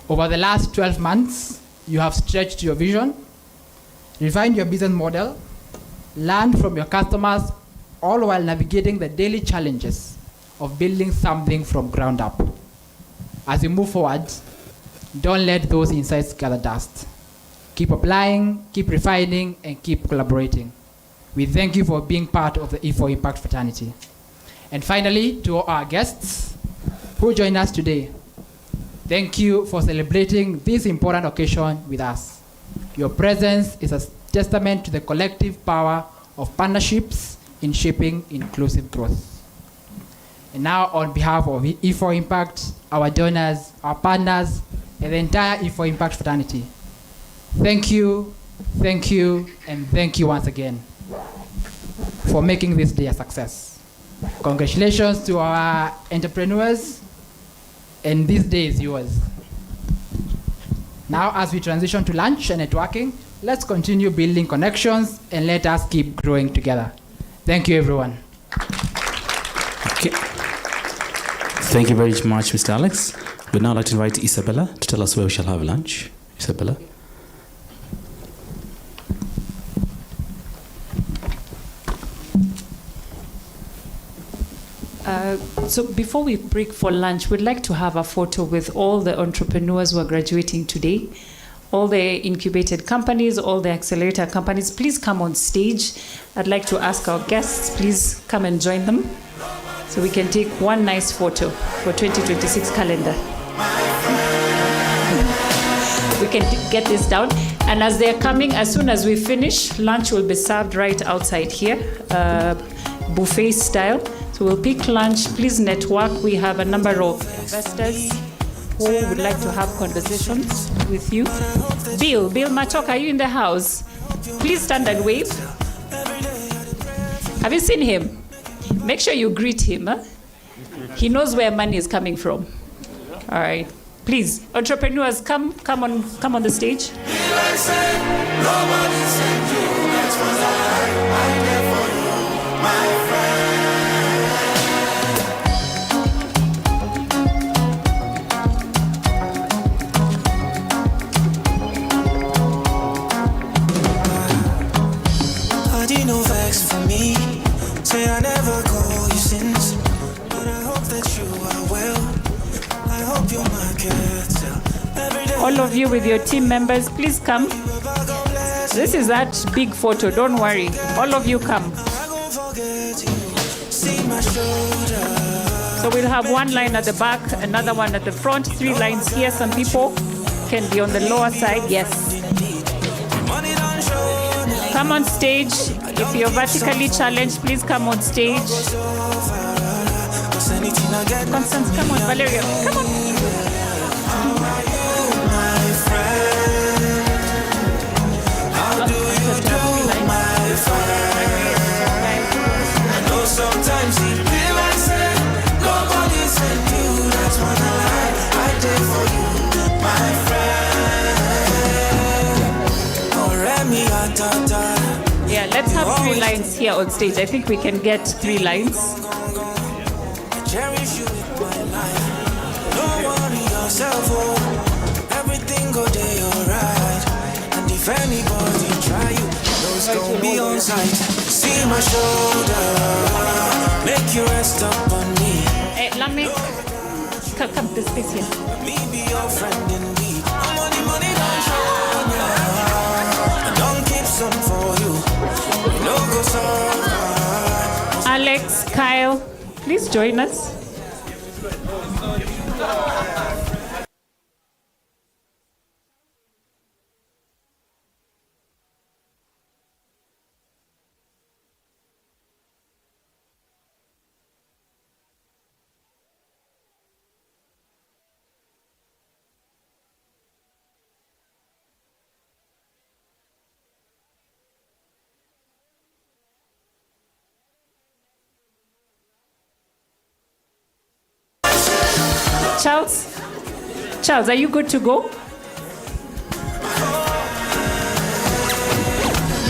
S22: Over the last 12 months, you have stretched your vision, refined your business model, learned from your customers, all while navigating the daily challenges of building something from ground up. As you move forward, don't let those insights gather dust. Keep applying, keep refining, and keep collaborating. We thank you for being part of the E4Impact fraternity. And finally, to our guests who join us today, thank you for celebrating this important occasion with us. Your presence is a testament to the collective power of partnerships in shaping inclusive growth. And now, on behalf of E4Impact, our donors, our partners, and the entire E4Impact fraternity, thank you, and thank you once again for making this day a success. Congratulations to our entrepreneurs, and this day is yours. Now, as we transition to lunch and networking, let's continue building connections and let us keep growing together. Thank you, everyone.
S8: Okay. Thank you very much, Mr. Alex. We'd now like to invite Isabella to tell us where we shall have lunch. Isabella.
S19: So before we break for lunch, we'd like to have a photo with all the entrepreneurs who are graduating today, all the incubated companies, all the accelerator companies. Please come on stage. I'd like to ask our guests, please come and join them so we can take one nice photo for 2026 calendar. We can get this down. And as they're coming, as soon as we finish, lunch will be served right outside here, buffet style. So we'll pick lunch. Please network. We have a number of investors who would like to have conversations with you. Bill Machok, are you in the house? Please stand and wave. Have you seen him? Make sure you greet him. Huh? He knows where money is coming from. All right. Please, entrepreneurs, come on the stage.
S18: No vex for me. Say I never call you since, but I hope that you are well. I hope you're my cat.
S19: All of you with your team members, please come. This is that big photo. Don't worry. All of you come.
S18: See my
S19: So we'll have one line at the back, another one at the front, 3 lines here. Some people can be on the lower side. Yes. Come on stage. If you're vertically challenged, please come on stage. Constance, come on. Valeria, come on.
S18: Sometimes it be like say nobody said you. That's when I lie. I did for you, my friend.
S19: Yeah, let's have 3 lines here on stage. I think we can get 3 lines.
S18: Cherish you with my life. Don't worry yourself, oh. Everything go day alright. And if anybody try you, know it's gonna be on sight. See my shoulder, make you rest up on me.
S19: Hey, Lamek, come this space here.
S18: Me be your friend indeed. Money don't show ya. I don't keep some for you. No go so.
S19: Alex, Kyle, please join us. Charles, are you good to go?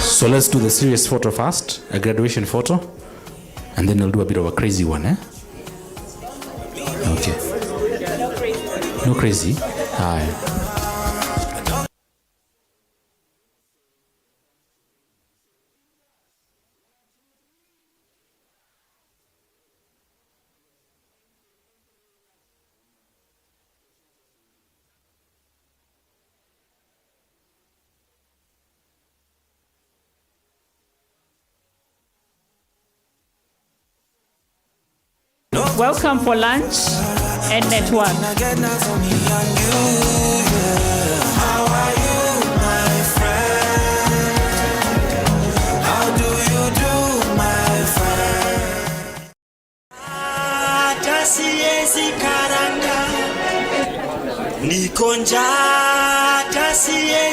S8: So let's do the serious photo first, a graduation photo, and then we'll do a bit of a crazy one, eh? Okay. No crazy. Hi.
S19: Welcome for lunch and network.
S18: How are you, my friend? How do you do, my friend? Hata siwezi karanga, niko njaa, hata siwezi